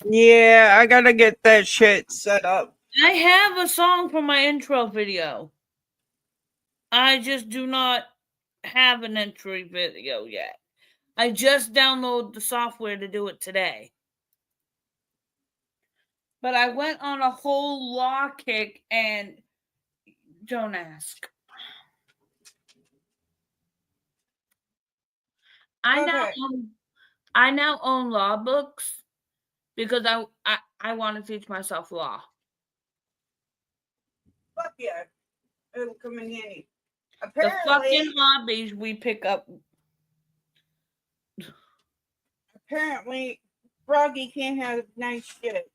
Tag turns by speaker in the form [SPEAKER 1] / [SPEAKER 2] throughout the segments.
[SPEAKER 1] Yeah, I gotta get that shit set up.
[SPEAKER 2] I have a song for my intro video. I just do not have an entry video yet. I just downloaded the software to do it today. But I went on a whole law kick and don't ask. I now
[SPEAKER 1] Okay.
[SPEAKER 2] own I now own law books because I want to teach myself law.
[SPEAKER 1] Fuck yeah. It'll come in handy.
[SPEAKER 2] The fucking
[SPEAKER 1] Apparently,
[SPEAKER 2] hobbies we pick up.
[SPEAKER 1] apparently, Froggy can't have nice shit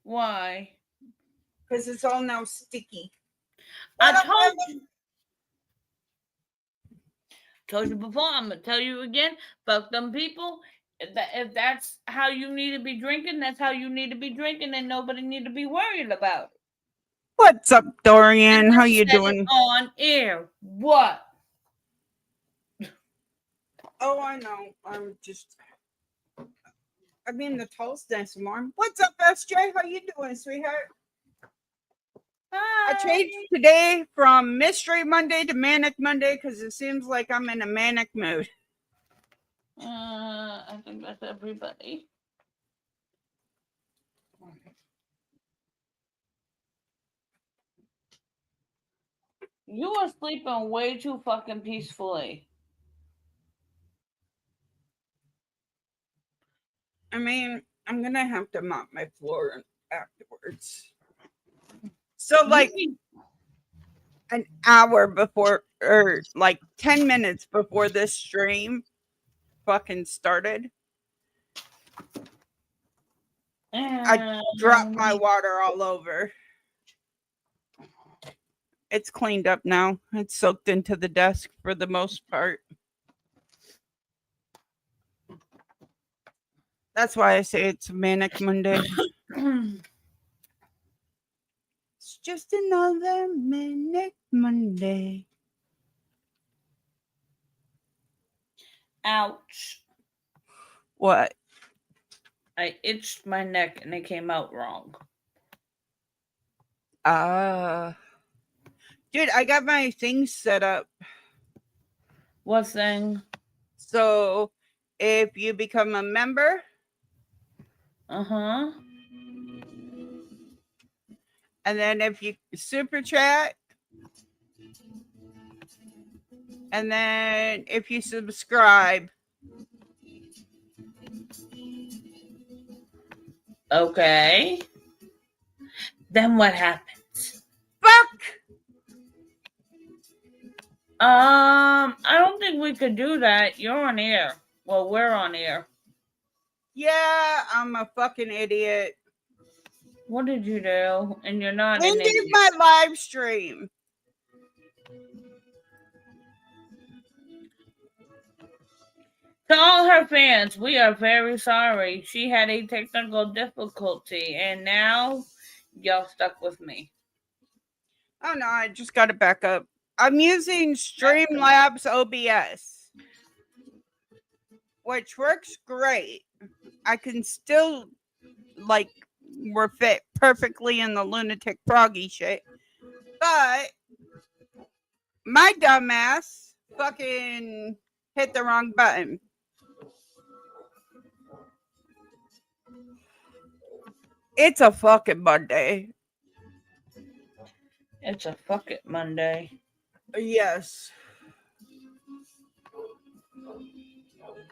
[SPEAKER 2] Why?
[SPEAKER 1] because it's all now sticky.
[SPEAKER 2] I
[SPEAKER 1] What up, Evan?
[SPEAKER 2] told you before. I'm gonna tell you again. Fuck them people. If that's how you need to be drinking, that's how you need to be drinking, and nobody need to be worried about it.
[SPEAKER 1] What's up,
[SPEAKER 2] And
[SPEAKER 1] Dorian?
[SPEAKER 2] I
[SPEAKER 1] How you
[SPEAKER 2] said it
[SPEAKER 1] doing?
[SPEAKER 2] on air. What?
[SPEAKER 1] Oh, I know. I'm just. I mean, the toast nice and warm. What's up, SJ? How you doing, sweetheart? I
[SPEAKER 2] Hi.
[SPEAKER 1] changed today from Mystery Monday to Manic Monday because it seems like I'm in a manic mood.
[SPEAKER 2] I think that's everybody. You are sleeping way too fucking peacefully.
[SPEAKER 1] I mean, I'm gonna have to mop my floor afterwards. So, like an hour before, or like 10 minutes before this stream fucking started, I dropped my water all over. It's cleaned up now. It's soaked into the desk for the most part. That's why I say it's Manic Monday. It's just another Manic Monday.
[SPEAKER 2] Ouch.
[SPEAKER 1] What?
[SPEAKER 2] I itched my neck and it came out wrong.
[SPEAKER 1] Dude, I got my things set up.
[SPEAKER 2] What thing?
[SPEAKER 1] So if you become a member,
[SPEAKER 2] Uh-huh.
[SPEAKER 1] and then if you super chat, and then if you subscribe,
[SPEAKER 2] Okay. Then what happens?
[SPEAKER 1] fuck.
[SPEAKER 2] I don't think we could do that. You're on air. Well, we're on air.
[SPEAKER 1] Yeah, I'm a fucking idiot.
[SPEAKER 2] What did you do? And you're not an
[SPEAKER 1] Ended
[SPEAKER 2] idiot.
[SPEAKER 1] my live stream.
[SPEAKER 2] To all her fans, we are very sorry. She had a technical difficulty, and now y'all stuck with me.
[SPEAKER 1] Oh no, I just got it back up. I'm using Streamlabs OBS, which works great. I can still like we're fit perfectly in the lunatic froggy shit, but my dumbass fucking hit the wrong button. It's a fucking Monday.
[SPEAKER 2] It's a fuck it Monday.
[SPEAKER 1] Yes.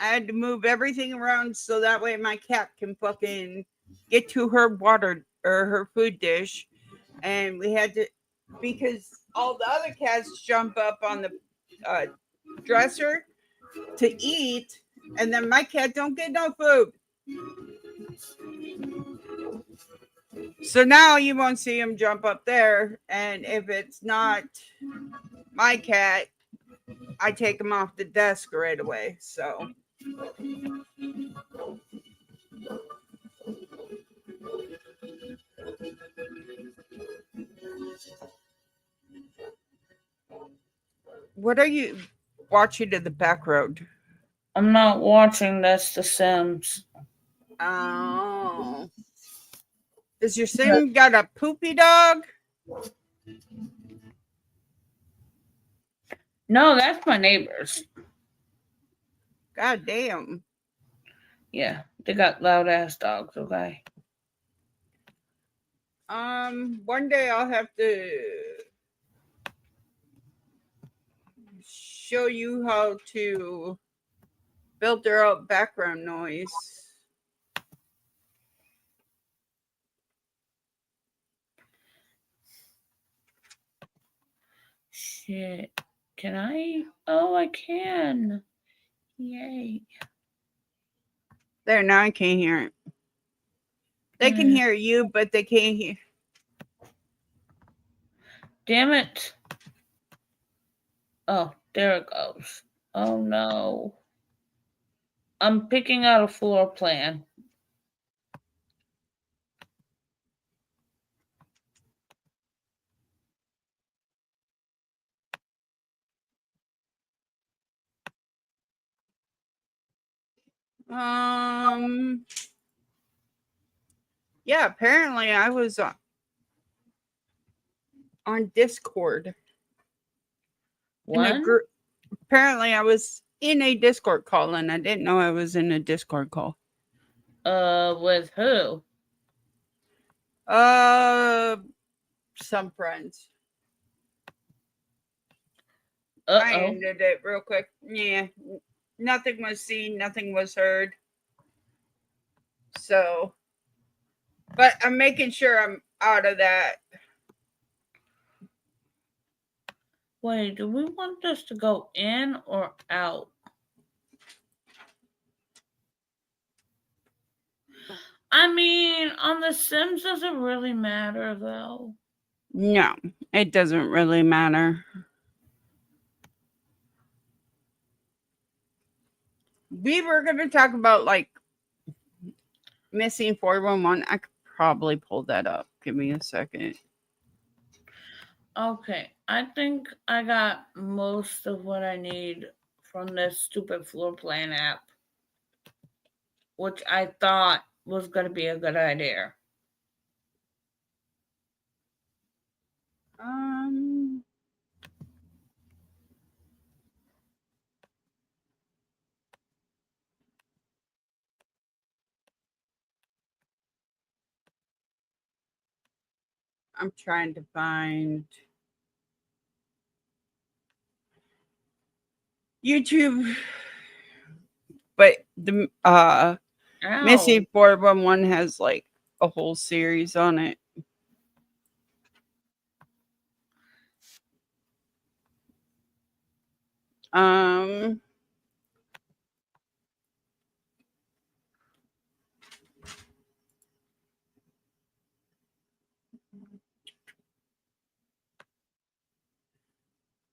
[SPEAKER 1] I had to move everything around so that way my cat can fucking get to her water or her food dish. And we had to, because all the other cats jump up on the dresser to eat, and then my cat don't get no food. So now you won't see him jump up there. And if it's not my cat, I take him off the desk right away. So. What are you watching in the back road?
[SPEAKER 2] I'm not watching this, The Sims.
[SPEAKER 1] Oh. Does your sim got a poopy dog?
[SPEAKER 2] No, that's my neighbors.
[SPEAKER 1] God damn.
[SPEAKER 2] Yeah, they got loud ass dogs, okay?
[SPEAKER 1] One day I'll have to show you how to filter out background noise.
[SPEAKER 2] Shit. Can I? Oh, I can. Yay.
[SPEAKER 1] There, now I can't hear it. They can hear you, but they can't hear.
[SPEAKER 2] Damn it. Oh, there it goes. Oh no. I'm picking out a floor plan.
[SPEAKER 1] Yeah, apparently I was on Discord in a
[SPEAKER 2] One?
[SPEAKER 1] group. Apparently I was in a Discord call and I didn't know I was in a Discord call.
[SPEAKER 2] With who?
[SPEAKER 1] Some friends. I
[SPEAKER 2] Uh-oh.
[SPEAKER 1] ended it real quick. Yeah, nothing was seen, nothing was heard. So, but I'm making sure I'm out of that.
[SPEAKER 2] Wait, do we want this to go in or out? I mean, on The Sims, does it really matter, though?
[SPEAKER 1] No, it doesn't really matter. We were going to talk about like missing 411. I could probably pull that up. Give me a second.
[SPEAKER 2] Okay, I think I got most of what I need from this stupid floor plan app, which I thought was going to be a good idea.
[SPEAKER 1] I'm trying to find YouTube, but the Missing 411 has like a whole series on it. Um,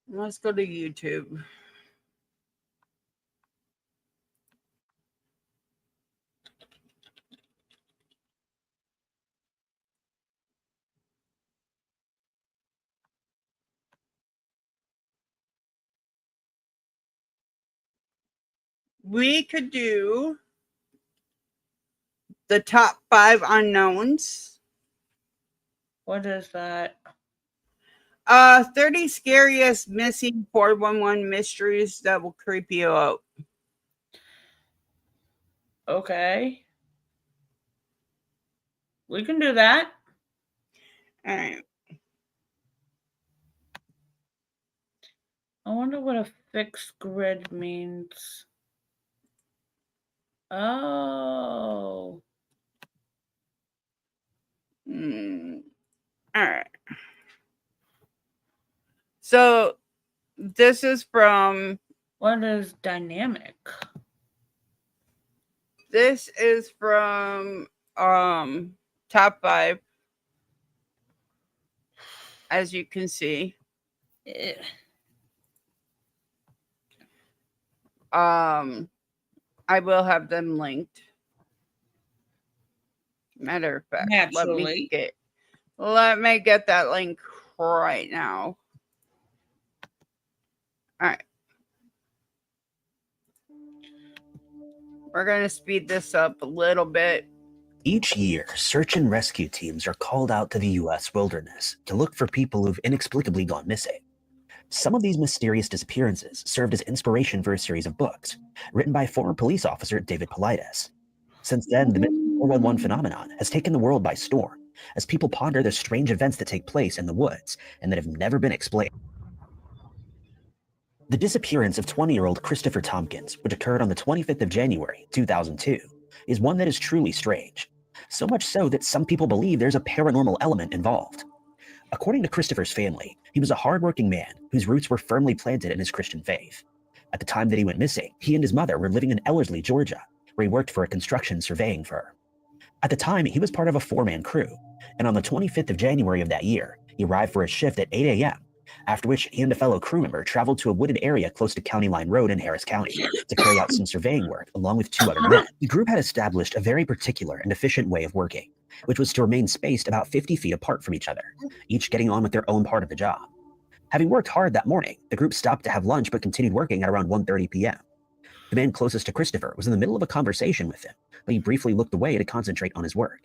[SPEAKER 1] let's go to YouTube. We could do the top 5 unknowns.
[SPEAKER 2] What is that?
[SPEAKER 1] 30 scariest missing 411 mysteries that will creep you out.
[SPEAKER 2] Okay. We can do that.
[SPEAKER 1] All right.
[SPEAKER 2] I wonder what a fixed grid means. Oh.
[SPEAKER 1] All right. So this is from.
[SPEAKER 2] What is dynamic?
[SPEAKER 1] This is from top 5, as you can see. I will have them linked. Matter of fact,
[SPEAKER 2] Naturally.
[SPEAKER 1] let me get that link right now. All right. We're going to speed this up a little bit.
[SPEAKER 3] Each year, search and rescue teams are called out to the U.S. wilderness to look for people who've inexplicably gone missing. Some of these mysterious disappearances served as inspiration for a series of books, written by former police officer David Paulides. Since then, the 411 phenomenon has taken the world by storm, as people ponder the strange events that take place in the woods and that have never been explained. The disappearance of 20-year-old Christopher Tompkins, which occurred on the 25th of January, 2002, is one that is truly strange. So much so that some people believe there's a paranormal element involved. According to Christopher's family, he was a hardworking man whose roots were firmly planted in his Christian faith. At the time that he went missing, he and his mother were living in Ellerslie, Georgia, where he worked for a construction surveying firm. At the time, he was part of a 4-man crew, and on the 25th of January of that year, he arrived for his shift at 8 a.m., after which he and a fellow crew member traveled to a wooded area close to County Line Road in Harris County to carry out some surveying work along with 2 other men. The group had established a very particular and efficient way of working, which was to remain spaced about 50 feet apart from each other, each getting on with their own part of the job. Having worked hard that morning, the group stopped to have lunch but continued working at around 1:30 p.m. The man closest to Christopher was in the middle of a conversation with him, but he briefly looked away to concentrate on his work.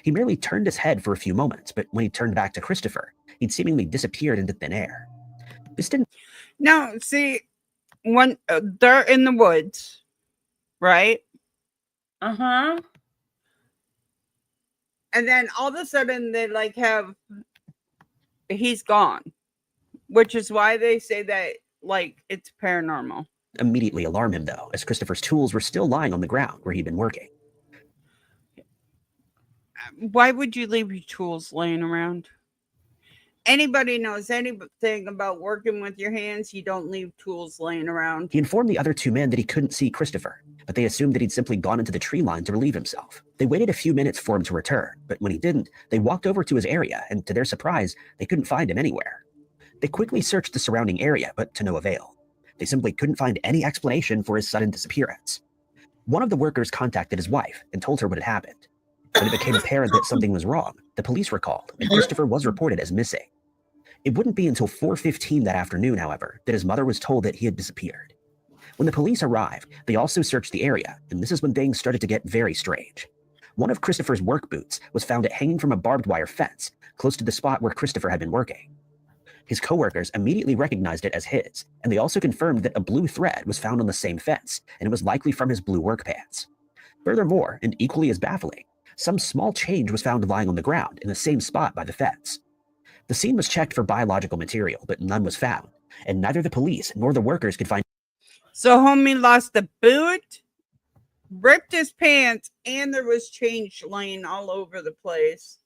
[SPEAKER 3] He merely turned his head for a few moments, but when he turned back to Christopher, he'd seemingly disappeared into thin air. This didn't...
[SPEAKER 1] Now, see, when they're in the woods, right?
[SPEAKER 2] Uh-huh.
[SPEAKER 1] And then all of a sudden they like have, he's gone, which is why they say that like it's paranormal.
[SPEAKER 3] Immediately alarm him though, as Christopher's tools were still lying on the ground where he'd been working.
[SPEAKER 1] Why would you leave your tools laying around? Anybody knows anything about working with your hands, you don't leave tools laying around.
[SPEAKER 3] He informed the other 2 men that he couldn't see Christopher, but they assumed that he'd simply gone into the tree line to relieve himself. They waited a few minutes for him to return, but when he didn't, they walked over to his area, and to their surprise, they couldn't find him anywhere. They quickly searched the surrounding area, but to no avail. They simply couldn't find any explanation for his sudden disappearance. One of the workers contacted his wife and told her what had happened. When it became apparent that something was wrong, the police were called, and Christopher was reported as missing. It wouldn't be until 4:15 that afternoon, however, that his mother was told that he had disappeared. When the police arrived, they also searched the area, and this is when things started to get very strange. One of Christopher's work boots was found hanging from a barbed wire fence, close to the spot where Christopher had been working. His coworkers immediately recognized it as his, and they also confirmed that a blue thread was found on the same fence, and it was likely from his blue work pants. Furthermore, and equally as baffling, some small change was found lying on the ground in the same spot by the fence. The scene was checked for biological material, but none was found, and neither the police nor the workers could find.
[SPEAKER 1] So homie lost the boot, ripped his pants, and there was change laying all over the place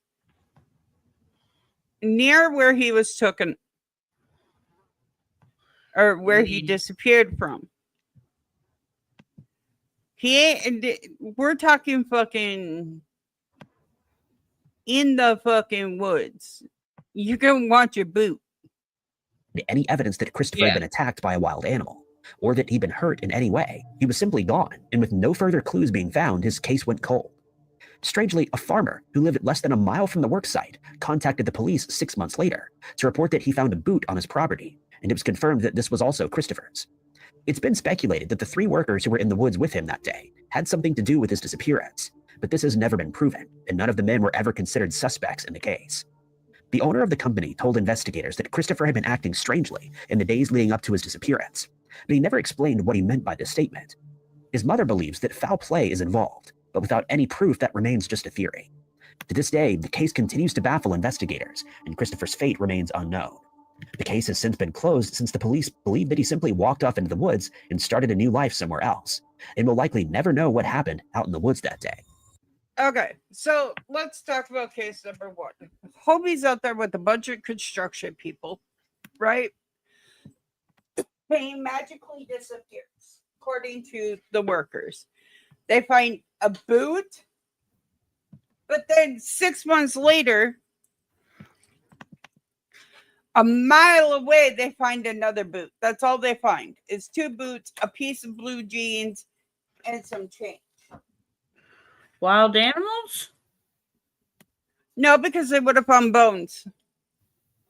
[SPEAKER 1] near where he was taken, or where he disappeared from. We're talking fucking in the fucking woods. You can want your boot.
[SPEAKER 3] Any evidence that Christopher had been attacked by a wild animal, or that he'd been hurt in any way. He was simply gone, and with no further clues being found, his case went cold. Strangely, a farmer who lived less than a mile from the work site contacted the police 6 months later to report that he found a boot on his property, and it was confirmed that this was also Christopher's. It's been speculated that the 3 workers who were in the woods with him that day had something to do with his disappearance, but this has never been proven, and none of the men were ever considered suspects in the case. The owner of the company told investigators that Christopher had been acting strangely in the days leading up to his disappearance, but he never explained what he meant by this statement. His mother believes that foul play is involved, but without any proof that remains just a theory. To this day, the case continues to baffle investigators, and Christopher's fate remains unknown. The case has since been closed since the police believe that he simply walked off into the woods and started a new life somewhere else, and will likely never know what happened out in the woods that day.
[SPEAKER 1] Okay, so let's talk about case number 1. Hobie's out there with a bunch of construction people, right? He magically disappears, according to the workers. They find a boot, but then 6 months later, a mile away, they find another boot. That's all they find is 2 boots, a piece of blue jeans, and some change.
[SPEAKER 2] Wild animals?
[SPEAKER 1] No, because they would have found bones.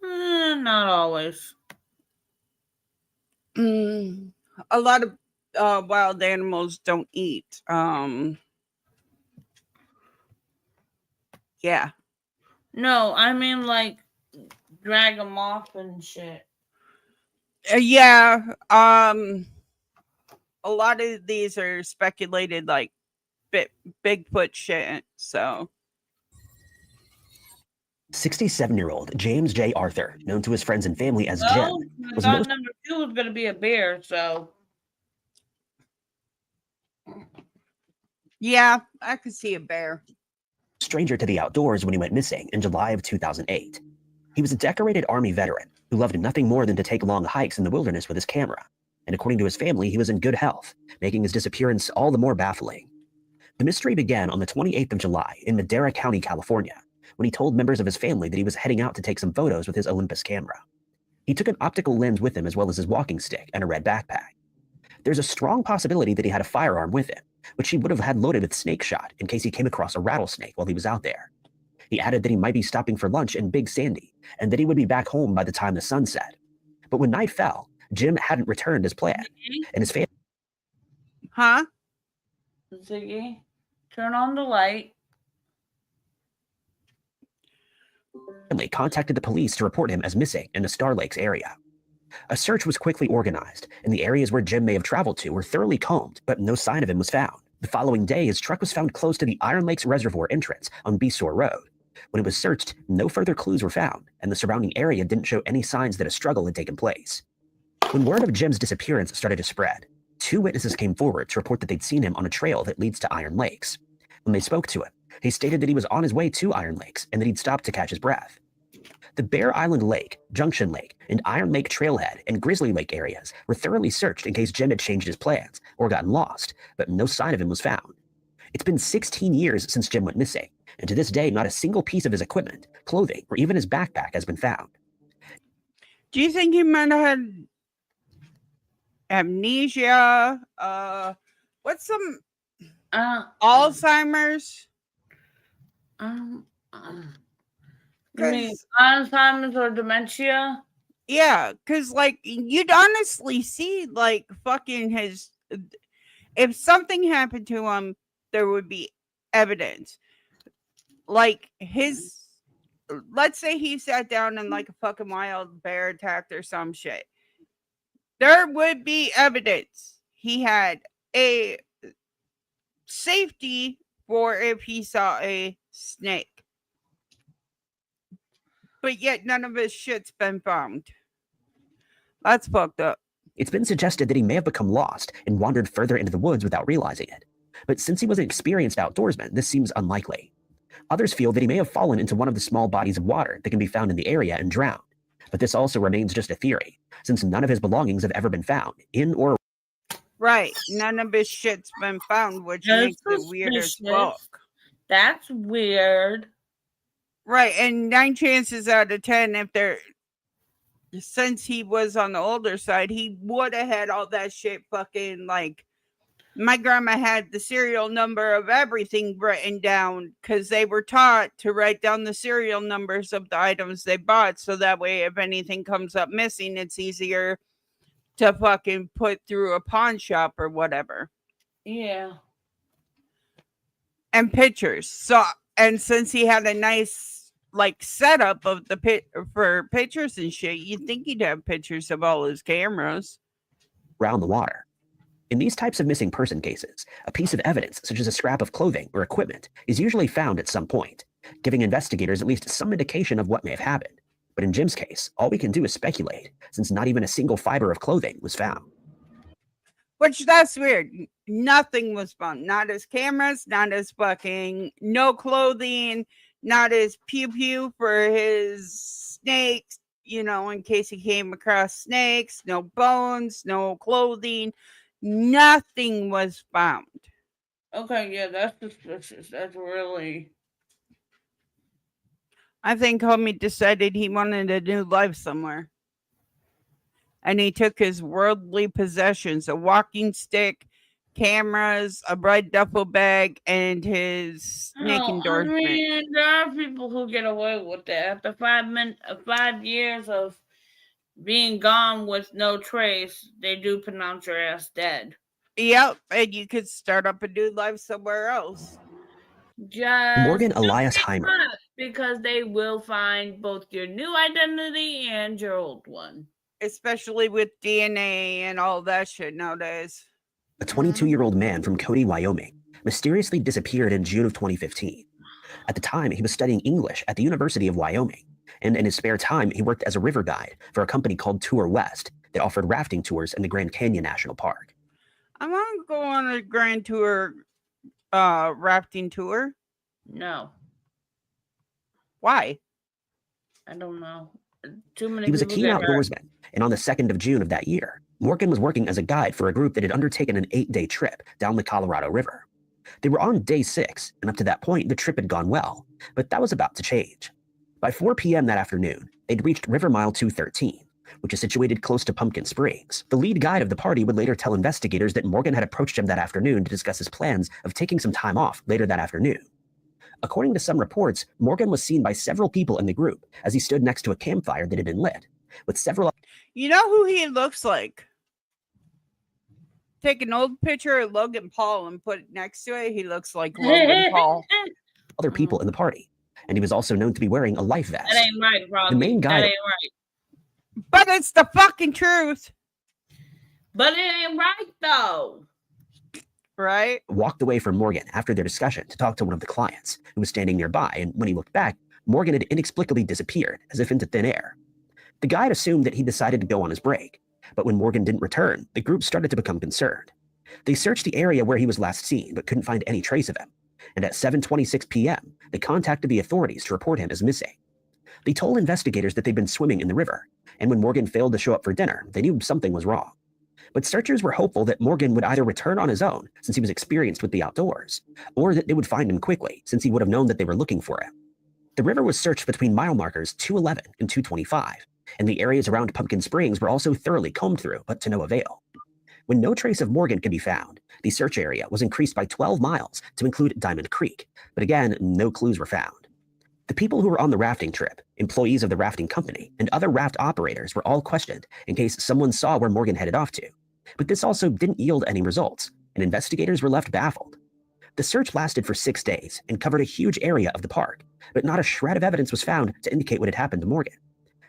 [SPEAKER 2] Not always.
[SPEAKER 1] A lot of wild animals don't eat. Yeah.
[SPEAKER 2] No, I mean like drag them off and shit.
[SPEAKER 1] Yeah. A lot of these are speculated like Bigfoot shit. So
[SPEAKER 3] 67-year-old James J. Arthur, known to his friends and family as Jim,
[SPEAKER 2] Well, I
[SPEAKER 3] was
[SPEAKER 2] thought
[SPEAKER 3] most
[SPEAKER 2] number 2 was gonna be a bear, so
[SPEAKER 1] yeah, I could see a bear.
[SPEAKER 3] stranger to the outdoors when he went missing in July of 2008. He was a decorated Army veteran who loved nothing more than to take long hikes in the wilderness with his camera. And according to his family, he was in good health, making his disappearance all the more baffling. The mystery began on the 28th of July in Madera County, California, when he told members of his family that he was heading out to take some photos with his Olympus camera. He took an optical lens with him as well as his walking stick and a red backpack. There's a strong possibility that he had a firearm with him, which he would have had loaded with snake shot in case he came across a rattlesnake while he was out there. He added that he might be stopping for lunch in Big Sandy and that he would be back home by the time the sun set. But when night fell, Jim hadn't returned as planned, and his
[SPEAKER 1] Huh?
[SPEAKER 2] Ziggy, turn on the light.
[SPEAKER 3] family contacted the police to report him as missing in the Star Lakes area. A search was quickly organized, and the areas where Jim may have traveled to were thoroughly combed, but no sign of him was found. The following day, his truck was found close to the Iron Lakes Reservoir entrance on Beesore Road. When it was searched, no further clues were found, and the surrounding area didn't show any signs that a struggle had taken place. When word of Jim's disappearance started to spread, 2 witnesses came forward to report that they'd seen him on a trail that leads to Iron Lakes. When they spoke to him, he stated that he was on his way to Iron Lakes and that he'd stopped to catch his breath. The Bear Island Lake, Junction Lake, and Iron Lake Trailhead and Grizzly Lake areas were thoroughly searched in case Jim had changed his plans or gotten lost, but no sign of him was found. It's been 16 years since Jim went missing, and to this day, not a single piece of his equipment, clothing, or even his backpack has been found.
[SPEAKER 1] Do you think he might have had amnesia? What's some Alzheimer's?
[SPEAKER 2] You mean Alzheimer's or dementia?
[SPEAKER 1] Yeah, because like you'd honestly see like fucking his. If something happened to him, there would be evidence. Like his, let's say he sat down and like a fucking wild bear attacked or some shit. There would be evidence. He had a safety for if he saw a snake. But yet none of his shit's been found. That's fucked up.
[SPEAKER 3] It's been suggested that he may have become lost and wandered further into the woods without realizing it. But since he was an experienced outdoorsman, this seems unlikely. Others feel that he may have fallen into one of the small bodies of water that can be found in the area and drowned. But this also remains just a theory, since none of his belongings have ever been found, in or
[SPEAKER 1] Right. None of his shit's been found, which makes it weird as fuck.
[SPEAKER 2] That's weird.
[SPEAKER 1] Right. And 9 chances out of 10, if they're, since he was on the older side, he would have had all that shit fucking like. My grandma had the serial number of everything written down because they were taught to write down the serial numbers of the items they bought. So that way, if anything comes up missing, it's easier to fucking put through a pawn shop or whatever.
[SPEAKER 2] Yeah.
[SPEAKER 1] And pictures. So, and since he had a nice like setup of the pit for pictures and shit, you'd think he'd have pictures of all his cameras
[SPEAKER 3] around the water. In these types of missing person cases, a piece of evidence, such as a scrap of clothing or equipment, is usually found at some point, giving investigators at least some indication of what may have happened. But in Jim's case, all we can do is speculate, since not even a single fiber of clothing was found.
[SPEAKER 1] Which that's weird. Nothing was found. Not his cameras, not his fucking no clothing, not his pew pew for his snakes, you know, in case he came across snakes, no bones, no clothing. Nothing was found.
[SPEAKER 2] Okay, yeah, that's suspicious. That's really.
[SPEAKER 1] I think homie decided he wanted a new life somewhere. And he took his worldly possessions, a walking stick, cameras, a red duffel bag, and his snake endorsement.
[SPEAKER 2] I mean, there are people who get away with that. After 5 years of being gone with no trace, they do pronounce your ass dead.
[SPEAKER 1] Yep, and you could start up a new life somewhere else.
[SPEAKER 2] Just
[SPEAKER 3] Morgan
[SPEAKER 2] don't
[SPEAKER 3] Elias
[SPEAKER 2] get
[SPEAKER 3] Heimer.
[SPEAKER 2] caught up, because they will find both your new identity and your old one.
[SPEAKER 1] Especially with DNA and all that shit nowadays.
[SPEAKER 3] A 22-year-old man from Cody, Wyoming, mysteriously disappeared in June of 2015. At the time, he was studying English at the University of Wyoming, and in his spare time, he worked as a river guide for a company called Tour West that offered rafting tours in the Grand Canyon National Park.
[SPEAKER 1] I want to go on a grand tour, rafting tour.
[SPEAKER 2] No,
[SPEAKER 1] Why?
[SPEAKER 2] I don't know. Too many
[SPEAKER 3] He was a
[SPEAKER 2] people
[SPEAKER 3] keen
[SPEAKER 2] get hurt.
[SPEAKER 3] outdoorsman, and on the 2nd of June of that year, Morgan was working as a guide for a group that had undertaken an 8-day trip down the Colorado River. They were on day 6, and up to that point, the trip had gone well, but that was about to change. By 4 p.m. that afternoon, they'd reached River Mile 213, which is situated close to Pumpkin Springs. The lead guide of the party would later tell investigators that Morgan had approached him that afternoon to discuss his plans of taking some time off later that afternoon. According to some reports, Morgan was seen by several people in the group as he stood next to a campfire that had been lit, with several.
[SPEAKER 1] You know who he looks like? Take an old picture of Logan Paul and put it next to it. He looks like Logan Paul.
[SPEAKER 3] Other people in the party, and he was also known to be wearing a life vest.
[SPEAKER 2] That ain't right, Robbie.
[SPEAKER 3] The main guy.
[SPEAKER 2] That ain't right.
[SPEAKER 1] But it's the fucking truth.
[SPEAKER 2] But it ain't right, though.
[SPEAKER 1] Right?
[SPEAKER 3] Walked away from Morgan after their discussion to talk to one of the clients who was standing nearby, and when he looked back, Morgan had inexplicably disappeared, as if into thin air. The guide assumed that he decided to go on his break, but when Morgan didn't return, the group started to become concerned. They searched the area where he was last seen, but couldn't find any trace of him, and at 7:26 p.m., they contacted the authorities to report him as missing. They told investigators that they'd been swimming in the river, and when Morgan failed to show up for dinner, they knew something was wrong. But searchers were hopeful that Morgan would either return on his own, since he was experienced with the outdoors, or that they would find him quickly, since he would have known that they were looking for him. The river was searched between mile markers 211 and 225, and the areas around Pumpkin Springs were also thoroughly combed through, but to no avail. When no trace of Morgan could be found, the search area was increased by 12 miles to include Diamond Creek, but again, no clues were found. The people who were on the rafting trip, employees of the rafting company, and other raft operators were all questioned in case someone saw where Morgan headed off to. But this also didn't yield any results, and investigators were left baffled. The search lasted for 6 days and covered a huge area of the park, but not a shred of evidence was found to indicate what had happened to Morgan.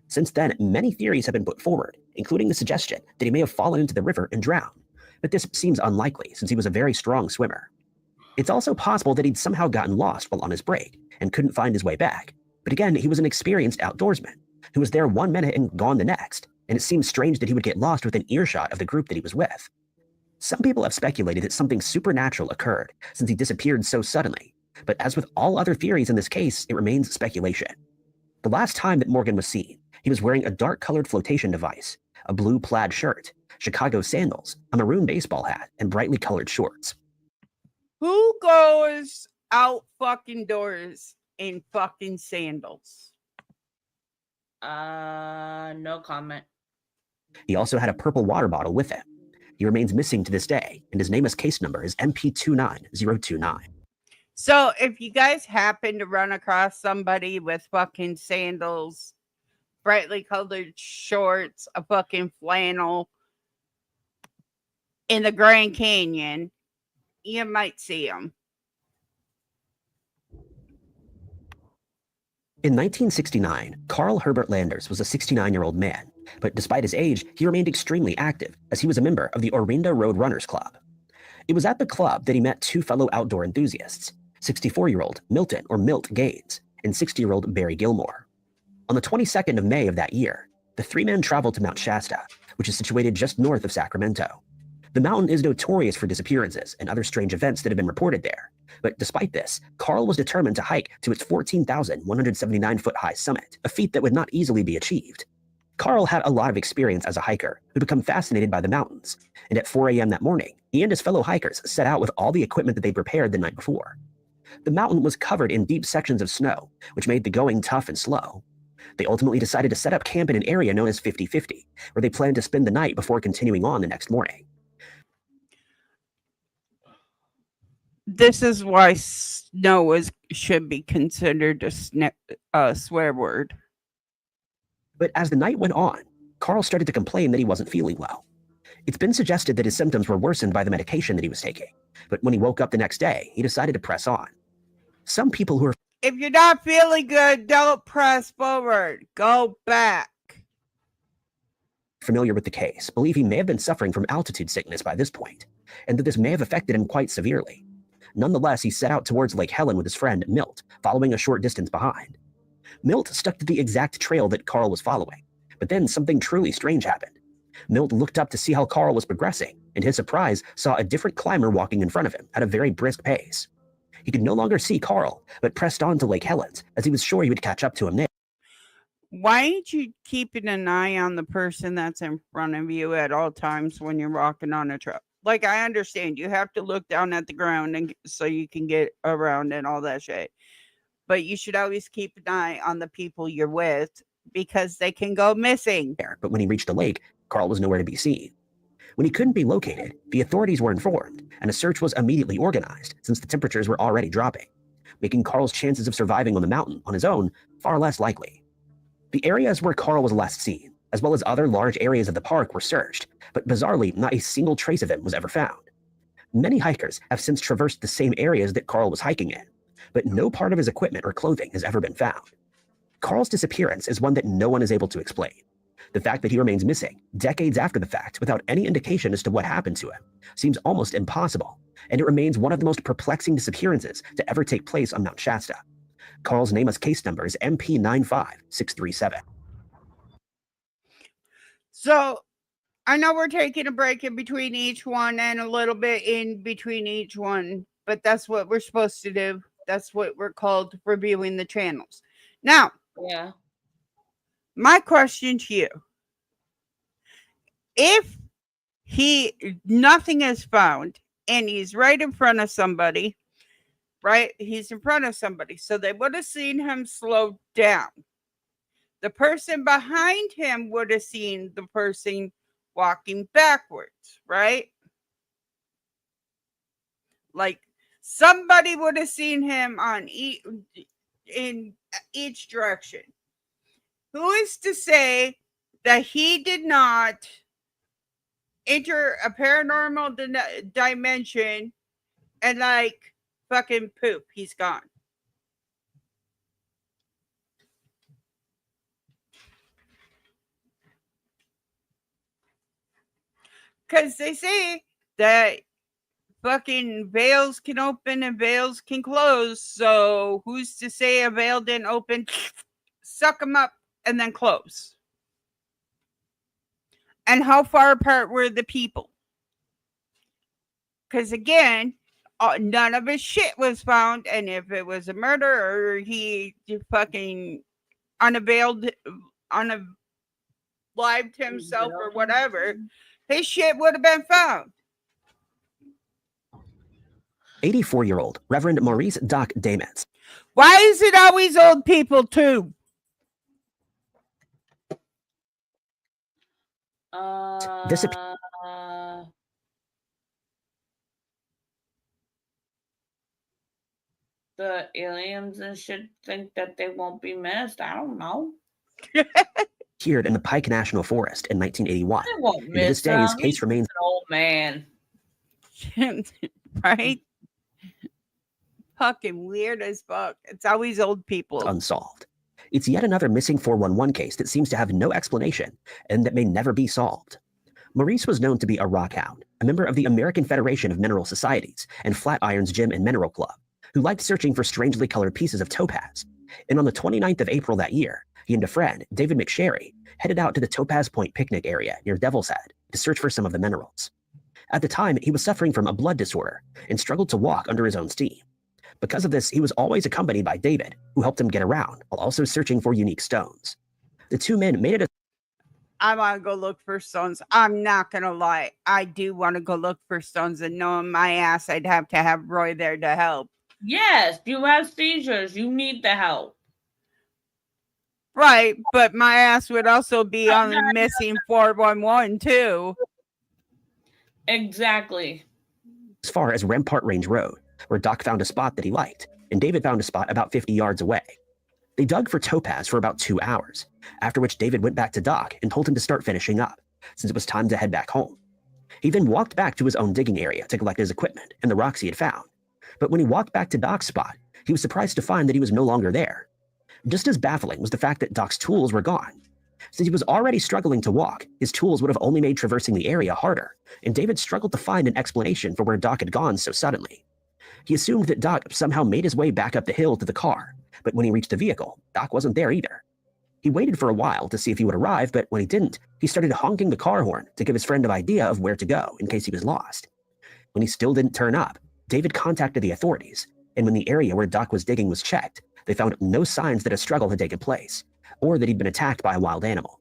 [SPEAKER 3] Since then, many theories have been put forward, including the suggestion that he may have fallen into the river and drowned, but this seems unlikely since he was a very strong swimmer. It's also possible that he'd somehow gotten lost while on his break and couldn't find his way back, but again, he was an experienced outdoorsman who was there 1 minute and gone the next, and it seems strange that he would get lost within earshot of the group that he was with. Some people have speculated that something supernatural occurred since he disappeared so suddenly, but as with all other theories in this case, it remains speculation. The last time that Morgan was seen, he was wearing a dark-colored flotation device, a blue plaid shirt, Chicago sandals, a maroon baseball hat, and brightly colored shorts.
[SPEAKER 1] Who goes out fucking doors in fucking sandals?
[SPEAKER 2] No comment.
[SPEAKER 3] He also had a purple water bottle with him. He remains missing to this day, and his nameless case number is MP29029.
[SPEAKER 1] So if you guys happen to run across somebody with fucking sandals, brightly colored shorts, a fucking flannel in the Grand Canyon, you might see them.
[SPEAKER 3] In 1969, Carl Herbert Landers was a 69-year-old man, but despite his age, he remained extremely active as he was a member of the Orinda Road Runners Club. It was at the club that he met 2 fellow outdoor enthusiasts, 64-year-old Milton or Milt Gaines and 60-year-old Barry Gilmore. On the 22nd of May of that year, the 3 men traveled to Mount Shasta, which is situated just north of Sacramento. The mountain is notorious for disappearances and other strange events that have been reported there. But despite this, Carl was determined to hike to its 14,179-foot high summit, a feat that would not easily be achieved. Carl had a lot of experience as a hiker who'd become fascinated by the mountains, and at 4 a.m. that morning, he and his fellow hikers set out with all the equipment that they prepared the night before. The mountain was covered in deep sections of snow, which made the going tough and slow. They ultimately decided to set up camp in an area known as 50-50, where they planned to spend the night before continuing on the next morning.
[SPEAKER 1] This is why snow should be considered a swear word.
[SPEAKER 3] But as the night went on, Carl started to complain that he wasn't feeling well. It's been suggested that his symptoms were worsened by the medication that he was taking, but when he woke up the next day, he decided to press on. Some people who are
[SPEAKER 1] If you're not feeling good, don't press forward. Go back.
[SPEAKER 3] familiar with the case believe he may have been suffering from altitude sickness by this point, and that this may have affected him quite severely. Nonetheless, he set out towards Lake Helen with his friend Milt, following a short distance behind. Milt stuck to the exact trail that Carl was following, but then something truly strange happened. Milt looked up to see how Carl was progressing, and to his surprise, saw a different climber walking in front of him at a very brisk pace. He could no longer see Carl, but pressed on to Lake Helen's, as he was sure he would catch up to him there.
[SPEAKER 1] Why ain't you keeping an eye on the person that's in front of you at all times when you're walking on a trail? Like, I understand you have to look down at the ground and so you can get around and all that shit. But you should always keep an eye on the people you're with because they can go missing.
[SPEAKER 3] But when he reached the lake, Carl was nowhere to be seen. When he couldn't be located, the authorities were informed, and a search was immediately organized since the temperatures were already dropping, making Carl's chances of surviving on the mountain on his own far less likely. The areas where Carl was last seen, as well as other large areas of the park, were searched, but bizarrely, not a single trace of him was ever found. Many hikers have since traversed the same areas that Carl was hiking in, but no part of his equipment or clothing has ever been found. Carl's disappearance is one that no one is able to explain. The fact that he remains missing decades after the fact without any indication as to what happened to him seems almost impossible, and it remains one of the most perplexing disappearances to ever take place on Mount Shasta. Carl's nameless case number is MP95637.
[SPEAKER 1] So I know we're taking a break in between each one and a little bit in between each one, but that's what we're supposed to do. That's what we're called, reviewing the channels. Now,
[SPEAKER 2] Yeah.
[SPEAKER 1] my question to you, if nothing is found and he's right in front of somebody, right? He's in front of somebody. So they would have seen him slow down. The person behind him would have seen the person walking backwards, right? Like somebody would have seen him in each direction. Who is to say that he did not enter a paranormal dimension and like fucking poop, he's gone? Because they say that fucking veils can open and veils can close. So who's to say a veil didn't open, suck them up, and then close? And how far apart were the people? Because again, none of his shit was found. And if it was a murder or he fucking unalived himself or whatever, his shit would have been found.
[SPEAKER 3] 84-year-old Reverend Maurice Doc Damens.
[SPEAKER 1] Why is it always old people too?
[SPEAKER 3] This
[SPEAKER 2] the aliens and shit think that they won't be missed. I don't know.
[SPEAKER 3] appeared in the Pike National Forest in 1981.
[SPEAKER 2] They won't
[SPEAKER 3] And to this
[SPEAKER 2] miss
[SPEAKER 3] day, his
[SPEAKER 2] him.
[SPEAKER 3] case
[SPEAKER 2] He's
[SPEAKER 3] remains
[SPEAKER 2] an old man.
[SPEAKER 1] Right? Fucking weird as fuck. It's always old people.
[SPEAKER 3] unsolved. It's yet another missing 411 case that seems to have no explanation and that may never be solved. Maurice was known to be a rockhound, a member of the American Federation of Mineral Societies and Flatirons Gym and Mineral Club, who liked searching for strangely colored pieces of topaz. And on the 29th of April that year, he and a friend, David McSherry, headed out to the Topaz Point picnic area near Devil's Head to search for some of the minerals. At the time, he was suffering from a blood disorder and struggled to walk under his own steam. Because of this, he was always accompanied by David, who helped him get around while also searching for unique stones. The two men made it
[SPEAKER 1] I want to go look for stones. I'm not going to lie. I do want to go look for stones, and knowing my ass, I'd have to have Roy there to help.
[SPEAKER 2] Yes, you have seizures. You need the help.
[SPEAKER 1] Right, but my ass would also be on the missing 411 too.
[SPEAKER 2] Exactly.
[SPEAKER 3] as far as Rampart Range Road, where Doc found a spot that he liked, and David found a spot about 50 yards away. They dug for topaz for about 2 hours, after which David went back to Doc and told him to start finishing up, since it was time to head back home. He then walked back to his own digging area to collect his equipment and the rocks he had found. But when he walked back to Doc's spot, he was surprised to find that he was no longer there. Just as baffling was the fact that Doc's tools were gone. Since he was already struggling to walk, his tools would have only made traversing the area harder, and David struggled to find an explanation for where Doc had gone so suddenly. He assumed that Doc somehow made his way back up the hill to the car, but when he reached the vehicle, Doc wasn't there either. He waited for a while to see if he would arrive, but when he didn't, he started honking the car horn to give his friend an idea of where to go in case he was lost. When he still didn't turn up, David contacted the authorities, and when the area where Doc was digging was checked, they found no signs that a struggle had taken place, or that he'd been attacked by a wild animal.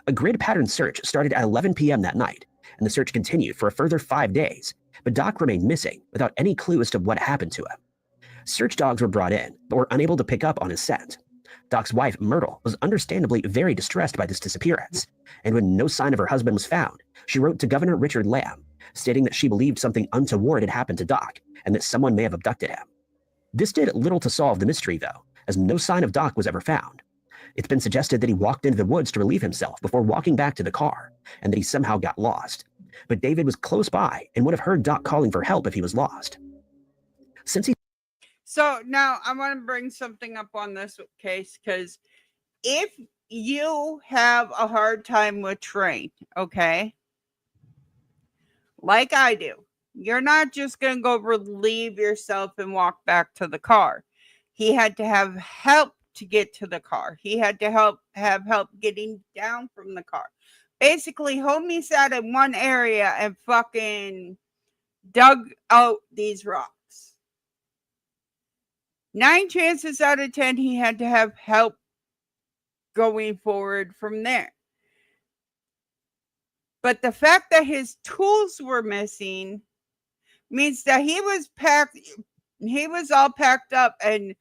[SPEAKER 3] A grid pattern search started at 11 p.m. that night, and the search continued for a further 5 days, but Doc remained missing without any clue as to what happened to him. Search dogs were brought in, but were unable to pick up on his scent. Doc's wife, Myrtle, was understandably very distressed by this disappearance, and when no sign of her husband was found, she wrote to Governor Richard Lamb, stating that she believed something untoward had happened to Doc, and that someone may have abducted him. This did little to solve the mystery, though, as no sign of Doc was ever found. It's been suggested that he walked into the woods to relieve himself before walking back to the car, and that he somehow got lost. But David was close by and would have heard Doc calling for help if he was lost.
[SPEAKER 1] So now I want to bring something up on this case, because if you have a hard time with train, okay, like I do, you're not just going to go relieve yourself and walk back to the car. He had to have help to get to the car. He had to have help getting down from the car. Basically, homie sat in one area and fucking dug out these rocks. 9 chances out of 10, he had to have help going forward from there. But the fact that his tools were missing means that he was all packed up and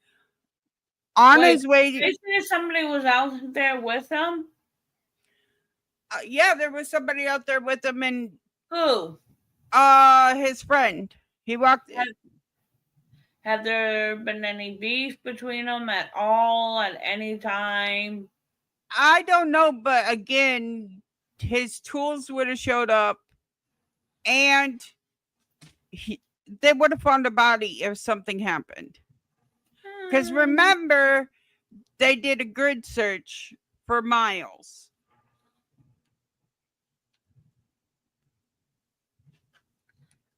[SPEAKER 1] on his way.
[SPEAKER 2] Isn't somebody was out there with him?
[SPEAKER 1] Yeah, there was somebody out there with him, and
[SPEAKER 2] who?
[SPEAKER 1] His friend. He walked.
[SPEAKER 2] Had there been any beef between them at all at any time?
[SPEAKER 1] I don't know, but again, his tools would have showed up, and they would have found a body if something happened. Because remember, they did a grid search for miles.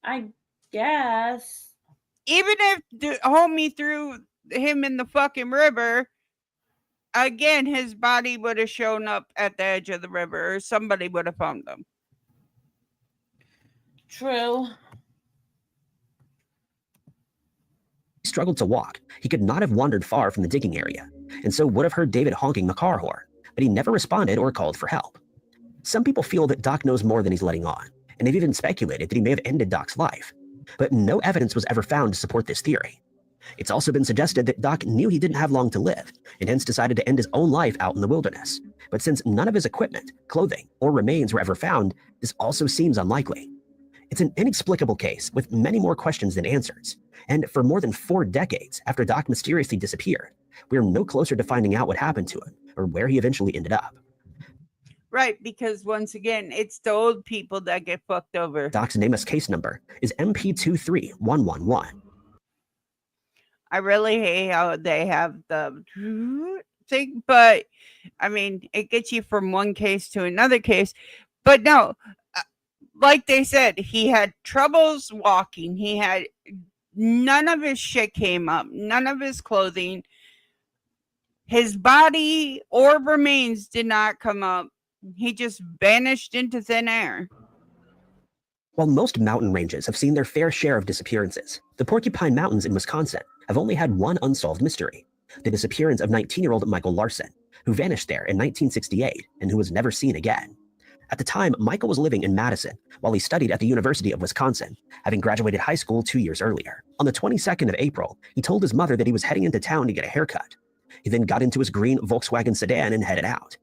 [SPEAKER 2] I guess.
[SPEAKER 1] Even if the homie threw him in the fucking river, again, his body would have shown up at the edge of the river, or somebody would have found him.
[SPEAKER 2] True.
[SPEAKER 3] He struggled to walk. He could not have wandered far from the digging area, and so would have heard David honking the car horn, but he never responded or called for help. Some people feel that Doc knows more than he's letting on, and they've even speculated that he may have ended Doc's life, but no evidence was ever found to support this theory. It's also been suggested that Doc knew he didn't have long to live, and hence decided to end his own life out in the wilderness. But since none of his equipment, clothing, or remains were ever found, this also seems unlikely. It's an inexplicable case with many more questions than answers, and for more than 4 decades after Doc mysteriously disappeared, we are no closer to finding out what happened to him or where he eventually ended up.
[SPEAKER 1] Right, because once again, it's the old people that get fucked over.
[SPEAKER 3] Doc's nameless case number is MP23111.
[SPEAKER 1] I really hate how they have the thing, but I mean, it gets you from one case to another case. But no, like they said, he had troubles walking. He had none of his shit came up, none of his clothing. His body or remains did not come up. He just vanished into thin air.
[SPEAKER 3] While most mountain ranges have seen their fair share of disappearances, the Porcupine Mountains in Wisconsin have only had one unsolved mystery: the disappearance of 19-year-old Michael Larson, who vanished there in 1968 and who was never seen again. At the time, Michael was living in Madison while he studied at the University of Wisconsin, having graduated high school 2 years earlier. On the 22nd of April, he told his mother that he was heading into town to get a haircut. He then got into his green Volkswagen sedan and headed out.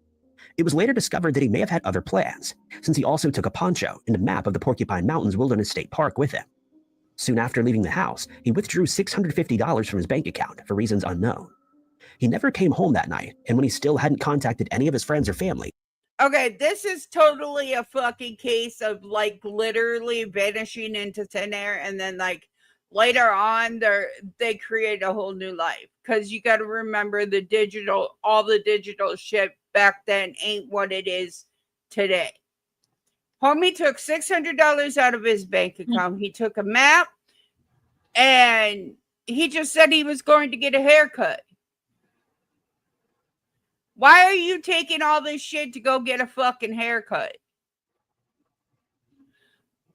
[SPEAKER 3] It was later discovered that he may have had other plans, since he also took a poncho and a map of the Porcupine Mountains Wilderness State Park with him. Soon after leaving the house, he withdrew $650 from his bank account for reasons unknown. He never came home that night, and when he still hadn't contacted any of his friends or family,
[SPEAKER 1] Okay, this is totally a fucking case of like literally vanishing into thin air, and then like later on they create a whole new life. Because you got to remember all the digital shit back then ain't what it is today. Homie took $600 out of his bank account. He took a map, and he just said he was going to get a haircut. Why are you taking all this shit to go get a fucking haircut?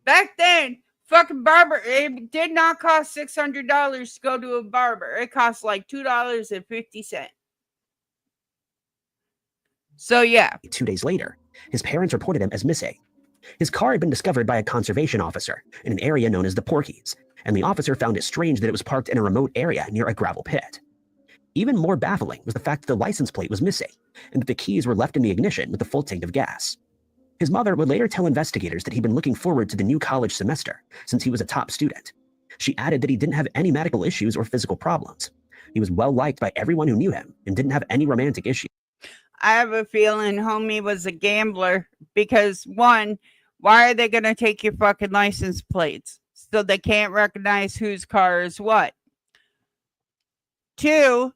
[SPEAKER 1] Back then, fucking barber, it did not cost $600 to go to a barber. It cost like $2.50. So yeah.
[SPEAKER 3] 2 days later, his parents reported him as missing. His car had been discovered by a conservation officer in an area known as the Porkies, and the officer found it strange that it was parked in a remote area near a gravel pit. Even more baffling was the fact that the license plate was missing, and that the keys were left in the ignition with a full tank of gas. His mother would later tell investigators that he'd been looking forward to the new college semester since he was a top student. She added that he didn't have any medical issues or physical problems. He was well liked by everyone who knew him and didn't have any romantic issues.
[SPEAKER 1] I have a feeling homie was a gambler because one, why are they going to take your fucking license plates so they can't recognize whose car is what? Two,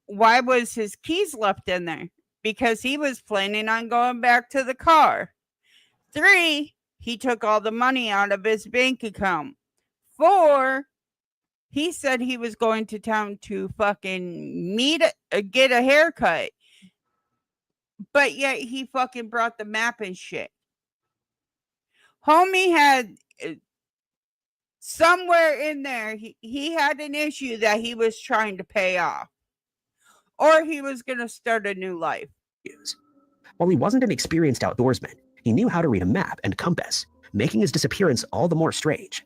[SPEAKER 1] why was his keys left in there? Because he was planning on going back to the car. 3, he took all the money out of his bank account. 4, he said he was going to town to fucking get a haircut. But yet he fucking brought the map and shit. Homie had somewhere in there, he had an issue that he was trying to pay off. Or he was going to start a new life.
[SPEAKER 3] While he wasn't an experienced outdoorsman, he knew how to read a map and compass, making his disappearance all the more strange.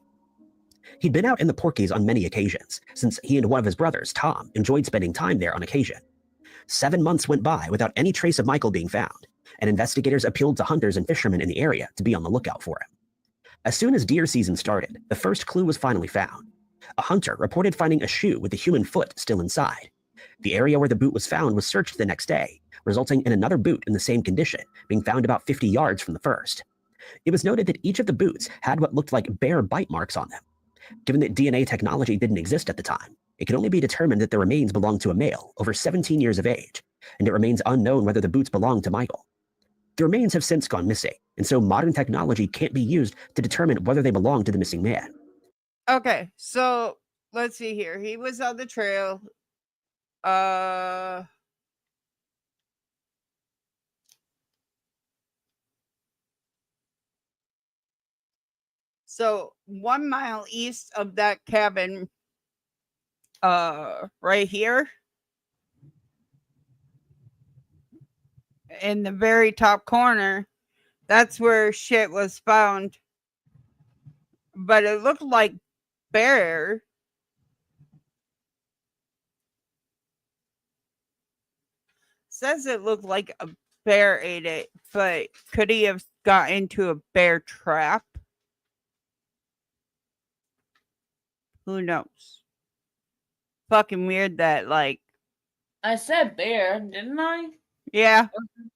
[SPEAKER 3] He'd been out in the Porkies on many occasions, since he and one of his brothers, Tom, enjoyed spending time there on occasion. 7 months went by without any trace of Michael being found, and investigators appealed to hunters and fishermen in the area to be on the lookout for him. As soon as deer season started, the first clue was finally found. A hunter reported finding a shoe with the human foot still inside. The area where the boot was found was searched the next day, resulting in another boot in the same condition, being found about 50 yards from the first. It was noted that each of the boots had what looked like bear bite marks on them. Given that DNA technology didn't exist at the time, it could only be determined that the remains belonged to a male over 17 years of age, and it remains unknown whether the boots belonged to Michael. The remains have since gone missing, and so modern technology can't be used to determine whether they belong to the missing man.
[SPEAKER 1] Okay, so let's see here. He was on the trail. So 1 mile east of that cabin, right here, in the very top corner, that's where shit was found. But it looked like bear. Says it looked like a bear ate it, but could he have got into a bear trap? Who knows? Fucking weird that, like.
[SPEAKER 2] I said bear, didn't I?
[SPEAKER 1] Yeah.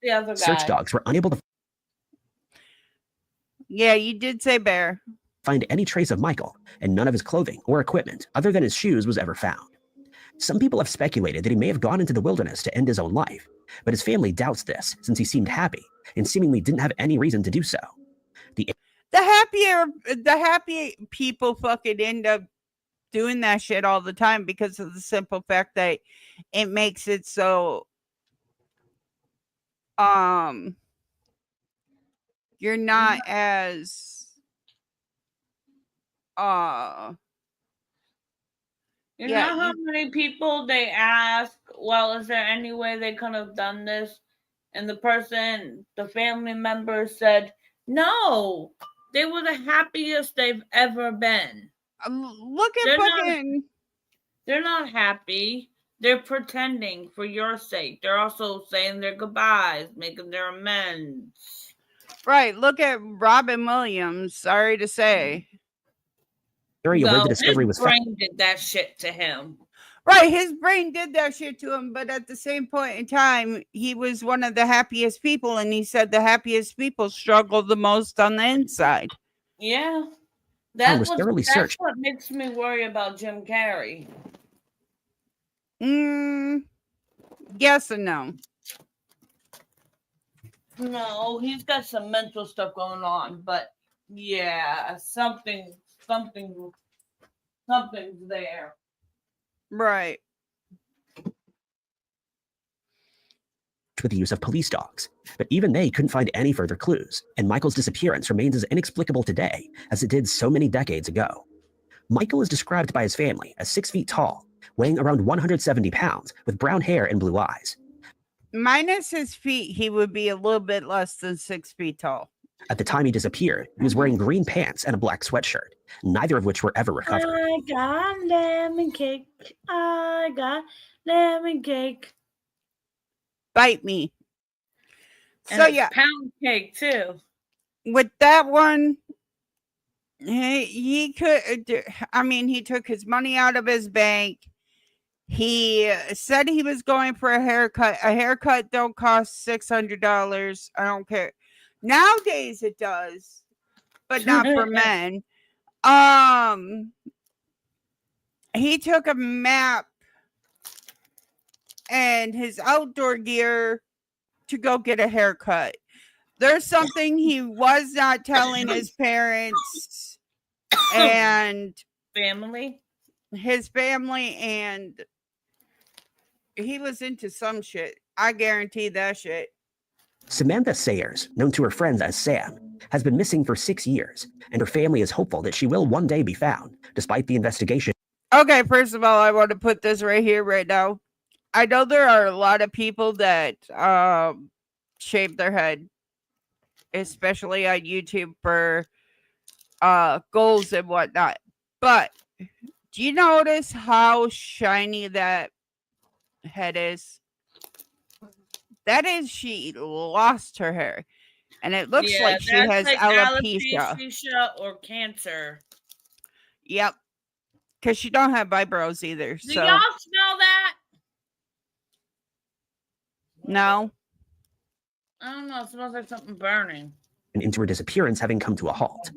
[SPEAKER 2] The other guy.
[SPEAKER 3] Search dogs were unable to
[SPEAKER 1] Yeah, you did say bear.
[SPEAKER 3] Find any trace of Michael, and none of his clothing or equipment other than his shoes was ever found. Some people have speculated that he may have gone into the wilderness to end his own life, but his family doubts this since he seemed happy and seemingly didn't have any reason to do so.
[SPEAKER 1] The happy people fucking end up doing that shit all the time because of the simple fact that it makes it so you're not as
[SPEAKER 2] you know how many people they ask, well, is there any way they could have done this? And the family member said, no, they were the happiest they've ever been.
[SPEAKER 1] Look at fucking.
[SPEAKER 2] They're not happy. They're pretending for your sake. They're also saying their goodbyes, making their amends.
[SPEAKER 1] Right. Look at Robin Williams. Sorry to say.
[SPEAKER 3] Area where the discovery was
[SPEAKER 2] found. Did that shit to him.
[SPEAKER 1] Right, his brain did that shit to him, but at the same point in time, he was one of the happiest people, and he said the happiest people struggle the most on the inside.
[SPEAKER 2] Yeah.
[SPEAKER 3] Was thoroughly
[SPEAKER 2] That's
[SPEAKER 3] searched.
[SPEAKER 2] what makes me worry about Jim Carrey.
[SPEAKER 1] Yes and no.
[SPEAKER 2] No, he's got some mental stuff going on, but yeah, something's there.
[SPEAKER 1] Right.
[SPEAKER 3] With the use of police dogs, but even they couldn't find any further clues, and Michael's disappearance remains as inexplicable today as it did so many decades ago. Michael is described by his family as 6 feet tall, weighing around 170 pounds, with brown hair and blue eyes.
[SPEAKER 1] Minus his feet, he would be a little bit less than 6 feet tall.
[SPEAKER 3] At the time he disappeared, he was wearing green pants and a black sweatshirt, neither of which were ever recovered.
[SPEAKER 2] I got lemon cake. I got lemon cake.
[SPEAKER 1] Bite me.
[SPEAKER 2] And
[SPEAKER 1] So yeah,
[SPEAKER 2] pound cake too.
[SPEAKER 1] with that one, he could. I mean, he took his money out of his bank. He said he was going for a haircut. A haircut don't cost $600. I don't care. Nowadays it does, but not for men. He took a map and his outdoor gear to go get a haircut. There's something he was not telling his parents and his family, and he was into some shit. I guarantee that shit.
[SPEAKER 3] Samantha Sayers, known to her friends as Sam, has been missing for 6 years, and her family is hopeful that she will one day be found, despite the investigation.
[SPEAKER 1] Okay, first of all, I want to put this right here, right now. I know there are a lot of people that shave their head, especially on YouTube for goals and whatnot. But do you notice how shiny that head is? That is, she lost her hair, and it looks like she has like
[SPEAKER 2] alopecia or cancer.
[SPEAKER 1] Yep, because she don't have eyebrows either.
[SPEAKER 2] Do y'all smell that?
[SPEAKER 1] No.
[SPEAKER 2] I don't know. It smells like something burning.
[SPEAKER 3] And into her disappearance having come to a halt.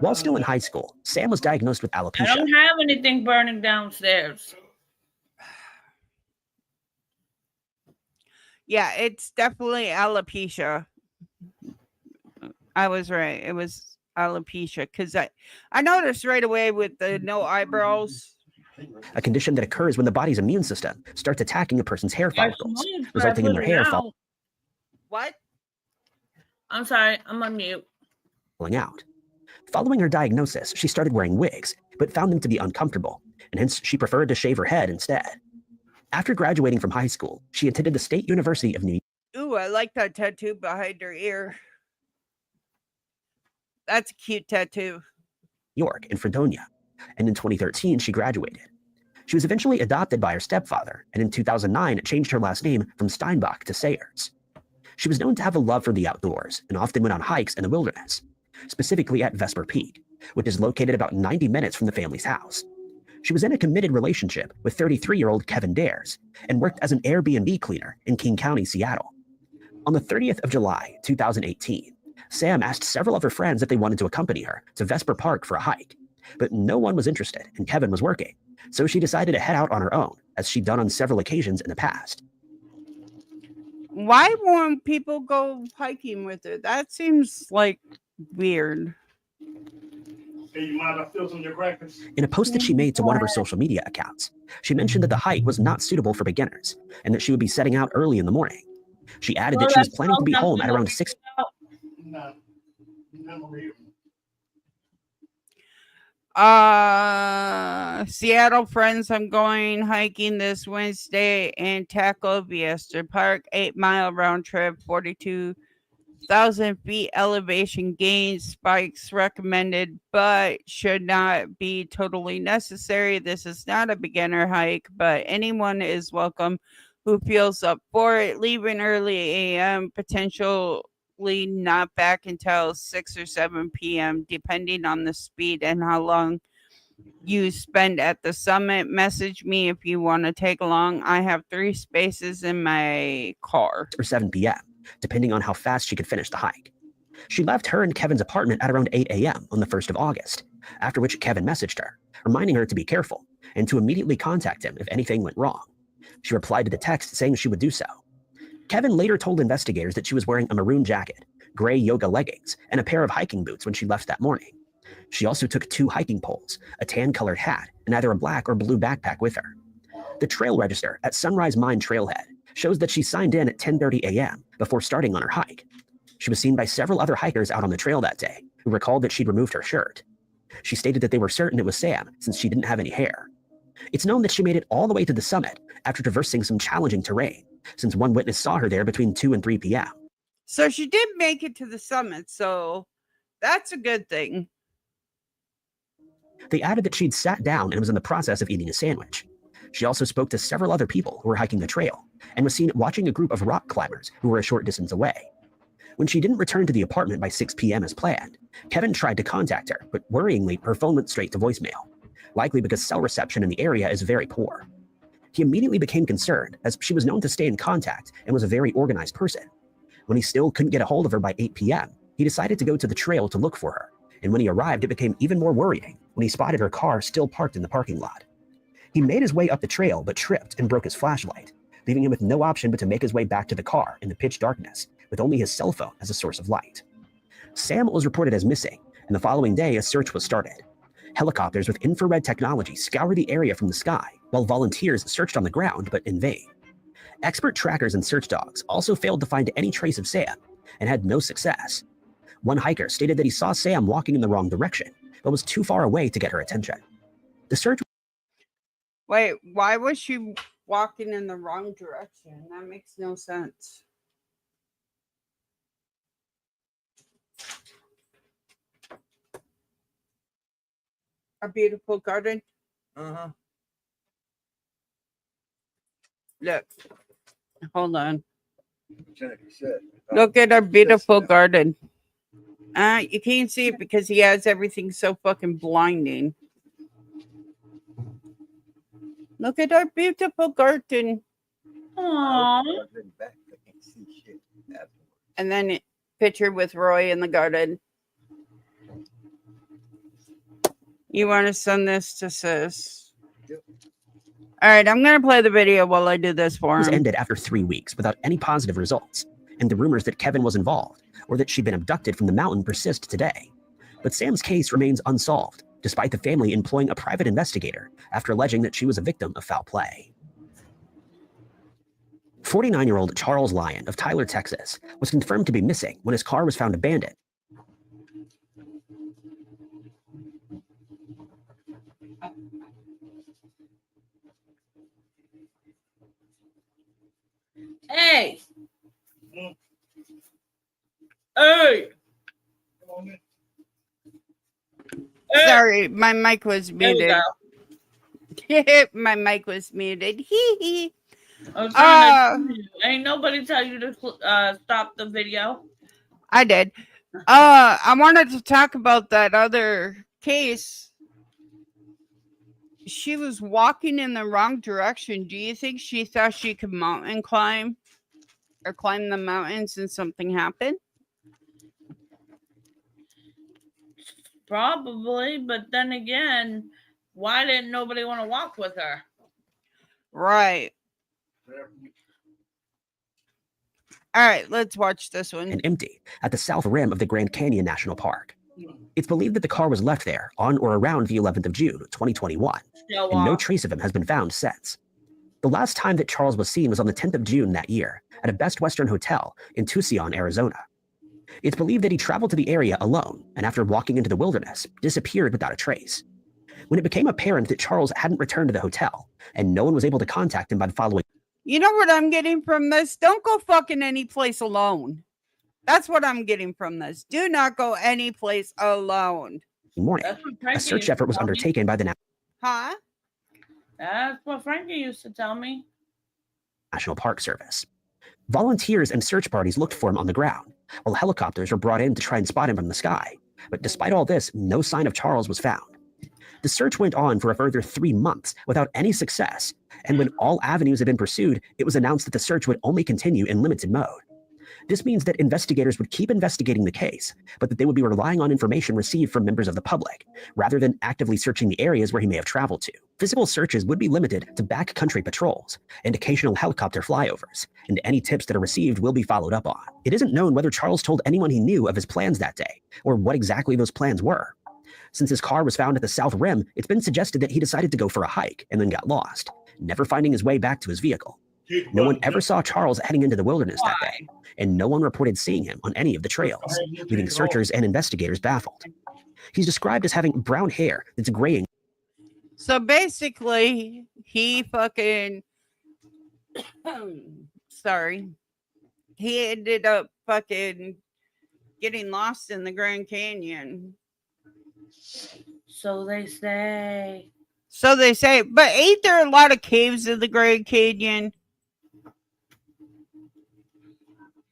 [SPEAKER 3] While still in high school, Sam was diagnosed with alopecia.
[SPEAKER 2] I don't have anything burning downstairs.
[SPEAKER 1] Yeah, it's definitely alopecia. I was right. It was alopecia because I noticed right away with the no eyebrows.
[SPEAKER 3] A condition that occurs when the body's immune system starts attacking a person's hair follicles, resulting in their hair falling.
[SPEAKER 1] What?
[SPEAKER 2] I'm sorry, I'm on mute.
[SPEAKER 3] Falling out. Following her diagnosis, she started wearing wigs, but found them to be uncomfortable, and hence she preferred to shave her head instead. After graduating from high school, she attended the State University of New York.
[SPEAKER 1] Ooh, I like that tattoo behind her ear. That's a cute tattoo.
[SPEAKER 3] York in Fredonia, and in 2013 she graduated. She was eventually adopted by her stepfather, and in 2009 changed her last name from Steinbach to Sayers. She was known to have a love for the outdoors and often went on hikes in the wilderness, specifically at Vesper Peak, which is located about 90 minutes from the family's house. She was in a committed relationship with 33-year-old Kevin Dares and worked as an Airbnb cleaner in King County, Seattle. On the 30th of July, 2018, Sam asked several of her friends if they wanted to accompany her to Vesper Park for a hike, but no one was interested and Kevin was working, so she decided to head out on her own, as she'd done on several occasions in the past.
[SPEAKER 1] Why won't people go hiking with her? That seems like weird.
[SPEAKER 3] In a post that she made to one of her social media accounts, she mentioned that the hike was not suitable for beginners and that she would be setting out early in the morning. She added that she was planning to be home at around 6.
[SPEAKER 1] Seattle friends, I'm going hiking this Wednesday in Taco Fiesta Park, 8-mile round trip, 42,000 feet elevation gain, spikes recommended, but should not be totally necessary. This is not a beginner hike, but anyone is welcome who feels up for it. Leaving early a.m., potentially not back until 6 or 7 p.m., depending on the speed and how long you spend at the summit. Message me if you want to take along. I have 3 spaces in my car.
[SPEAKER 3] Or 7 p.m., depending on how fast she could finish the hike. She left her and Kevin's apartment at around 8 a.m. on the 1st of August, after which Kevin messaged her, reminding her to be careful and to immediately contact him if anything went wrong. She replied to the text saying she would do so. Kevin later told investigators that she was wearing a maroon jacket, gray yoga leggings, and a pair of hiking boots when she left that morning. She also took 2 hiking poles, a tan-colored hat, and either a black or blue backpack with her. The trail register at Sunrise Mine Trailhead shows that she signed in at 10:30 a.m. before starting on her hike. She was seen by several other hikers out on the trail that day, who recalled that she'd removed her shirt. She stated that they were certain it was Sam, since she didn't have any hair. It's known that she made it all the way to the summit after traversing some challenging terrain, since one witness saw her there between 2 and 3 p.m.
[SPEAKER 1] So she did make it to the summit, so that's a good thing.
[SPEAKER 3] They added that she'd sat down and was in the process of eating a sandwich. She also spoke to several other people who were hiking the trail and was seen watching a group of rock climbers who were a short distance away. When she didn't return to the apartment by 6 p.m. as planned, Kevin tried to contact her, but worryingly, her phone went straight to voicemail, likely because cell reception in the area is very poor. He immediately became concerned, as she was known to stay in contact and was a very organized person. When he still couldn't get a hold of her by 8 p.m., he decided to go to the trail to look for her, and when he arrived, it became even more worrying when he spotted her car still parked in the parking lot. He made his way up the trail but tripped and broke his flashlight, leaving him with no option but to make his way back to the car in the pitch darkness, with only his cell phone as a source of light. Sam was reported as missing, and the following day a search was started. Helicopters with infrared technology scoured the area from the sky, while volunteers searched on the ground, but in vain. Expert trackers and search dogs also failed to find any trace of Sam, and had no success. One hiker stated that he saw Sam walking in the wrong direction, but was too far away to get her attention. The search...
[SPEAKER 1] Wait, why was she walking in the wrong direction? That makes no sense. A beautiful garden.
[SPEAKER 4] Uh-huh.
[SPEAKER 1] Look. Hold on.
[SPEAKER 4] Jennifer said.
[SPEAKER 1] Look at our beautiful garden. You can't see it because he has everything so fucking blinding. Look at our beautiful garden.
[SPEAKER 2] Aww.
[SPEAKER 1] And then picture with Roy in the garden. You want to send this to sis?
[SPEAKER 4] Yep.
[SPEAKER 1] All right, I'm going to play the video while I do this for
[SPEAKER 3] was
[SPEAKER 1] him.
[SPEAKER 3] ended after 3 weeks without any positive results, and the rumors that Kevin was involved or that she'd been abducted from the mountain persist today. But Sam's case remains unsolved, despite the family employing a private investigator after alleging that she was a victim of foul play. 49-year-old Charles Lyon of Tyler, Texas, was confirmed to be missing when his car was found abandoned.
[SPEAKER 2] Hey. Hey.
[SPEAKER 1] Sorry, my mic was
[SPEAKER 2] There you
[SPEAKER 1] muted.
[SPEAKER 2] go.
[SPEAKER 1] My mic was muted. Hee hee.
[SPEAKER 2] I was trying to, ain't nobody tell you to stop the video.
[SPEAKER 1] I did. I wanted to talk about that other case. She was walking in the wrong direction. Do you think she thought she could mountain climb or climb the mountains and something happened?
[SPEAKER 2] Probably, but then again, why didn't nobody want to walk with her?
[SPEAKER 1] Right. All right, let's watch this one.
[SPEAKER 3] And empty at the south rim of the Grand Canyon National Park. It's believed that the car was left there on or around the 11th of June, 2021, and no trace of him has been found since. The last time that Charles was seen was on the 10th of June that year at a Best Western hotel in Tucson, Arizona. It's believed that he traveled to the area alone and after walking into the wilderness, disappeared without a trace. When it became apparent that Charles hadn't returned to the hotel and no one was able to contact him by the following...
[SPEAKER 1] You know what I'm getting from this? Don't go fucking any place alone. That's what I'm getting from this. Do not go any place alone.
[SPEAKER 3] morning, a search effort was undertaken by the
[SPEAKER 1] Huh?
[SPEAKER 2] That's what Frankie used to tell me.
[SPEAKER 3] National Park Service. Volunteers and search parties looked for him on the ground, while helicopters were brought in to try and spot him from the sky. But despite all this, no sign of Charles was found. The search went on for a further 3 months without any success, and when all avenues had been pursued, it was announced that the search would only continue in limited mode. This means that investigators would keep investigating the case, but that they would be relying on information received from members of the public, rather than actively searching the areas where he may have traveled to. Physical searches would be limited to backcountry patrols and occasional helicopter flyovers, and any tips that are received will be followed up on. It isn't known whether Charles told anyone he knew of his plans that day, or what exactly those plans were. Since his car was found at the South Rim, it's been suggested that he decided to go for a hike and then got lost, never finding his way back to his vehicle. No one ever saw Charles heading into the wilderness that day, and no one reported seeing him on any of the trails, leaving searchers and investigators baffled. He's described as having brown hair that's graying.
[SPEAKER 1] So basically, he fucking sorry. He ended up fucking getting lost in the Grand Canyon.
[SPEAKER 2] So they say.
[SPEAKER 1] So they say, but ain't there a lot of caves in the Grand Canyon?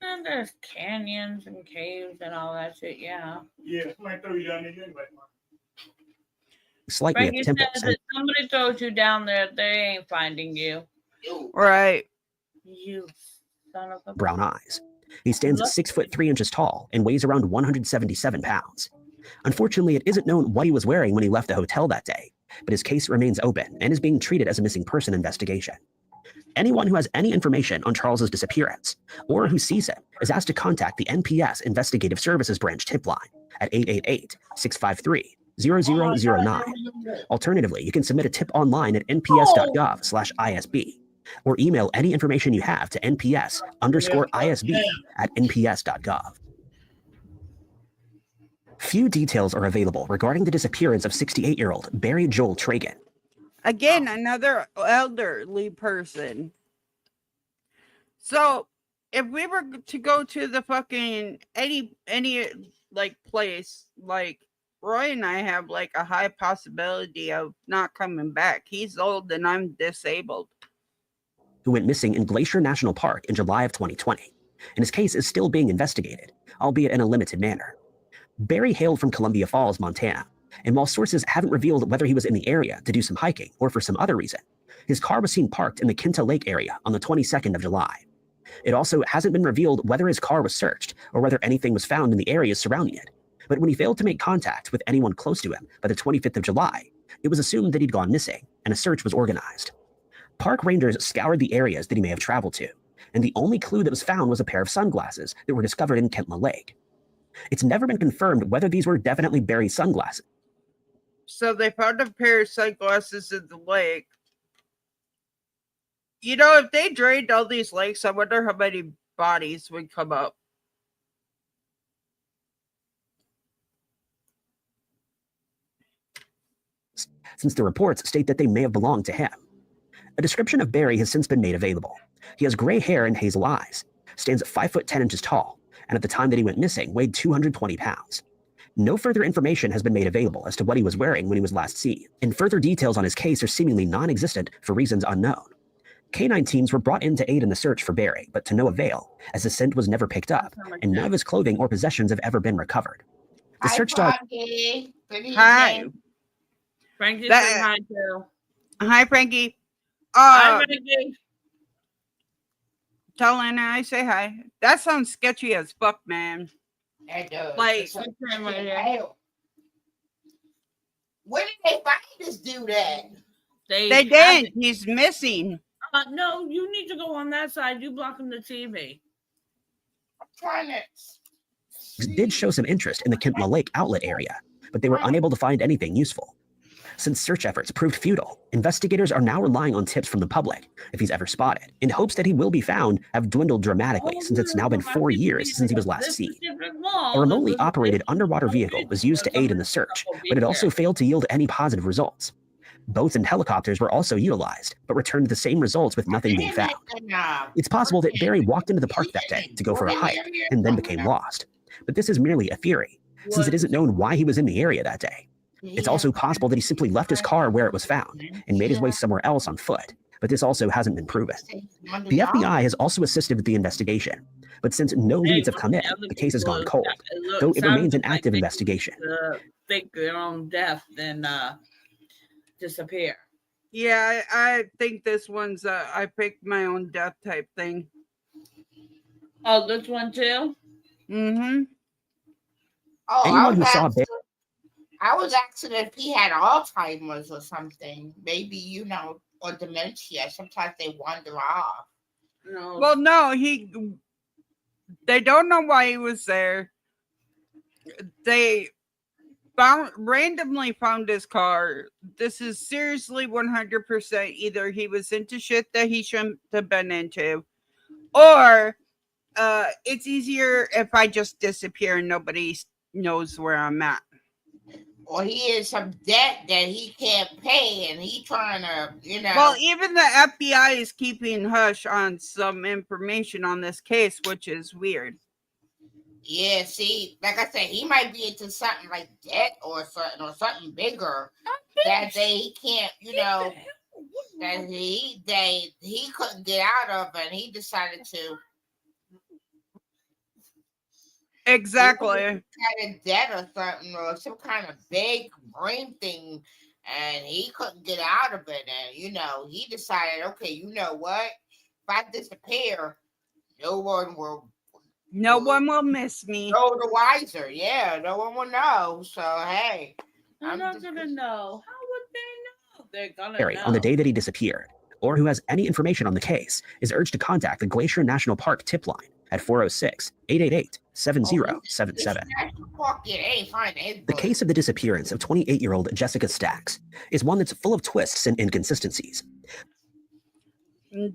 [SPEAKER 2] And there's canyons and caves and all that shit, yeah.
[SPEAKER 5] Yeah, somebody throw you down there anyway.
[SPEAKER 3] Slightly
[SPEAKER 2] Frankie
[SPEAKER 3] at temples
[SPEAKER 2] says
[SPEAKER 3] and
[SPEAKER 2] that somebody throws you down there, they ain't finding you.
[SPEAKER 1] Right.
[SPEAKER 2] You son of a
[SPEAKER 3] brown eyes. He stands at 6'3" tall and weighs around 177 pounds. Unfortunately, it isn't known what he was wearing when he left the hotel that day, but his case remains open and is being treated as a missing person investigation. Anyone who has any information on Charles's disappearance or who sees him is asked to contact the NPS Investigative Services Branch tip line at 888-653-0009. Alternatively, you can submit a tip online at nps.gov/ISB or email any information you have to nps_ISB at nps.gov. Few details are available regarding the disappearance of 68-year-old Barry Joel Tragan.
[SPEAKER 1] Again, another elderly person. So, if we were to go to the fucking any like place, like Roy and I have like a high possibility of not coming back. He's old and I'm disabled.
[SPEAKER 3] Who went missing in Glacier National Park in July of 2020, and his case is still being investigated, albeit in a limited manner. Barry hailed from Columbia Falls, Montana, and while sources haven't revealed whether he was in the area to do some hiking or for some other reason, his car was seen parked in the Kinta Lake area on the 22nd of July. It also hasn't been revealed whether his car was searched or whether anything was found in the areas surrounding it. But when he failed to make contact with anyone close to him by the 25th of July, it was assumed that he'd gone missing, and a search was organized. Park rangers scoured the areas that he may have traveled to, and the only clue that was found was a pair of sunglasses that were discovered in Kentla Lake. It's never been confirmed whether these were definitely Barry's sunglasses.
[SPEAKER 1] So they found a pair of sunglasses in the lake. You know, if they drained all these lakes, I wonder how many bodies would come up.
[SPEAKER 3] Since the reports state that they may have belonged to him. A description of Barry has since been made available. He has gray hair and hazel eyes, stands at 5'10" tall, and at the time that he went missing, weighed 220 pounds. No further information has been made available as to what he was wearing when he was last seen, and further details on his case are seemingly non-existent for reasons unknown. K9 teams were brought in to aid in the search for Barry, but to no avail, as his scent was never picked up, and none of his clothing or possessions have ever been recovered. The search dog...
[SPEAKER 1] Hi.
[SPEAKER 2] Frankie
[SPEAKER 1] That-
[SPEAKER 2] said hi too.
[SPEAKER 1] Hi, Frankie.
[SPEAKER 2] Hi, Frankie.
[SPEAKER 1] Tell Anna I say hi. That sounds sketchy as fuck, man.
[SPEAKER 6] It does.
[SPEAKER 1] Like-
[SPEAKER 6] It's hell. Where did they find this dude at?
[SPEAKER 1] They
[SPEAKER 2] have
[SPEAKER 1] did.
[SPEAKER 2] it.
[SPEAKER 1] He's missing.
[SPEAKER 2] No, you need to go on that side. You blocking the TV.
[SPEAKER 6] I'm trying to.
[SPEAKER 3] did show some interest in the Kentla Lake outlet area, but they were unable to find anything useful. Since search efforts proved futile, investigators are now relying on tips from the public, if he's ever spotted, in hopes that he will be found, have dwindled dramatically since it's now been 4 years since he was last seen. A remotely operated underwater vehicle was used to aid in the search, but it also failed to yield any positive results. Boats and helicopters were also utilized, but returned the same results with nothing being found. It's possible that Barry walked into the park that day to go for a hike and then became lost. But this is merely a theory, since it isn't known why he was in the area that day. It's also possible that he simply left his car where it was found and made his way somewhere else on foot, but this also hasn't been proven. The FBI has also assisted with the investigation, but since no leads have come in, the case has gone cold, though it remains an active investigation.
[SPEAKER 2] Fake their own death, then disappear.
[SPEAKER 1] Yeah, I think this one's I picked my own death type thing.
[SPEAKER 2] Oh, this one too?
[SPEAKER 1] Mm-hmm.
[SPEAKER 6] Oh,
[SPEAKER 3] Anyone who saw Barry
[SPEAKER 6] I was asking if he had Alzheimer's or something. Maybe, or dementia. Sometimes they wander off.
[SPEAKER 2] No.
[SPEAKER 1] Well, no, they don't know why he was there. They randomly found his car. This is seriously 100% either he was into shit that he shouldn't have been into, or it's easier if I just disappear and nobody knows where I'm at.
[SPEAKER 6] Or he has some debt that he can't pay and he trying to,
[SPEAKER 1] Well, even the FBI is keeping hush on some information on this case, which is weird.
[SPEAKER 6] Yeah, see, like I said, he might be into something like debt or something bigger that they can't, that he couldn't get out of, and he decided to
[SPEAKER 1] Exactly.
[SPEAKER 6] kind of debt or something, or some kind of big brain thing, and he couldn't get out of it, and he decided, okay, you know what? If I disappear, no one will
[SPEAKER 1] miss me.
[SPEAKER 6] know the wiser. Yeah, no one will know. So hey,
[SPEAKER 2] I'm not gonna know. How would they know? They're gonna
[SPEAKER 3] Barry
[SPEAKER 2] know.
[SPEAKER 3] on the day that he disappeared, or who has any information on the case, is urged to contact the Glacier National Park tip line at 406-888-7077. The case of the disappearance of 28-year-old Jessica Stacks is one that's full of twists and inconsistencies.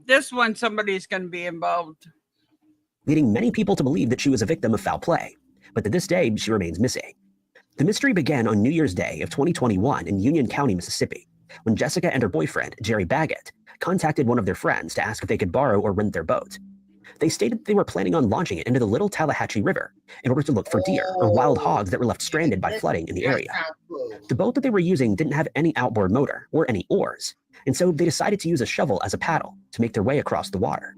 [SPEAKER 1] This one, somebody's going to be involved,
[SPEAKER 3] leading many people to believe that she was a victim of foul play, but to this day, she remains missing. The mystery began on New Year's Day of 2021 in Union County, Mississippi, when Jessica and her boyfriend, Jerry Baggett, contacted one of their friends to ask if they could borrow or rent their boat. They stated they were planning on launching it into the Little Tallahatchie River in order to look for deer or wild hogs that were left stranded by flooding in the area. The boat that they were using didn't have any outboard motor or any oars, and so they decided to use a shovel as a paddle to make their way across the water.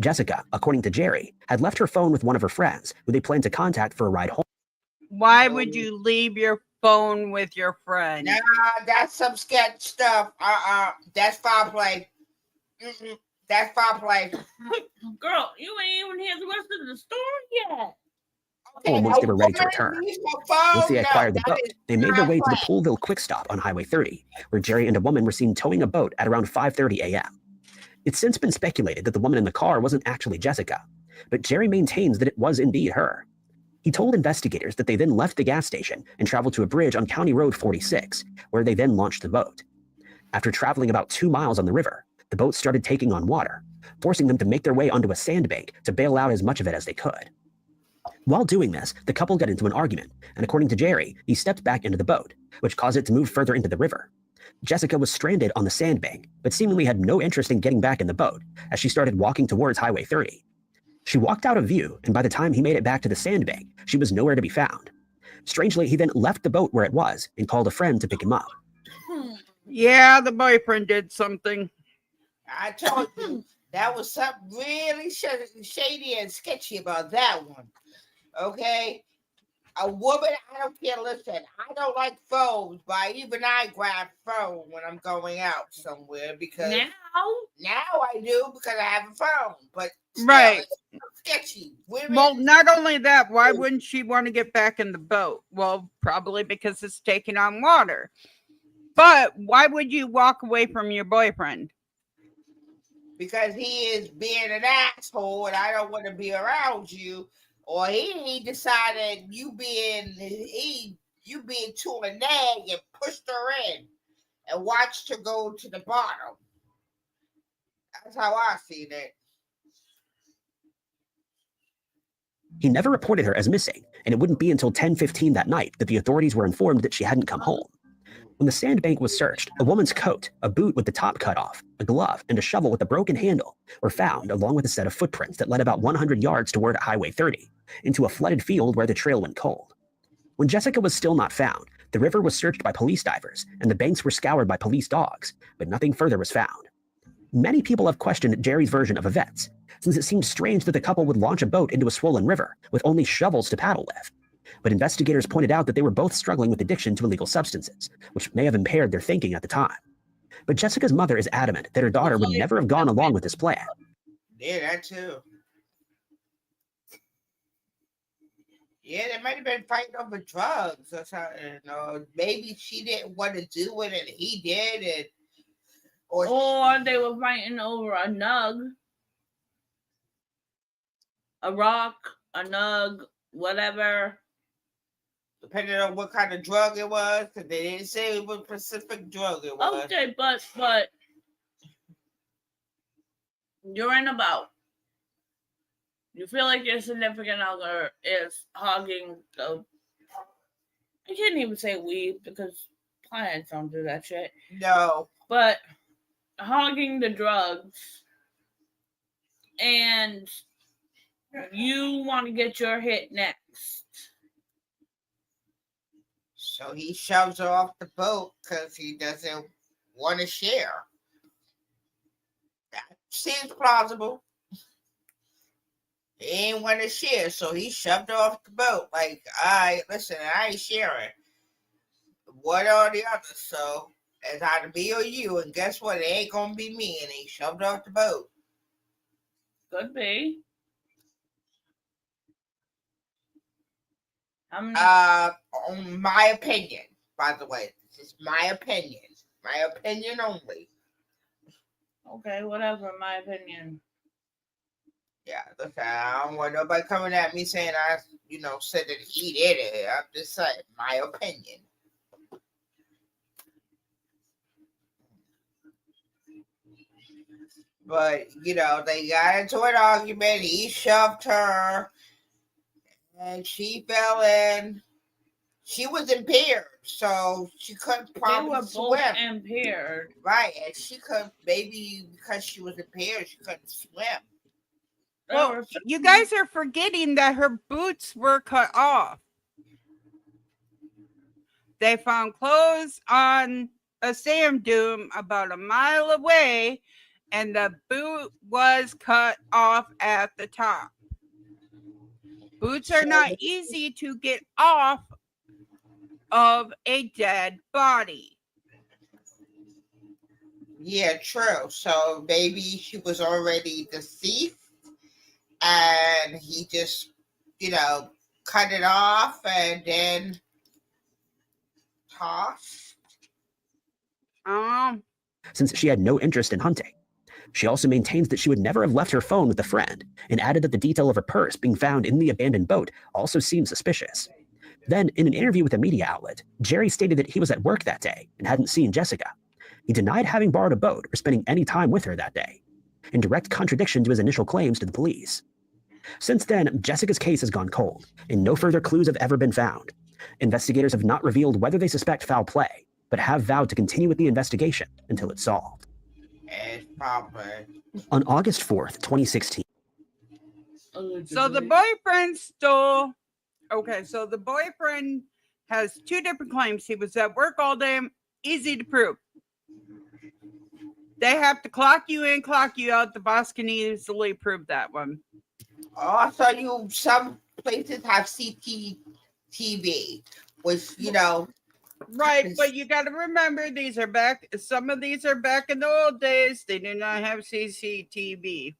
[SPEAKER 3] Jessica, according to Jerry, had left her phone with one of her friends who they planned to contact for a ride home.
[SPEAKER 1] Why would you leave your phone with your friend?
[SPEAKER 6] Nah, that's some sketch stuff. That's foul play. That's foul play.
[SPEAKER 2] Girl, you ain't even hear the rest of the story yet.
[SPEAKER 3] Okay, once they were ready to return. Once they acquired the boat, they made their way to the Poolville Quick Stop on Highway 30, where Jerry and a woman were seen towing a boat at around 5:30 a.m. It's since been speculated that the woman in the car wasn't actually Jessica, but Jerry maintains that it was indeed her. He told investigators that they then left the gas station and traveled to a bridge on County Road 46, where they then launched the boat. After traveling about 2 miles on the river, the boat started taking on water, forcing them to make their way onto a sandbank to bail out as much of it as they could. While doing this, the couple got into an argument, and according to Jerry, he stepped back into the boat, which caused it to move further into the river. Jessica was stranded on the sandbank, but seemingly had no interest in getting back in the boat as she started walking towards Highway 30. She walked out of view, and by the time he made it back to the sandbank, she was nowhere to be found. Strangely, he then left the boat where it was and called a friend to pick him up.
[SPEAKER 1] Yeah, the boyfriend did something.
[SPEAKER 6] I told you that was something really shady and sketchy about that one. Okay? A woman, I don't care. Listen, I don't like phones, but even I grab phone when I'm going out somewhere because now I do because I have a phone. But still,
[SPEAKER 1] right,
[SPEAKER 6] it's sketchy.
[SPEAKER 1] Well, not only that, why wouldn't she want to get back in the boat? Well, probably because it's taking on water. But why would you walk away from your boyfriend?
[SPEAKER 6] Because he is being an asshole, and I don't want to be around you. Or he decided you being too a nag and pushed her in and watched her go to the bottom. That's how I see it.
[SPEAKER 3] He never reported her as missing, and it wouldn't be until 10:15 that night that the authorities were informed that she hadn't come home. When the sandbank was searched, a woman's coat, a boot with the top cut off, a glove, and a shovel with a broken handle were found, along with a set of footprints that led about 100 yards toward Highway 30, into a flooded field where the trail went cold. When Jessica was still not found, the river was searched by police divers, and the banks were scoured by police dogs, but nothing further was found. Many people have questioned Jerry's version of events, since it seemed strange that the couple would launch a boat into a swollen river with only shovels to paddle with. But investigators pointed out that they were both struggling with addiction to illegal substances, which may have impaired their thinking at the time. But Jessica's mother is adamant that her daughter would never have gone along with this plan.
[SPEAKER 6] Yeah, that too. Yeah, they might have been fighting over drugs or something. Or maybe she didn't want to do it and he did, and
[SPEAKER 2] or they were fighting over a nug, a rock, a nug, whatever.
[SPEAKER 6] Depending on what kind of drug it was, because they didn't say what specific drug it was.
[SPEAKER 2] Okay, but you're in about. You feel like your significant other is hogging the. I can't even say weed because clients don't do that shit.
[SPEAKER 6] No.
[SPEAKER 2] But hogging the drugs, and you want to get your hit next.
[SPEAKER 6] So he shoves her off the boat because he doesn't want to share. That seems plausible. He ain't want to share, so he shoved her off the boat. Like, all right, listen, I ain't sharing. One or the other. So it's either me or you, and guess what? It ain't gonna be me. And he shoved her off the boat.
[SPEAKER 2] Could be.
[SPEAKER 6] On my opinion, by the way, this is my opinion. My opinion only.
[SPEAKER 2] Okay, whatever, my opinion.
[SPEAKER 6] Yeah, listen, I don't want nobody coming at me saying I, said that he did it. I'm just saying my opinion. But, they got into an argument. He shoved her, and she fell in. She was impaired, so she couldn't probably
[SPEAKER 2] They were
[SPEAKER 6] swim.
[SPEAKER 2] both impaired.
[SPEAKER 6] Right, and she could, maybe because she was impaired, she couldn't swim.
[SPEAKER 1] Well, you guys are forgetting that her boots were cut off. They found clothes on a sand dune about a mile away, and the boot was cut off at the top. Boots are not easy to get off of a dead body.
[SPEAKER 6] Yeah, true. So maybe she was already deceased and he just, cut it off and then tossed.
[SPEAKER 3] Since she had no interest in hunting. She also maintains that she would never have left her phone with a friend, and added that the detail of her purse being found in the abandoned boat also seemed suspicious. Then, in an interview with a media outlet, Jerry stated that he was at work that day and hadn't seen Jessica. He denied having borrowed a boat or spending any time with her that day, in direct contradiction to his initial claims to the police. Since then, Jessica's case has gone cold, and no further clues have ever been found. Investigators have not revealed whether they suspect foul play, but have vowed to continue with the investigation until it's solved.
[SPEAKER 6] It's probably.
[SPEAKER 3] On August 4th, 2016.
[SPEAKER 1] So the boyfriend stole. Okay, so the boyfriend has two different claims. He was at work all day. Easy to prove. They have to clock you in, clock you out. The boss can easily prove that one.
[SPEAKER 6] Also, some places have CCTV, which,
[SPEAKER 1] Right, but you got to remember these are back. Some of these are back in the old days. They did not have CCTV.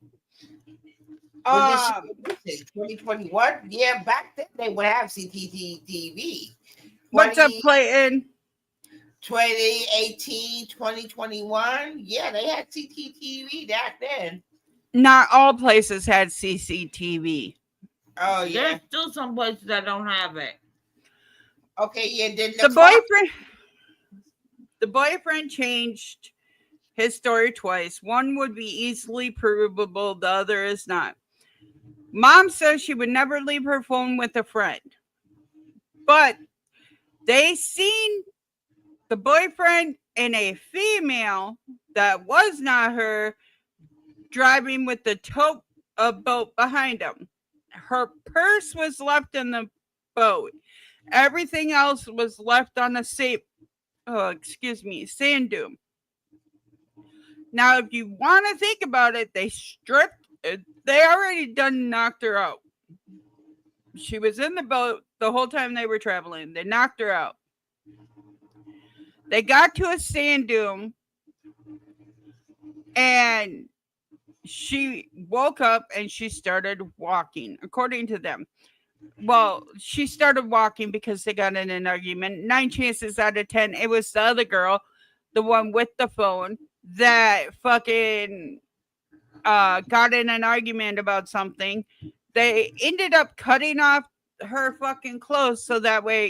[SPEAKER 6] 2021? Yeah, back then they would have CCTV.
[SPEAKER 1] What's up, Clayton?
[SPEAKER 6] 2018, 2021? Yeah, they had CCTV back then.
[SPEAKER 1] Not all places had CCTV.
[SPEAKER 6] Oh, yeah.
[SPEAKER 2] There's still some places that don't have it.
[SPEAKER 6] Okay, yeah. Then
[SPEAKER 1] the boyfriend changed his story twice. One would be easily provable, the other is not. Mom says she would never leave her phone with a friend. But they seen the boyfriend and a female that was not her driving with the tow boat behind him. Her purse was left in the boat. Everything else was left on the sand dune. Now, if you want to think about it, they already done knocked her out. She was in the boat the whole time they were traveling. They knocked her out. They got to a sand dune and she woke up and she started walking, according to them. Well, she started walking because they got in an argument. 9 chances out of 10, it was the other girl, the one with the phone, that fucking got in an argument about something. They ended up cutting off her fucking clothes so that way,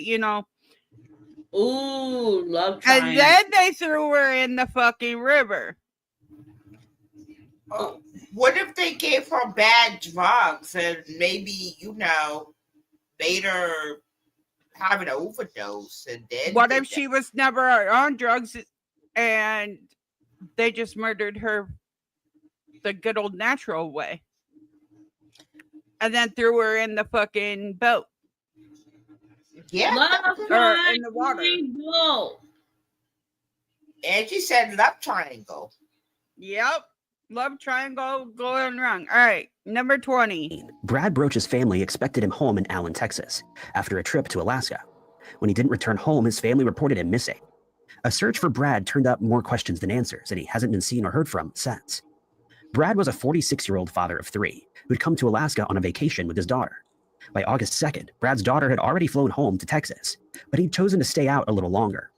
[SPEAKER 2] Ooh, love
[SPEAKER 1] and
[SPEAKER 2] triangle.
[SPEAKER 1] then they threw her in the fucking river.
[SPEAKER 6] Oh, what if they gave her bad drugs and maybe, made her have an overdose and then
[SPEAKER 1] What
[SPEAKER 6] did
[SPEAKER 1] if she was never on drugs and they just murdered her the good old natural way and then threw her in the fucking boat
[SPEAKER 6] that? Yeah.
[SPEAKER 2] Love
[SPEAKER 1] or in the water?
[SPEAKER 2] triangle.
[SPEAKER 6] And she said love triangle.
[SPEAKER 1] Yep. Love triangle going wrong. All right. Number 20.
[SPEAKER 3] Brad Broach's family expected him home in Allen, Texas, after a trip to Alaska. When he didn't return home, his family reported him missing. A search for Brad turned up more questions than answers, and he hasn't been seen or heard from since. Brad was a 46-year-old father of 3 who'd come to Alaska on a vacation with his daughter. By August 2nd, Brad's daughter had already flown home to Texas, but he'd chosen to stay out a little longer.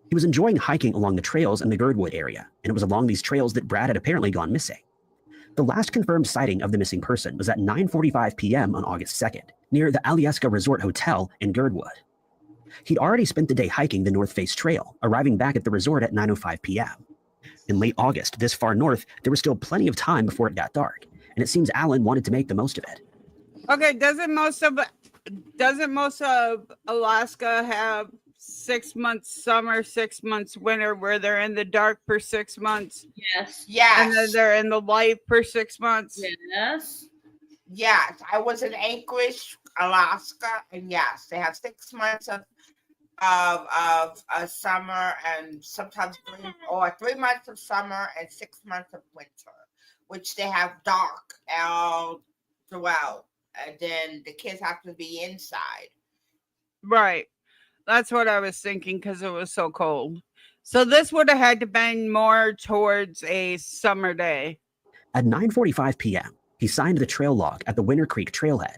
[SPEAKER 3] He was enjoying hiking along the trails in the Girdwood area, and it was along these trails that Brad had apparently gone missing. The last confirmed sighting of the missing person was at 9:45 p.m. on August 2nd, near the Alyeska Resort Hotel in Girdwood. He'd already spent the day hiking the North Face Trail, arriving back at the resort at 9:05 p.m. In late August, this far north, there was still plenty of time before it got dark, and it seems Allen wanted to make the most of it.
[SPEAKER 1] Okay, doesn't most of Alaska have 6 months summer, 6 months winter, where they're in the dark for 6 months
[SPEAKER 2] Yes.
[SPEAKER 1] and then
[SPEAKER 6] Yes.
[SPEAKER 1] they're in the light for 6 months?
[SPEAKER 2] Yes.
[SPEAKER 6] Yes. I was in Anchorage, Alaska, and yes, they have 6 months of summer and sometimes 3 months of summer and 6 months of winter, which they have dark all throughout. And then the kids have to be inside.
[SPEAKER 1] Right. That's what I was thinking because it was so cold. So this would have had to been more towards a summer day.
[SPEAKER 3] At 9:45 p.m., he signed the trail log at the Winter Creek trailhead.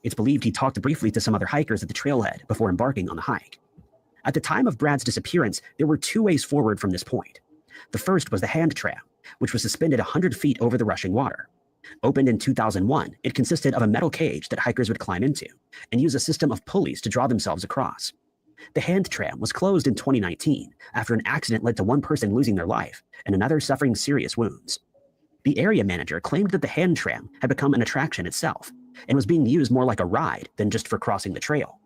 [SPEAKER 3] It's believed he talked briefly to some other hikers at the trailhead before embarking on the hike. At the time of Brad's disappearance, there were 2 ways forward from this point. The first was the hand tram, which was suspended 100 feet over the rushing water. Opened in 2001, it consisted of a metal cage that hikers would climb into and use a system of pulleys to draw themselves across. The hand tram was closed in 2019 after an accident led to one person losing their life and another suffering serious wounds. The area manager claimed that the hand tram had become an attraction itself and was being used more like a ride than just for crossing the trail.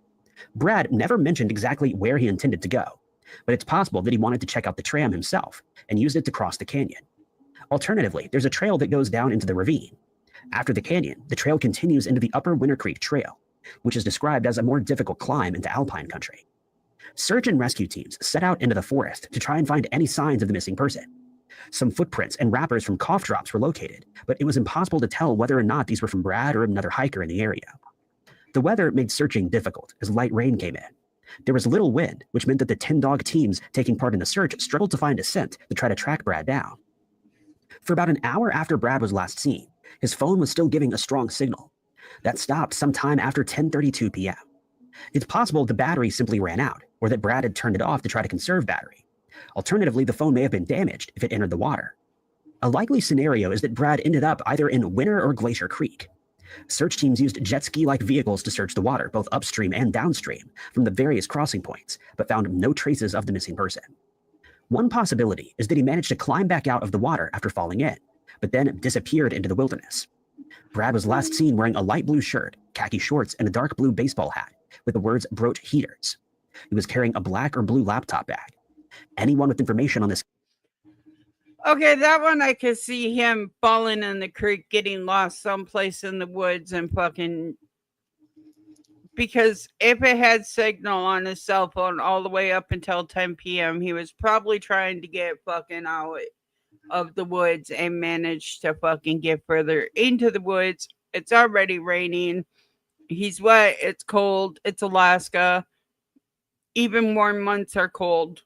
[SPEAKER 3] Brad never mentioned exactly where he intended to go, but it's possible that he wanted to check out the tram himself and used it to cross the canyon. Alternatively, there's a trail that goes down into the ravine. After the canyon, the trail continues into the upper Winter Creek Trail, which is described as a more difficult climb into alpine country. Search and rescue teams set out into the forest to try and find any signs of the missing person. Some footprints and wrappers from cough drops were located, but it was impossible to tell whether or not these were from Brad or another hiker in the area. The weather made searching difficult as light rain came in. There was little wind, which meant that the 10-dog teams taking part in the search struggled to find a scent to try to track Brad down. For about an hour after Brad was last seen, his phone was still giving a strong signal. That stopped sometime after 10:32 p.m. It's possible the battery simply ran out, or that Brad had turned it off to try to conserve battery. Alternatively, the phone may have been damaged if it entered the water. A likely scenario is that Brad ended up either in Winter or Glacier Creek. Search teams used jet ski-like vehicles to search the water, both upstream and downstream, from the various crossing points, but found no traces of the missing person. One possibility is that he managed to climb back out of the water after falling in, but then disappeared into the wilderness. Brad was last seen wearing a light blue shirt, khaki shorts, and a dark blue baseball hat with the words Broach Heaters. He was carrying a black or blue laptop bag. Anyone with information on this
[SPEAKER 1] Okay, that one I could see him falling in the creek, getting lost someplace in the woods and fucking. Because if it had signal on his cell phone all the way up until 10 p.m., he was probably trying to get fucking out of the woods and managed to fucking get further into the woods. It's already raining. He's wet. It's cold. It's Alaska. Even warm months are cold.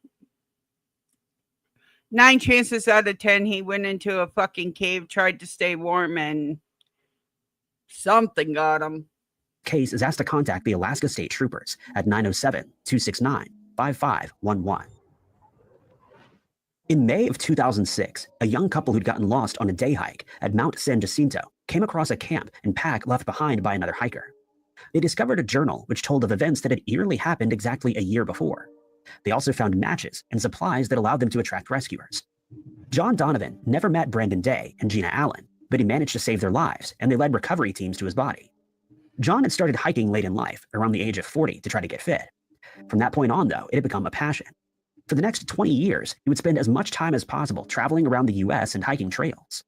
[SPEAKER 1] 9 chances out of 10, he went into a fucking cave, tried to stay warm, and something got him.
[SPEAKER 3] Case is asked to contact the Alaska State Troopers at 907-269-5511. In May of 2006, a young couple who'd gotten lost on a day hike at Mount San Jacinto came across a camp and pack left behind by another hiker. They discovered a journal which told of events that had eerily happened exactly a year before. They also found matches and supplies that allowed them to attract rescuers. John Donovan never met Brandon Day and Gina Allen, but he managed to save their lives, and they led recovery teams to his body. John had started hiking late in life, around the age of 40, to try to get fit. From that point on, though, it had become a passion. For the next 20 years, he would spend as much time as possible traveling around the US and hiking trails.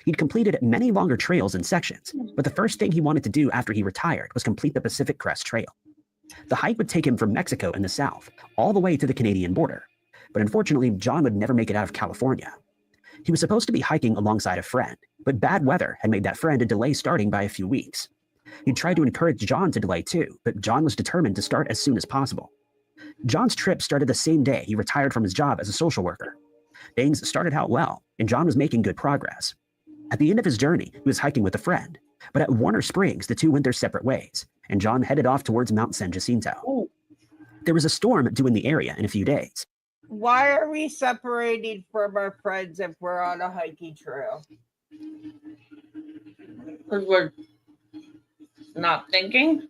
[SPEAKER 3] He'd completed many longer trails and sections, but the first thing he wanted to do after he retired was complete the Pacific Crest Trail. The hike would take him from Mexico in the south, all the way to the Canadian border. But unfortunately, John would never make it out of California. He was supposed to be hiking alongside a friend, but bad weather had made that friend delay starting by a few weeks. He tried to encourage John to delay too, but John was determined to start as soon as possible. John's trip started the same day he retired from his job as a social worker. Things started out well, and John was making good progress. At the end of his journey, he was hiking with a friend, but at Warner Springs, the two went their separate ways, and John headed off towards Mount San Jacinto.
[SPEAKER 1] Ooh.
[SPEAKER 3] There was a storm due in the area in a few days.
[SPEAKER 1] Why are we separated from our friends if we're on a hiking trail?
[SPEAKER 2] Because we're not thinking.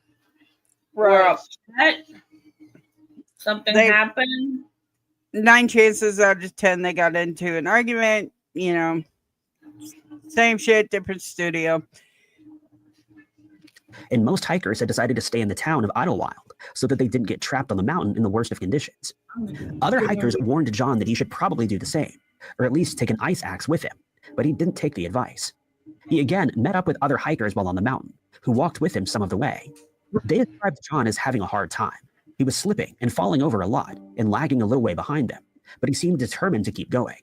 [SPEAKER 2] We're
[SPEAKER 1] Right.
[SPEAKER 2] upset. Something
[SPEAKER 1] They-
[SPEAKER 2] happened.
[SPEAKER 1] 9 chances out of 10, they got into an argument. You know, same shit, different studio.
[SPEAKER 3] And most hikers had decided to stay in the town of Idlewild so that they didn't get trapped on the mountain in the worst of conditions. Other hikers warned John that he should probably do the same, or at least take an ice axe with him, but he didn't take the advice. He again met up with other hikers while on the mountain, who walked with him some of the way. They described John as having a hard time. He was slipping and falling over a lot and lagging a little way behind them, but he seemed determined to keep going.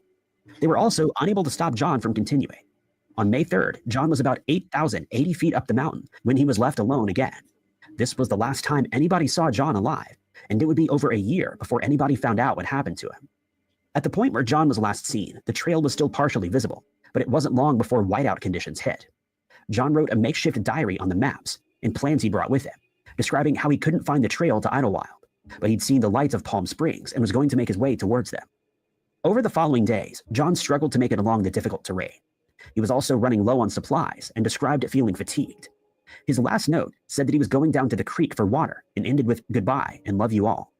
[SPEAKER 3] They were also unable to stop John from continuing. On May 3rd, John was about 8,080 feet up the mountain when he was left alone again. This was the last time anybody saw John alive, and it would be over a year before anybody found out what happened to him. At the point where John was last seen, the trail was still partially visible, but it wasn't long before whiteout conditions hit. John wrote a makeshift diary on the maps and plans he brought with him, describing how he couldn't find the trail to Idlewild, but he'd seen the lights of Palm Springs and was going to make his way towards them. Over the following days, John struggled to make it along the difficult terrain. He was also running low on supplies and described it feeling fatigued. His last note said that he was going down to the creek for water and ended with "goodbye and love you all."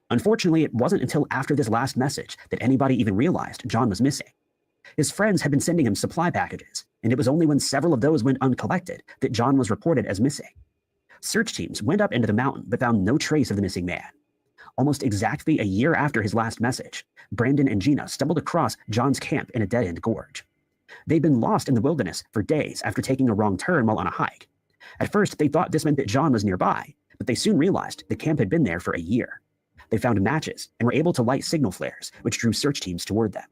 [SPEAKER 3] Unfortunately, it wasn't until after this last message that anybody even realized John was missing. His friends had been sending him supply packages, and it was only when several of those went uncollected that John was reported as missing. Search teams went up into the mountain but found no trace of the missing man. Almost exactly a year after his last message, Brandon and Gina stumbled across John's camp in a dead-end gorge. They'd been lost in the wilderness for days after taking a wrong turn while on a hike. At first, they thought this meant that John was nearby, but they soon realized the camp had been there for a year. They found matches and were able to light signal flares, which drew search teams toward them.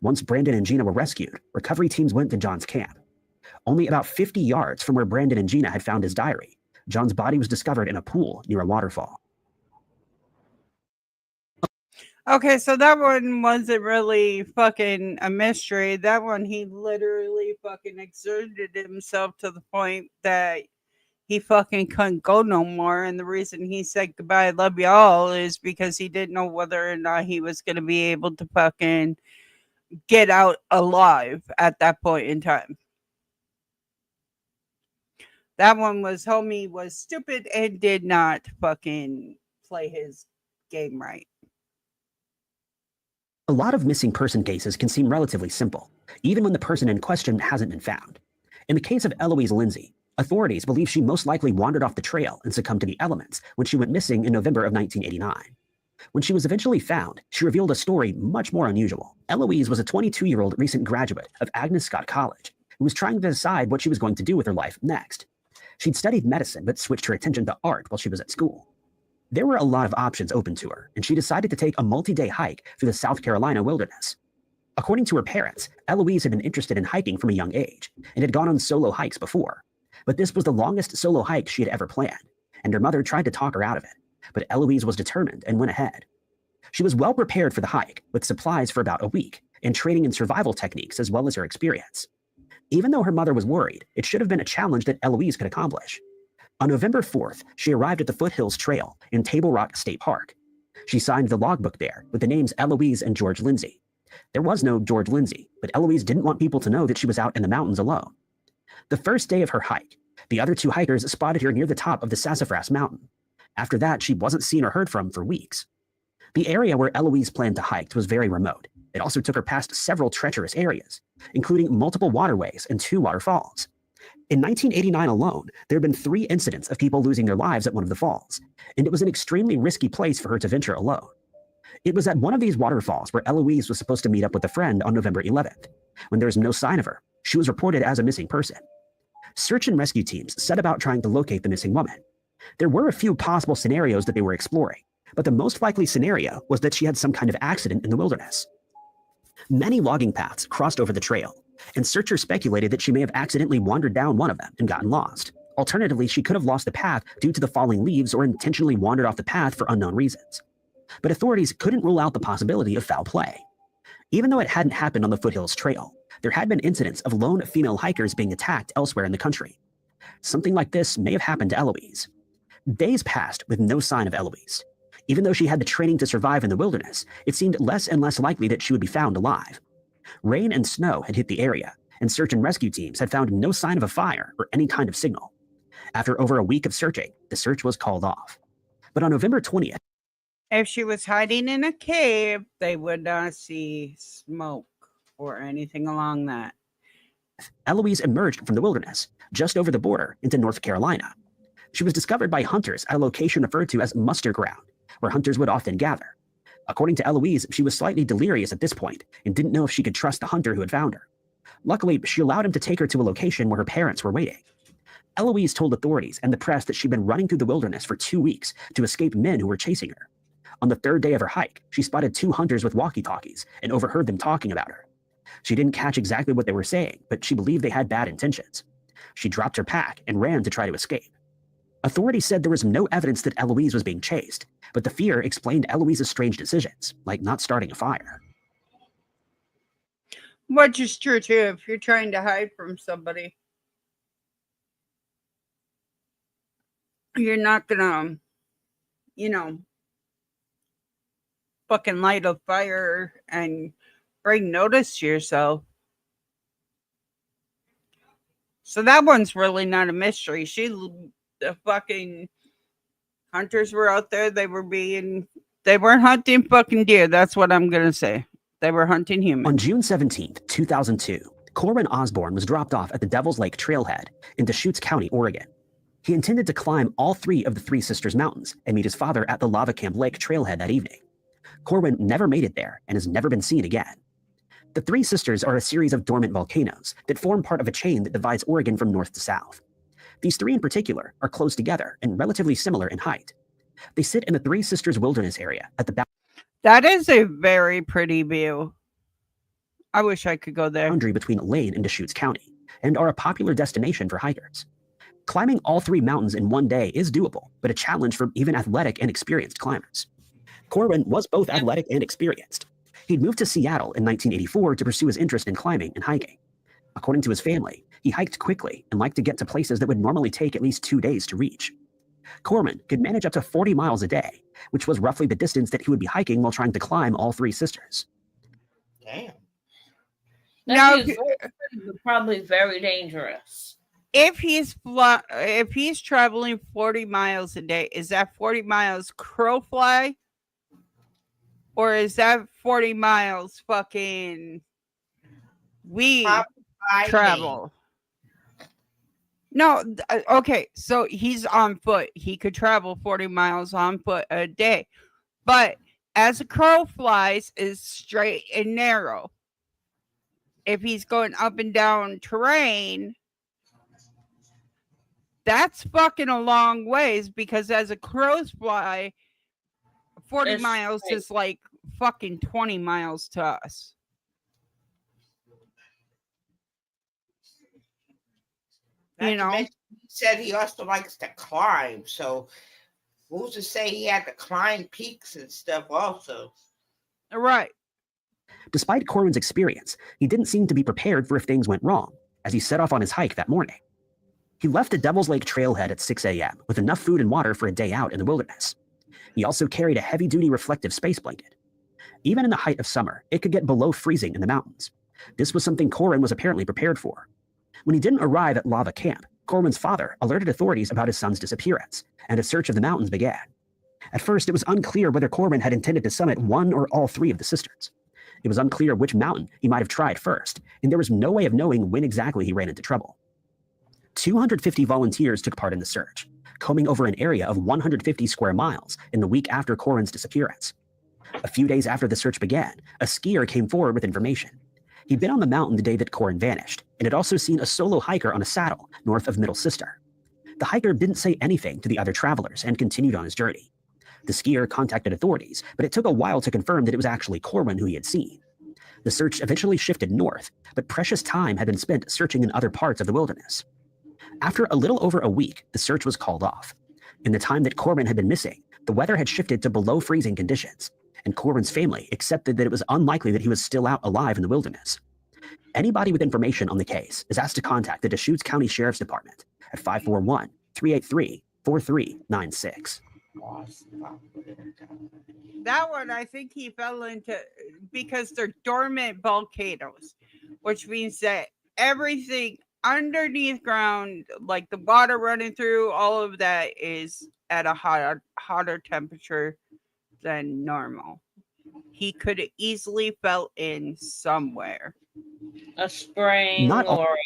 [SPEAKER 3] Once Brandon and Gina were rescued, recovery teams went to John's camp. Only about 50 yards from where Brandon and Gina had found his diary, John's body was discovered in a pool near a waterfall.
[SPEAKER 1] Okay, so that one wasn't really fucking a mystery. That one, he literally fucking exerted himself to the point that he fucking couldn't go no more. And the reason he said goodbye, love y'all, is because he didn't know whether or not he was going to be able to fucking get out alive at that point in time. That one was, homie was stupid and did not fucking play his game right.
[SPEAKER 3] A lot of missing person cases can seem relatively simple, even when the person in question hasn't been found. In the case of Eloise Lindsay, authorities believe she most likely wandered off the trail and succumbed to the elements when she went missing in November of 1989. When she was eventually found, she revealed a story much more unusual. Eloise was a 22-year-old recent graduate of Agnes Scott College who was trying to decide what she was going to do with her life next. She'd studied medicine but switched her attention to art while she was at school. There were a lot of options open to her, and she decided to take a multi-day hike through the South Carolina wilderness. According to her parents, Eloise had been interested in hiking from a young age and had gone on solo hikes before. But this was the longest solo hike she had ever planned, and her mother tried to talk her out of it. But Eloise was determined and went ahead. She was well prepared for the hike, with supplies for about a week, and training in survival techniques as well as her experience. Even though her mother was worried, it should have been a challenge that Eloise could accomplish. On November 4th, she arrived at the Foothills Trail in Table Rock State Park. She signed the logbook there with the names Eloise and George Lindsay. There was no George Lindsay, but Eloise didn't want people to know that she was out in the mountains alone. The first day of her hike, the other two hikers spotted her near the top of the Sassafras Mountain. After that, she wasn't seen or heard from for weeks. The area where Eloise planned to hike was very remote. It also took her past several treacherous areas, including multiple waterways and 2 waterfalls. In 1989 alone, there had been 3 incidents of people losing their lives at one of the falls, and it was an extremely risky place for her to venture alone. It was at one of these waterfalls where Eloise was supposed to meet up with a friend on November 11th. When there was no sign of her, she was reported as a missing person. Search and rescue teams set about trying to locate the missing woman. There were a few possible scenarios that they were exploring, but the most likely scenario was that she had some kind of accident in the wilderness. Many logging paths crossed over the trail, and searchers speculated that she may have accidentally wandered down one of them and gotten lost. Alternatively, she could have lost the path due to the falling leaves or intentionally wandered off the path for unknown reasons. But authorities couldn't rule out the possibility of foul play. Even though it hadn't happened on the Foothills Trail, there had been incidents of lone female hikers being attacked elsewhere in the country. Something like this may have happened to Eloise. Days passed with no sign of Eloise. Even though she had the training to survive in the wilderness, it seemed less and less likely that she would be found alive. Rain and snow had hit the area, and search and rescue teams had found no sign of a fire or any kind of signal. After over a week of searching, the search was called off. But on November 20th,
[SPEAKER 1] If she was hiding in a cave, they would not see smoke or anything along that.
[SPEAKER 3] Eloise emerged from the wilderness, just over the border into North Carolina. She was discovered by hunters at a location referred to as Muster Ground, where hunters would often gather. According to Eloise, she was slightly delirious at this point and didn't know if she could trust the hunter who had found her. Luckily, she allowed him to take her to a location where her parents were waiting. Eloise told authorities and the press that she'd been running through the wilderness for 2 weeks to escape men who were chasing her. On the 3rd day of her hike, she spotted 2 hunters with walkie-talkies and overheard them talking about her. She didn't catch exactly what they were saying, but she believed they had bad intentions. She dropped her pack and ran to try to escape. Authorities said there was no evidence that Eloise was being chased, but the fear explained Eloise's strange decisions, like not starting a fire.
[SPEAKER 1] Which is true too if you're trying to hide from somebody. You're not gonna, fucking light a fire and bring notice to yourself. So that one's really not a mystery. The fucking hunters were out there. They weren't hunting fucking deer. That's what I'm gonna say. They were hunting humans.
[SPEAKER 3] On June 17th, 2002, Corwin Osborne was dropped off at the Devil's Lake Trailhead in Deschutes County, Oregon. He intended to climb all 3 of the Three Sisters Mountains and meet his father at the Lava Camp Lake Trailhead that evening. Corwin never made it there and has never been seen again. The Three Sisters are a series of dormant volcanoes that form part of a chain that divides Oregon from north to south. These 3 in particular are close together and relatively similar in height. They sit in the Three Sisters Wilderness area at the
[SPEAKER 1] That is a very pretty view. I wish I could go there.
[SPEAKER 3] boundary between Lane and Deschutes County, and are a popular destination for hikers. Climbing all 3 mountains in one day is doable, but a challenge for even athletic and experienced climbers. Corwin was both athletic and experienced. He'd moved to Seattle in 1984 to pursue his interest in climbing and hiking. According to his family, he hiked quickly and liked to get to places that would normally take at least 2 days to reach. Corwin could manage up to 40 miles a day, which was roughly the distance that he would be hiking while trying to climb all 3 sisters.
[SPEAKER 6] Damn.
[SPEAKER 1] Now,
[SPEAKER 2] That is probably very dangerous.
[SPEAKER 1] if he's traveling 40 miles a day, is that 40 miles crow fly? Or is that 40 miles fucking we travel? No, okay, so he's on foot. He could travel 40 miles on foot a day. But as a crow flies is straight and narrow. If he's going up and down terrain, that's fucking a long ways, because as a crow's fly, 40
[SPEAKER 2] It's
[SPEAKER 1] miles
[SPEAKER 2] straight.
[SPEAKER 1] is like fucking 20 miles to us.
[SPEAKER 6] Not
[SPEAKER 1] You
[SPEAKER 6] to
[SPEAKER 1] know?
[SPEAKER 6] mention, he said he also likes to climb. So who's to say he had to climb peaks and stuff also?
[SPEAKER 1] Right.
[SPEAKER 3] Despite Corwin's experience, he didn't seem to be prepared for if things went wrong as he set off on his hike that morning. He left the Devil's Lake trailhead at 6 a.m. with enough food and water for a day out in the wilderness. He also carried a heavy-duty reflective space blanket. Even in the height of summer, it could get below freezing in the mountains. This was something Corwin was apparently prepared for. When he didn't arrive at Lava Camp, Corwin's father alerted authorities about his son's disappearance, and a search of the mountains began. At first, it was unclear whether Corwin had intended to summit one or all three of the cisterns. It was unclear which mountain he might have tried first, and there was no way of knowing when exactly he ran into trouble. 250 volunteers took part in the search, combing over an area of 150 square miles in the week after Corwin's disappearance. A few days after the search began, a skier came forward with information. He'd been on the mountain the day that Corwin vanished, and had also seen a solo hiker on a saddle north of Middle Sister. The hiker didn't say anything to the other travelers and continued on his journey. The skier contacted authorities, but it took a while to confirm that it was actually Corwin who he had seen. The search eventually shifted north, but precious time had been spent searching in other parts of the wilderness. After a little over a week, the search was called off. In the time that Corwin had been missing, the weather had shifted to below freezing conditions, and Corwin's family accepted that it was unlikely that he was still out alive in the wilderness. Anybody with information on the case is asked to contact the Deschutes County Sheriff's Department at 541-383-4396.
[SPEAKER 1] That one, I think he fell into because they're dormant volcanoes, which means that everything underneath ground, like the water running through, all of that is at a hotter temperature than normal. He could have easily fell in somewhere.
[SPEAKER 2] A spring
[SPEAKER 3] Not all-
[SPEAKER 2] or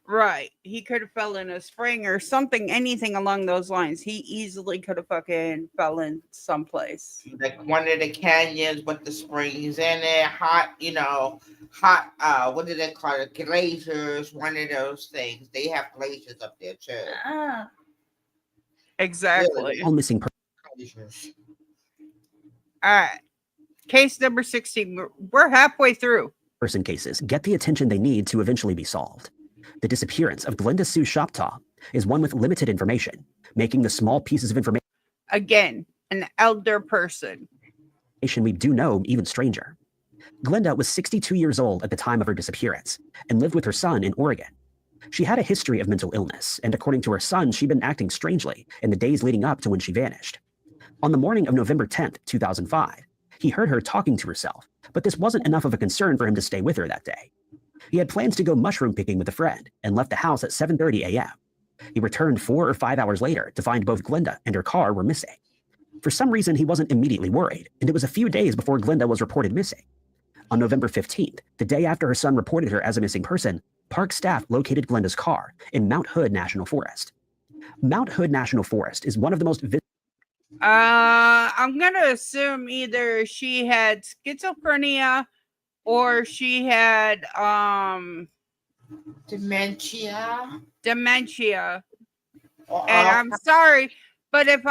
[SPEAKER 1] Right. He could have fell in a spring or something, anything along those lines. He easily could have fucking fell in someplace.
[SPEAKER 6] Like one of the canyons with the springs in it, hot, what do they call it? Glaciers, one of those things. They have glaciers up there too.
[SPEAKER 1] Exactly.
[SPEAKER 3] all missing
[SPEAKER 6] Glaciers.
[SPEAKER 1] All right. Case number 16. We're halfway through.
[SPEAKER 3] person cases get the attention they need to eventually be solved. The disappearance of Glenda Sue Shoptaw is one with limited information, making the small pieces of information
[SPEAKER 1] Again, an elder person.
[SPEAKER 3] we do know even stranger. Glenda was 62 years old at the time of her disappearance and lived with her son in Oregon. She had a history of mental illness, and according to her son, she'd been acting strangely in the days leading up to when she vanished. On the morning of November 10th, 2005, he heard her talking to herself, but this wasn't enough of a concern for him to stay with her that day. He had plans to go mushroom picking with a friend and left the house at 7:30 a.m. He returned 4 or 5 hours later to find both Glenda and her car were missing. For some reason, he wasn't immediately worried, and it was a few days before Glenda was reported missing. On November 15th, the day after her son reported her as a missing person, park staff located Glenda's car in Mount Hood National Forest. Mount Hood National Forest is one of the most
[SPEAKER 1] I'm gonna assume either she had schizophrenia or she had
[SPEAKER 6] Dementia.
[SPEAKER 1] dementia.
[SPEAKER 6] Or
[SPEAKER 1] And I'm sorry, but if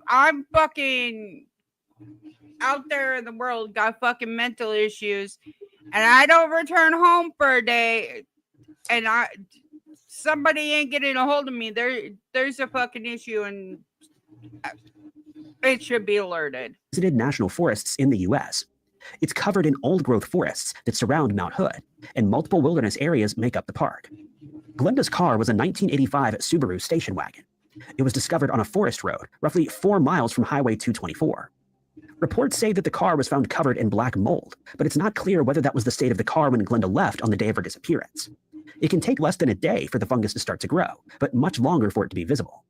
[SPEAKER 1] I'm fucking out there in the world, got fucking mental issues, and I don't return home for a day, and somebody ain't getting a hold of me, there's a fucking issue, and it should be alerted.
[SPEAKER 3] visited national forests in the U.S. It's covered in old-growth forests that surround Mount Hood, and multiple wilderness areas make up the park. Glenda's car was a 1985 Subaru station wagon. It was discovered on a forest road, roughly 4 miles from Highway 224. Reports say that the car was found covered in black mold, but it's not clear whether that was the state of the car when Glenda left on the day of her disappearance. It can take less than a day for the fungus to start to grow, but much longer for it to be visible.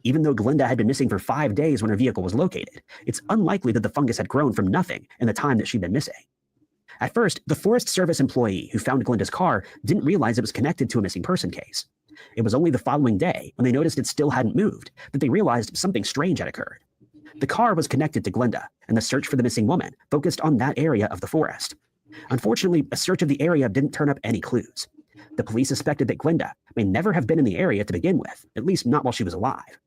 [SPEAKER 3] Even though Glenda had been missing for 5 days when her vehicle was located, it's unlikely that the fungus had grown from nothing in the time that she'd been missing. At first, the Forest Service employee who found Glenda's car didn't realize it was connected to a missing person case. It was only the following day, when they noticed it still hadn't moved, that they realized something strange had occurred. The car was connected to Glenda, and the search for the missing woman focused on that area of the forest. Unfortunately, a search of the area didn't turn up any clues. The police suspected that Glenda may never have been in the area to begin with, at least not while she was alive.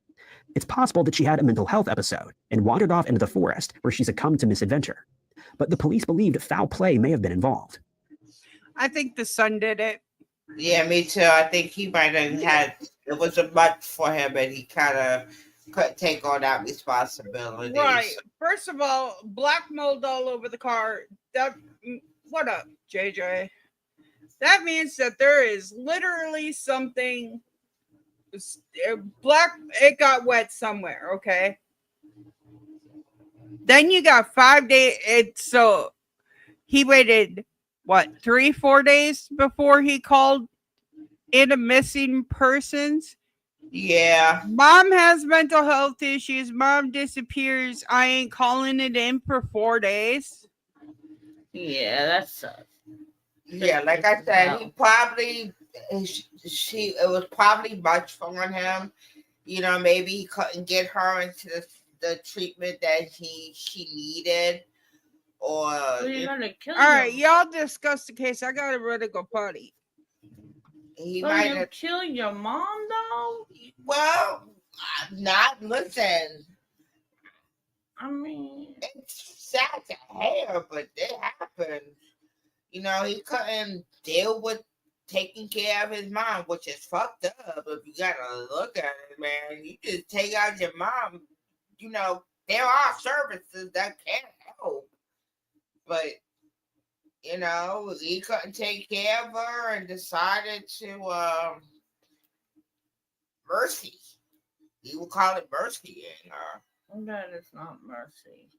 [SPEAKER 3] It's possible that she had a mental health episode and wandered off into the forest where she succumbed to misadventure. But the police believed foul play may have been involved.
[SPEAKER 1] I think the son did it.
[SPEAKER 6] Yeah, me too. I think he might have had it was a much for him, and he kind of couldn't take on that responsibility.
[SPEAKER 1] Right. First of all, black mold all over the car. That what up, JJ? That means that there is literally something black. It got wet somewhere. Okay. Then you got 5 days. So he waited what 3-4 days before he called in a missing persons.
[SPEAKER 6] Yeah.
[SPEAKER 1] Mom has mental health issues. Mom disappears. I ain't calling it in for 4 days.
[SPEAKER 2] Yeah, that sucks.
[SPEAKER 6] Yeah, like I said, he probably it was probably much on him. You know, maybe he couldn't get her into the treatment that she needed, or
[SPEAKER 2] So you're gonna kill
[SPEAKER 1] All right,
[SPEAKER 2] your
[SPEAKER 1] y'all discuss the case. I gotta really go potty.
[SPEAKER 6] he
[SPEAKER 2] So
[SPEAKER 6] might
[SPEAKER 2] you
[SPEAKER 6] have.
[SPEAKER 2] kill your mom though?
[SPEAKER 6] Well, not listen.
[SPEAKER 2] I mean,
[SPEAKER 6] It's sad to hear, but it happened. You know, he couldn't deal with taking care of his mom, which is fucked up. If you gotta look at it, man, you just take out your mom. You know, there are services that can help, but you know, he couldn't take care of her and decided to mercy. He would call it mercying her.
[SPEAKER 2] that is not mercy.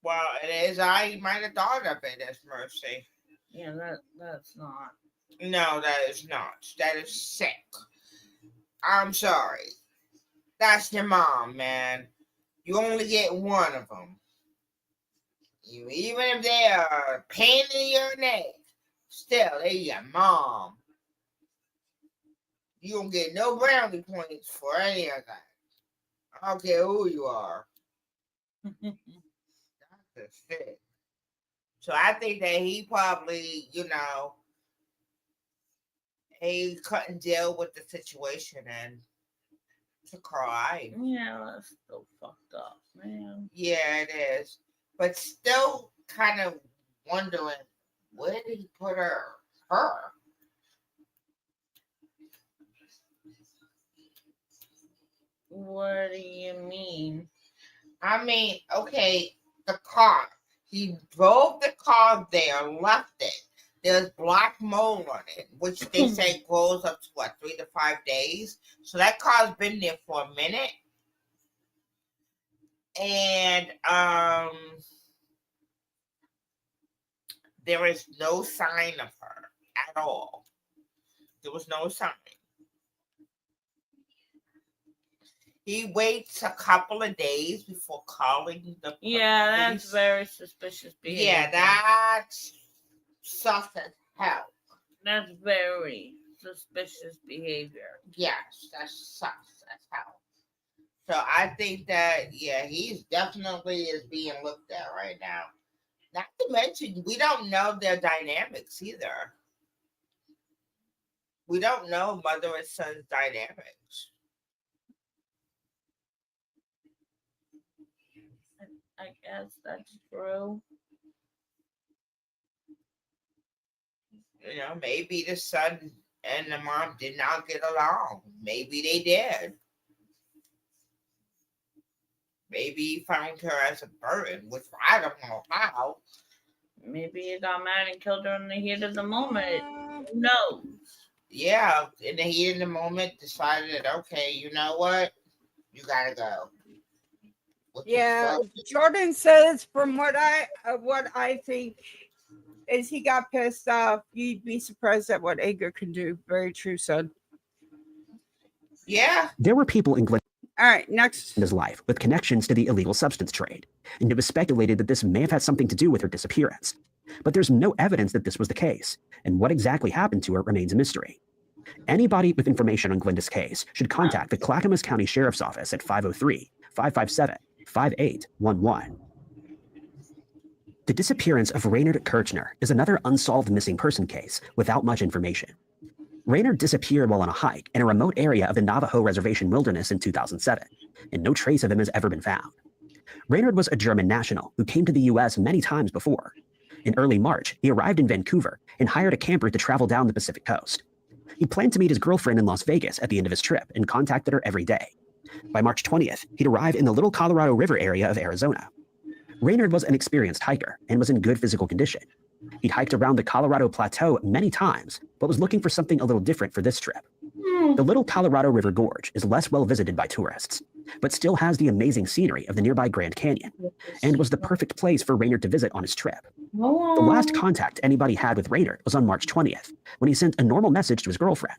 [SPEAKER 6] Well, it is. I might have thought of it as mercy.
[SPEAKER 2] Yeah, that's not.
[SPEAKER 6] No, that is not. That is sick. I'm sorry. That's your mom, man. You only get one of them. Even if they are a pain in your neck, still, they your mom. You don't get no brownie points for any of that. I don't care who you are. That's the shit. So I think that he probably, you know, he couldn't deal with the situation and to cry.
[SPEAKER 2] Yeah, that's so fucked up, man.
[SPEAKER 6] Yeah, it is. But still kind of wondering where did he put her?
[SPEAKER 2] What do you mean?
[SPEAKER 6] I mean, okay, the car. He drove the car there, left it. There's black mold on it, which they say grows up to what, 3 to 5 days. So that car's been there for a minute. And there is no sign of her at all. There was no sign. He waits a couple of days before calling the police.
[SPEAKER 2] Yeah, that's very suspicious behavior.
[SPEAKER 6] Yeah, that's sus as hell.
[SPEAKER 2] That's very suspicious behavior.
[SPEAKER 6] Yes, that's sus as hell. So I think that, yeah, he's definitely is being looked at right now. Not to mention, we don't know their dynamics either. We don't know mother and son's dynamics.
[SPEAKER 2] I guess that's true.
[SPEAKER 6] You know, maybe the son and the mom did not get along. Maybe they did. Maybe he found her as a burden, which I don't know how.
[SPEAKER 2] Maybe he got mad and killed her in the heat of the moment. Who knows?
[SPEAKER 6] Yeah, in the heat of the moment, decided, okay, you know what? You gotta go.
[SPEAKER 1] Yeah, Jordan says from what I think is he got pissed off. You'd be surprised at what anger can do. Very true, son.
[SPEAKER 6] Yeah.
[SPEAKER 3] There were people in Glenda's
[SPEAKER 1] All right, next.
[SPEAKER 3] life with connections to the illegal substance trade, and it was speculated that this may have had something to do with her disappearance. But there's no evidence that this was the case, and what exactly happened to her remains a mystery. Anybody with information on Glenda's case should contact the Clackamas County Sheriff's Office at 503-557-5811. The disappearance of Raynard Kirchner is another unsolved missing person case without much information. Raynard disappeared while on a hike in a remote area of the Navajo Reservation wilderness in 2007, and no trace of him has ever been found. Raynard was a German national who came to the U.S. many times before. In early March, he arrived in Vancouver and hired a camper to travel down the Pacific coast. He planned to meet his girlfriend in Las Vegas at the end of his trip and contacted her every day. By March 20th, he'd arrived in the Little Colorado River area of Arizona. Raynard was an experienced hiker and was in good physical condition. He'd hiked around the Colorado Plateau many times, but was looking for something a little different for this trip. The Little Colorado River Gorge is less well visited by tourists, but still has the amazing scenery of the nearby Grand Canyon, and was the perfect place for Raynard to visit on his trip. The last contact anybody had with Raynard was on March 20th, when he sent a normal message to his girlfriend.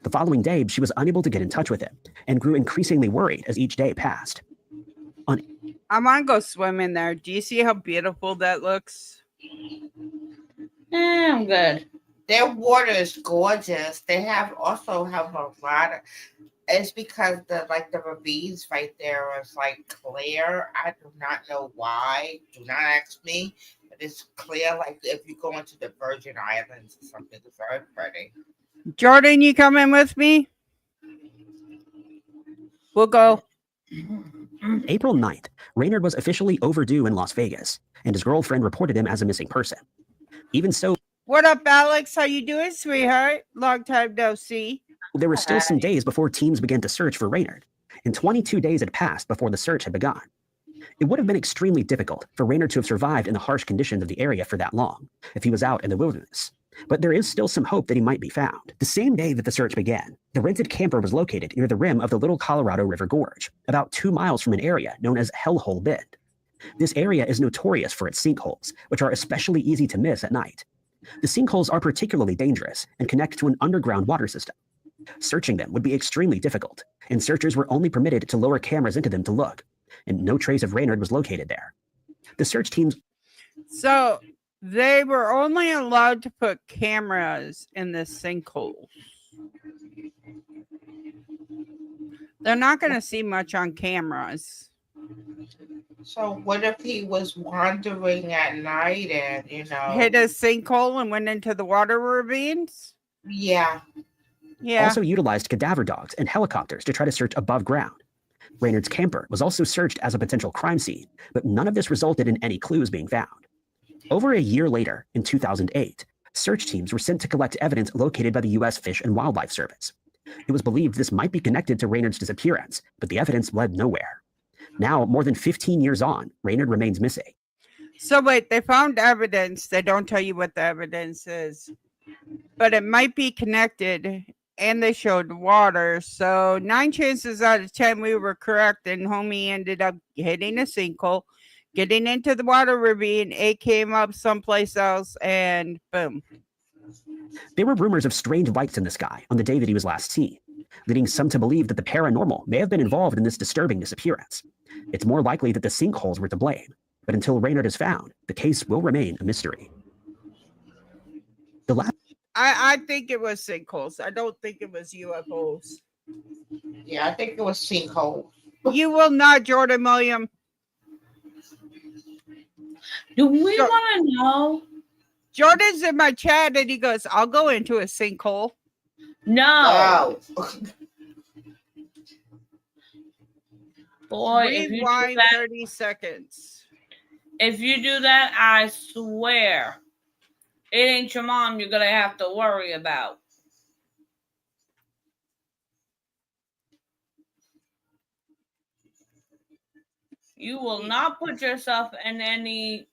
[SPEAKER 3] The following day, she was unable to get in touch with him, and grew increasingly worried as each day passed.
[SPEAKER 1] I want to go swim in there. Do you see how beautiful that looks?
[SPEAKER 2] I'm good.
[SPEAKER 6] Their water is gorgeous. They also have a lot of. It's because the ravines right there is like clear. I do not know why. Do not ask me. But it's clear, like if you go into the Virgin Islands or something. It's very pretty.
[SPEAKER 1] Jordan, you coming with me? We'll go.
[SPEAKER 3] April 9th, Raynard was officially overdue in Las Vegas, and his girlfriend reported him as a missing person. Even so,
[SPEAKER 1] What up, Alex? How you doing, sweetheart? Long time no see.
[SPEAKER 3] there were still some days before teams began to search for Raynard, and 22 days had passed before the search had begun. It would have been extremely difficult for Raynard to have survived in the harsh conditions of the area for that long, if he was out in the wilderness. But there is still some hope that he might be found. The same day that the search began, the rented camper was located near the rim of the Little Colorado River Gorge, about 2 miles from an area known as Hellhole Bend. This area is notorious for its sinkholes, which are especially easy to miss at night. The sinkholes are particularly dangerous and connect to an underground water system. Searching them would be extremely difficult, and searchers were only permitted to lower cameras into them to look, and no trace of Raynard was located there. The search teams...
[SPEAKER 1] So they were only allowed to put cameras in the sinkhole. They're not going to see much on cameras.
[SPEAKER 6] So what if he was wandering at night and
[SPEAKER 1] Hit a sinkhole and went into the water ravines?
[SPEAKER 6] Yeah.
[SPEAKER 1] Yeah.
[SPEAKER 3] Also utilized cadaver dogs and helicopters to try to search above ground. Raynard's camper was also searched as a potential crime scene, but none of this resulted in any clues being found. Over a year later, in 2008, search teams were sent to collect evidence located by the U.S. Fish and Wildlife Service. It was believed this might be connected to Raynard's disappearance, but the evidence led nowhere. Now, more than 15 years on, Raynard remains missing.
[SPEAKER 1] So wait, they found evidence. They don't tell you what the evidence is, but it might be connected, and they showed water. So 9 chances out of 10 we were correct, and homie ended up hitting a sinkhole, getting into the water ravine. It came up someplace else, and boom.
[SPEAKER 3] There were rumors of strange lights in the sky on the day that he was last seen, leading some to believe that the paranormal may have been involved in this disturbing disappearance. It's more likely that the sinkholes were to blame, but until Raynard is found, the case will remain a mystery.
[SPEAKER 1] I think it was sinkholes. I don't think it was UFOs.
[SPEAKER 6] Yeah, I think it was sinkhole.
[SPEAKER 1] You will not, Jordan William.
[SPEAKER 2] Do we want to know?
[SPEAKER 1] Jordan's in my chat and he goes, I'll go into a sinkhole.
[SPEAKER 2] No.
[SPEAKER 6] Oh.
[SPEAKER 2] Boy, if you do
[SPEAKER 1] Rewind
[SPEAKER 2] that,
[SPEAKER 1] 30 seconds.
[SPEAKER 2] if you do that, I swear, it ain't your mom you're going to have to worry about. You will not put yourself in any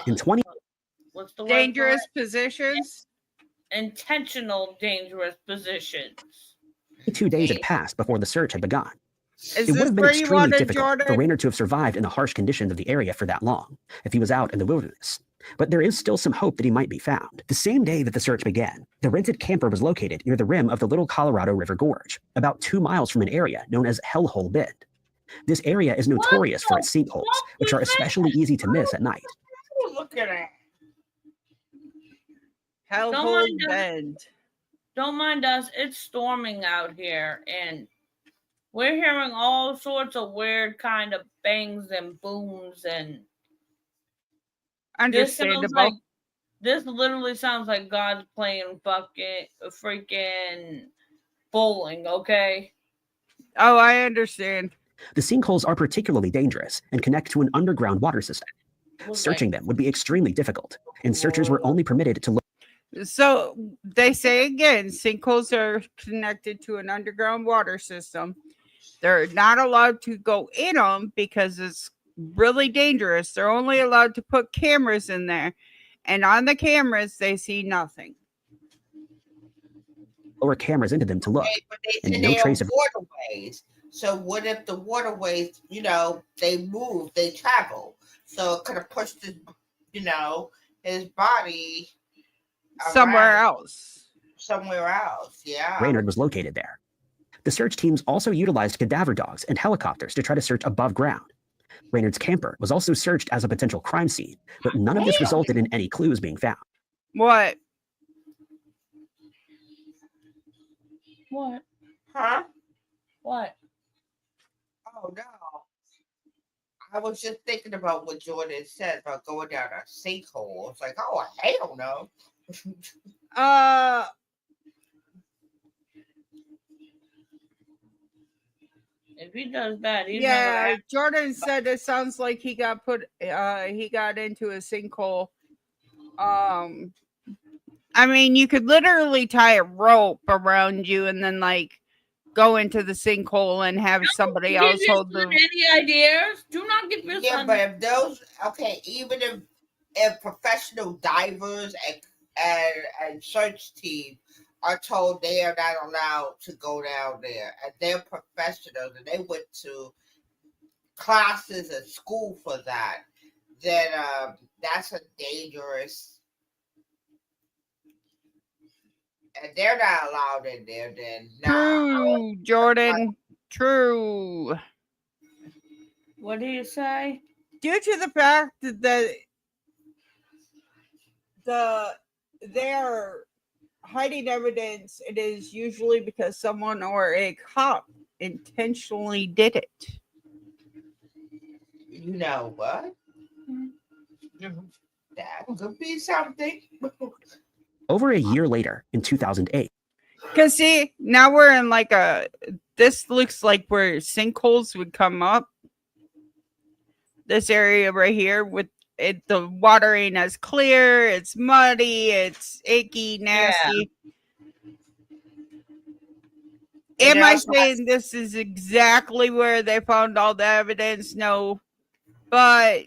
[SPEAKER 3] In 20
[SPEAKER 2] what's the word?
[SPEAKER 1] Dangerous positions.
[SPEAKER 2] Intentional dangerous positions.
[SPEAKER 3] 2 days had passed before the search had begun.
[SPEAKER 1] Is
[SPEAKER 3] It would
[SPEAKER 1] this
[SPEAKER 3] have been
[SPEAKER 1] where you
[SPEAKER 3] extremely
[SPEAKER 1] wanted,
[SPEAKER 3] difficult for
[SPEAKER 1] Jordan?
[SPEAKER 3] Raynard to have survived in the harsh conditions of the area for that long, if he was out in the wilderness. But there is still some hope that he might be found. The same day that the search began, the rented camper was located near the rim of the Little Colorado River Gorge, about 2 miles from an area known as Hellhole Bend. This area is notorious for its sinkholes, which are especially easy to miss at night.
[SPEAKER 6] Look at that.
[SPEAKER 1] Hellhole
[SPEAKER 2] mind us.
[SPEAKER 1] Bend.
[SPEAKER 2] Don't mind us. It's storming out here, and we're hearing all sorts of weird kind of bangs and booms, and
[SPEAKER 1] Understandable.
[SPEAKER 2] this literally sounds like God's playing fucking freaking bowling, okay?
[SPEAKER 1] Oh, I understand.
[SPEAKER 3] The sinkholes are particularly dangerous and connect to an underground water system. Searching them would be extremely difficult, and searchers were only permitted to look.
[SPEAKER 1] So they say again, sinkholes are connected to an underground water system. They're not allowed to go in them because it's really dangerous. They're only allowed to put cameras in there. And on the cameras, they see nothing.
[SPEAKER 3] Lower cameras into them to look,
[SPEAKER 6] Okay, but they
[SPEAKER 3] and
[SPEAKER 6] said
[SPEAKER 3] no
[SPEAKER 6] they are
[SPEAKER 3] trace of.
[SPEAKER 6] waterways. So what if the waterways, they move, they travel? So it could have pushed his, his body
[SPEAKER 1] Somewhere
[SPEAKER 6] around
[SPEAKER 1] else.
[SPEAKER 6] somewhere else. Yeah.
[SPEAKER 3] Raynard was located there. The search teams also utilized cadaver dogs and helicopters to try to search above ground. Raynard's camper was also searched as a potential crime scene, but none of this resulted in any clues being found.
[SPEAKER 1] What?
[SPEAKER 2] What?
[SPEAKER 6] Huh?
[SPEAKER 2] What?
[SPEAKER 6] Oh no. I was just thinking about what Jordan said about going down a sinkhole. It's like, oh hell no.
[SPEAKER 2] If he does that, he's
[SPEAKER 1] Yeah,
[SPEAKER 2] never.
[SPEAKER 1] Jordan said it sounds like he got he got into a sinkhole. I mean, you could literally tie a rope around you and then like go into the sinkhole and have somebody
[SPEAKER 2] Give
[SPEAKER 1] else
[SPEAKER 2] your
[SPEAKER 1] hold
[SPEAKER 2] son
[SPEAKER 1] the.
[SPEAKER 2] any ideas? Do not give your
[SPEAKER 6] Yeah,
[SPEAKER 2] son.
[SPEAKER 6] but if those even if professional divers and search team are told they are not allowed to go down there, and they're professionals and they went to classes at school for that, then that's a dangerous, and they're not allowed in there. Then
[SPEAKER 1] True, Jordan. True.
[SPEAKER 2] What do you say?
[SPEAKER 1] Due to the fact that they're hiding evidence, it is usually because someone or a cop intentionally did it.
[SPEAKER 6] you know what? That could be something.
[SPEAKER 3] Over a year later, in 2008,
[SPEAKER 1] Because see, now we're in like this looks like where sinkholes would come up. This area right here with it, the water ain't as clear. It's muddy. It's icky, nasty. Am I saying this is exactly where they found all the evidence? No, but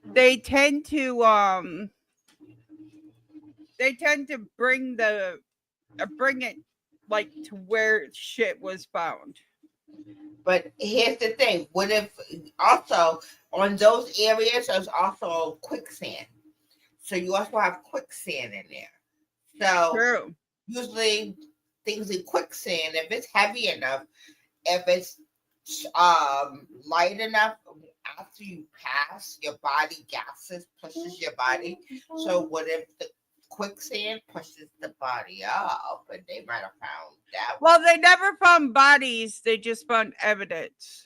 [SPEAKER 1] they tend to bring it like to where shit was found.
[SPEAKER 6] But here's the thing: what if also on those areas there's also quicksand? So you also have quicksand in there. So
[SPEAKER 1] True.
[SPEAKER 6] usually things in quicksand, if it's heavy enough, if it's light enough, after you pass, your body pushes your body. So what if the quicksand pushes the body up, and they might have found that?
[SPEAKER 1] Well, they never found bodies. They just found evidence.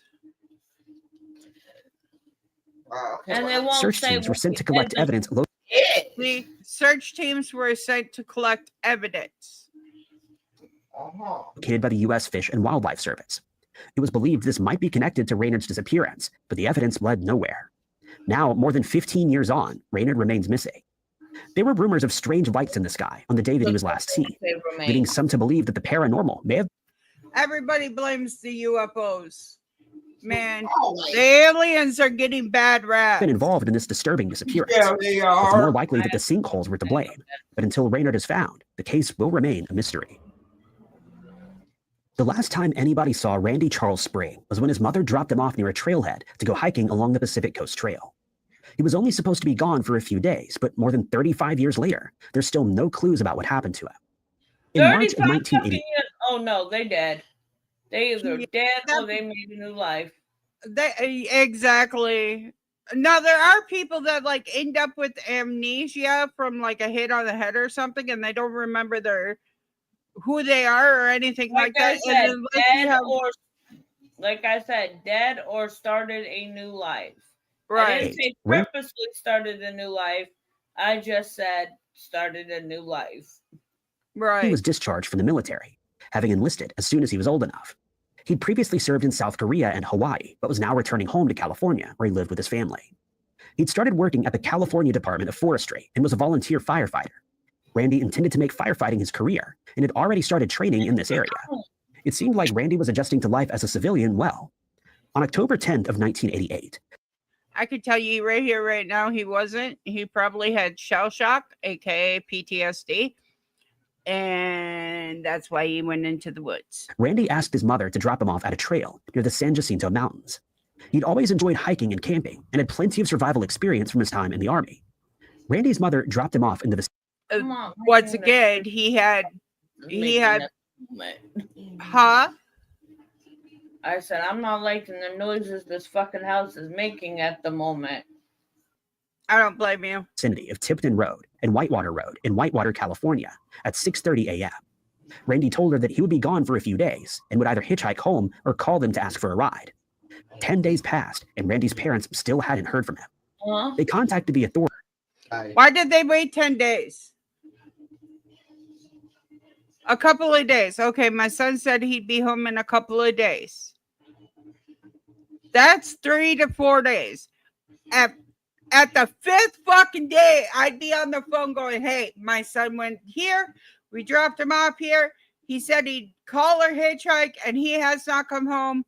[SPEAKER 2] And they won't
[SPEAKER 3] search
[SPEAKER 2] say
[SPEAKER 3] teams were
[SPEAKER 2] what
[SPEAKER 3] sent to
[SPEAKER 2] the
[SPEAKER 3] collect evidence
[SPEAKER 1] The search teams were sent to collect evidence.
[SPEAKER 3] located by the U.S. Fish and Wildlife Service. It was believed this might be connected to Raynard's disappearance, but the evidence led nowhere. Now, more than 15 years on, Raynard remains missing. There were rumors of strange lights in the sky on the day that he was last seen, leading some to believe that the paranormal may have.
[SPEAKER 1] Everybody blames the UFOs. Man, the aliens are getting bad rap.
[SPEAKER 3] Been involved in this disturbing disappearance.
[SPEAKER 6] Yeah, they
[SPEAKER 3] It's
[SPEAKER 6] are.
[SPEAKER 3] more likely that the sinkholes were to blame, but until Raynard is found, the case will remain a mystery. The last time anybody saw Randy Charles Spring was when his mother dropped him off near a trailhead to go hiking along the Pacific Coast Trail. He was only supposed to be gone for a few days, but more than 35 years later, there's still no clues about what happened to him. In March of 1980,
[SPEAKER 2] oh no, they dead. They either dead or they made a new life.
[SPEAKER 1] Exactly. Now there are people that like end up with amnesia from like a hit on the head or something, and they don't remember who they are or anything like that.
[SPEAKER 2] Said,
[SPEAKER 1] and
[SPEAKER 2] like I said, dead or started a new life.
[SPEAKER 1] Right.
[SPEAKER 2] I didn't say purposely started a new life. I just said started a new life.
[SPEAKER 1] Right.
[SPEAKER 3] He was discharged from the military, having enlisted as soon as he was old enough. He'd previously served in South Korea and Hawaii, but was now returning home to California, where he lived with his family. He'd started working at the California Department of Forestry and was a volunteer firefighter. Randy intended to make firefighting his career and had already started training in this area. It seemed like Randy was adjusting to life as a civilian well. On October 10th of 1988,
[SPEAKER 1] I could tell you right here, right now, he wasn't. He probably had shell shock, aka PTSD. And that's why he went into the woods.
[SPEAKER 3] Randy asked his mother to drop him off at a trail near the San Jacinto Mountains. He'd always enjoyed hiking and camping and had plenty of survival experience from his time in the Army. Randy's mother dropped him off into the...
[SPEAKER 2] Come on,
[SPEAKER 1] Once again, he had, huh?
[SPEAKER 2] I said, I'm not liking the noises this fucking house is making at the moment.
[SPEAKER 1] I don't blame you.
[SPEAKER 3] ...vicinity of Tipton Road and Whitewater Road in Whitewater, California at 6:30 a.m. Randy told her that he would be gone for a few days and would either hitchhike home or call them to ask for a ride. 10 days passed and Randy's parents still hadn't heard from him.
[SPEAKER 2] Huh?
[SPEAKER 3] They contacted the authorities.
[SPEAKER 1] Why did they wait 10 days? A couple of days. Okay, my son said he'd be home in a couple of days. That's 3 to 4 days. At the 5th fucking day, I'd be on the phone going, hey, my son went here. We dropped him off here. He said he'd call or hitchhike, and he has not come home.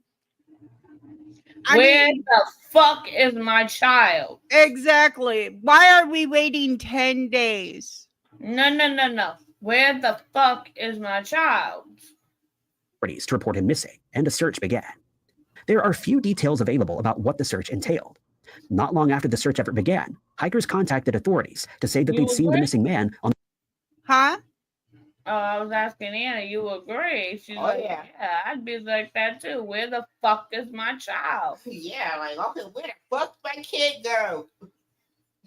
[SPEAKER 2] Where the fuck is my child?
[SPEAKER 1] Exactly. Why are we waiting 10 days?
[SPEAKER 2] No. Where the fuck is my child?
[SPEAKER 3] To report him missing, and a search began. There are few details available about what the search entailed. Not long after the search effort began, hikers contacted authorities to say that
[SPEAKER 2] You
[SPEAKER 3] they'd seen the
[SPEAKER 2] agree?
[SPEAKER 3] missing man on...
[SPEAKER 1] Huh?
[SPEAKER 2] Oh, I was asking Anna, you agree? She's
[SPEAKER 6] Oh,
[SPEAKER 2] like,
[SPEAKER 6] yeah.
[SPEAKER 2] yeah, I'd be like that too. Where the fuck is my child?
[SPEAKER 6] Yeah, like, okay, where the fuck my kid go?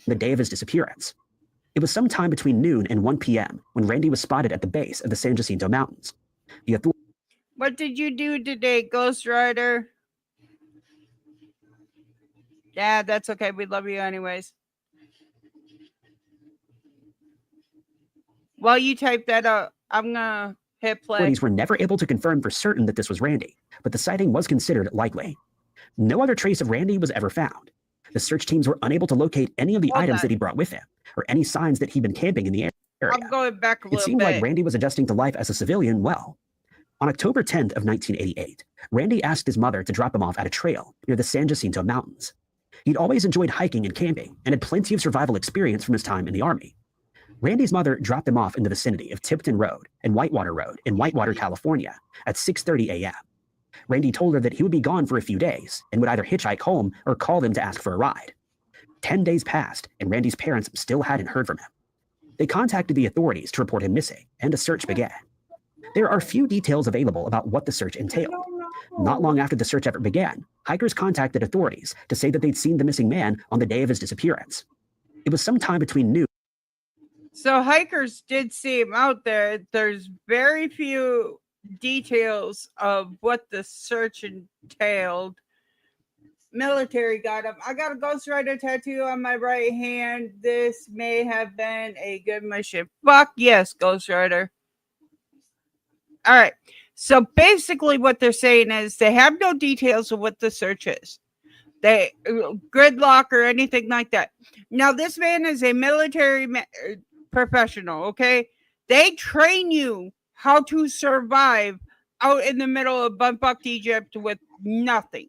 [SPEAKER 3] the day of his disappearance. It was sometime between noon and 1 p.m. when Randy was spotted at the base of the San Jacinto Mountains. The authorities...
[SPEAKER 1] What did you do today, Ghost Rider? Yeah, that's okay. We love you anyways. While you type that up, I'm gonna hit play.
[SPEAKER 3] Authorities were never able to confirm for certain that this was Randy, but the sighting was considered likely. No other trace of Randy was ever found. The search teams were unable to locate any of the
[SPEAKER 1] Hold
[SPEAKER 3] items
[SPEAKER 1] on.
[SPEAKER 3] that he brought with him, or any signs that he'd been camping in the area.
[SPEAKER 1] I'm going back a
[SPEAKER 3] It
[SPEAKER 1] little
[SPEAKER 3] seemed
[SPEAKER 1] bit.
[SPEAKER 3] like Randy was adjusting to life as a civilian well. On October 10th of 1988, Randy asked his mother to drop him off at a trail near the San Jacinto Mountains. He'd always enjoyed hiking and camping and had plenty of survival experience from his time in the Army. Randy's mother dropped him off in the vicinity of Tipton Road and Whitewater Road in Whitewater, California at 6:30 a.m. Randy told her that he would be gone for a few days and would either hitchhike home or call them to ask for a ride. 10 days passed and Randy's parents still hadn't heard from him. They contacted the authorities to report him missing and a search began. There are few details available about what the search entailed. Not long after the search effort began, hikers contacted authorities to say that they'd seen the missing man on the day of his disappearance. It was sometime between noon.
[SPEAKER 1] So hikers did see him out there. There's very few details of what the search entailed. Military got him. I got a Ghost Rider tattoo on my right hand. This may have been a good mission. Fuck yes, Ghost Rider. All right. So basically what they're saying is they have no details of what the search is. They gridlock or anything like that. Now this man is a military professional, okay? They train you how to survive out in the middle of bumfucked Egypt with nothing.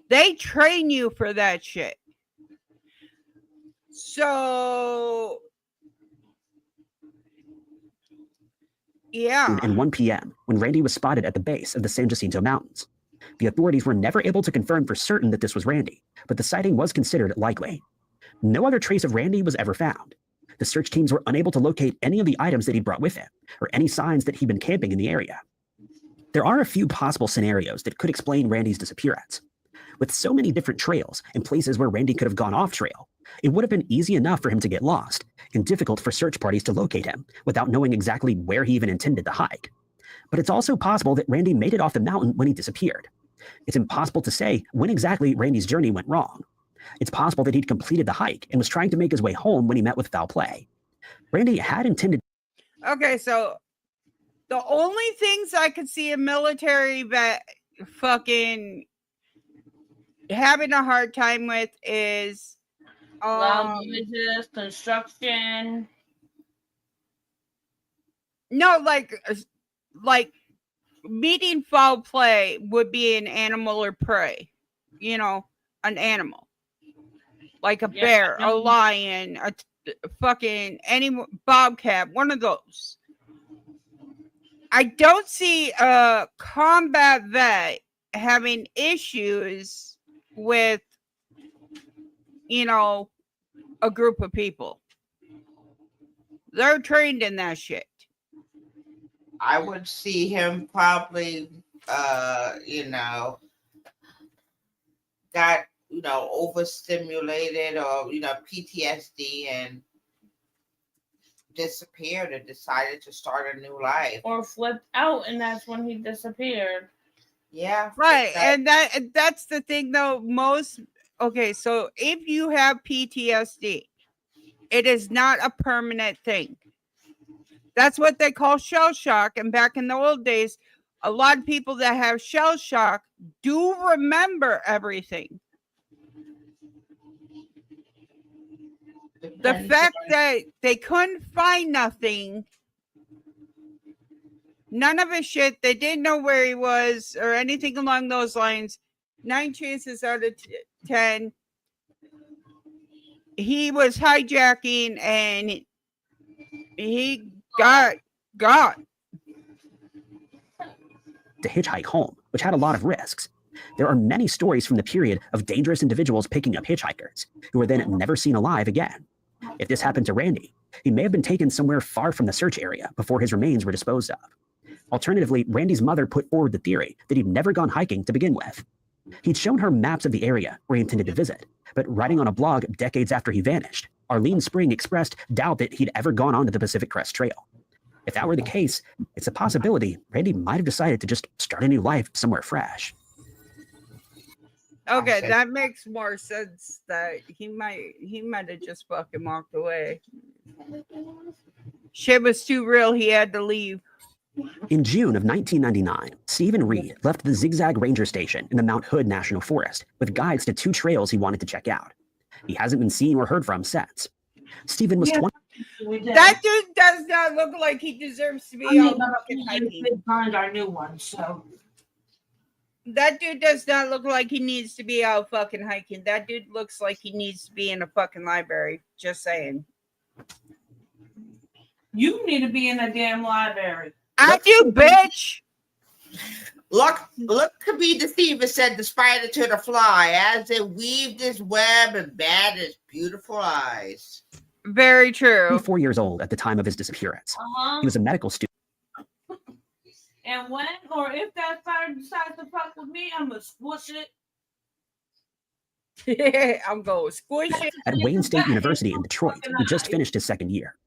[SPEAKER 1] They train you for that shit. So yeah.
[SPEAKER 3] And 1 p.m. when Randy was spotted at the base of the San Jacinto Mountains. The authorities were never able to confirm for certain that this was Randy, but the sighting was considered likely. No other trace of Randy was ever found. The search teams were unable to locate any of the items that he brought with him, or any signs that he'd been camping in the area. There are a few possible scenarios that could explain Randy's disappearance. With so many different trails and places where Randy could have gone off trail, it would have been easy enough for him to get lost, and difficult for search parties to locate him without knowing exactly where he even intended to hike. But it's also possible that Randy made it off the mountain when he disappeared. It's impossible to say when exactly Randy's journey went wrong. It's possible that he'd completed the hike and was trying to make his way home when he met with foul play. Randy had intended...
[SPEAKER 1] Okay, so the only things I could see a military vet fucking having a hard time with is
[SPEAKER 2] Loud noises, construction.
[SPEAKER 1] no, like meeting foul play would be an animal or prey, you know, an animal like a
[SPEAKER 2] Yeah,
[SPEAKER 1] bear,
[SPEAKER 2] I
[SPEAKER 1] a
[SPEAKER 2] know.
[SPEAKER 1] lion, a fucking any bobcat, one of those. I don't see a combat vet having issues with, you know, a group of people. They're trained in that shit.
[SPEAKER 6] I would see him probably, got, overstimulated or, PTSD and disappeared and decided to start a new life.
[SPEAKER 2] Or flipped out, and that's when he disappeared.
[SPEAKER 6] Yeah.
[SPEAKER 1] Right. And that's the thing though. Okay, so if you have PTSD, it is not a permanent thing. That's what they call shell shock. And back in the old days, a lot of people that have shell shock do remember everything. The fact that they couldn't find nothing, none of his shit, they didn't know where he was or anything along those lines. 9 chances out of 10, he was hijacking and he got
[SPEAKER 3] to hitchhike home, which had a lot of risks. There are many stories from the period of dangerous individuals picking up hitchhikers, who were then never seen alive again. If this happened to Randy, he may have been taken somewhere far from the search area before his remains were disposed of. Alternatively, Randy's mother put forward the theory that he'd never gone hiking to begin with. He'd shown her maps of the area where he intended to visit, but writing on a blog decades after he vanished, Arlene Spring expressed doubt that he'd ever gone onto the Pacific Crest Trail. If that were the case, it's a possibility Randy might have decided to just start a new life somewhere fresh.
[SPEAKER 1] Okay, that makes more sense. That he might have just fucking walked away. Shit was too real. He had to leave.
[SPEAKER 3] In June of 1999, Stephen Reed left the Zigzag Ranger Station in the Mount Hood National Forest with guides to 2 trails he wanted to check out. He hasn't been seen or heard from since. Stephen was 20.
[SPEAKER 1] That dude does not look like he deserves to be out fucking hiking.
[SPEAKER 2] Find our new one, so.
[SPEAKER 1] That dude does not look like he needs to be out fucking hiking. That dude looks like he needs to be in a fucking library. Just saying.
[SPEAKER 2] You need to be in a damn library.
[SPEAKER 1] I do, bitch.
[SPEAKER 6] Look could be deceived, said the spider to the fly, as it weaved its web and bat its beautiful eyes.
[SPEAKER 1] Very true.
[SPEAKER 3] 4 years old at the time of his disappearance. He was a medical student.
[SPEAKER 2] And when or if that spider decides to fuck with me, I'm gonna squish it.
[SPEAKER 1] I'm going to squish it.
[SPEAKER 3] At Wayne State University in Detroit, he just finished his 2nd year.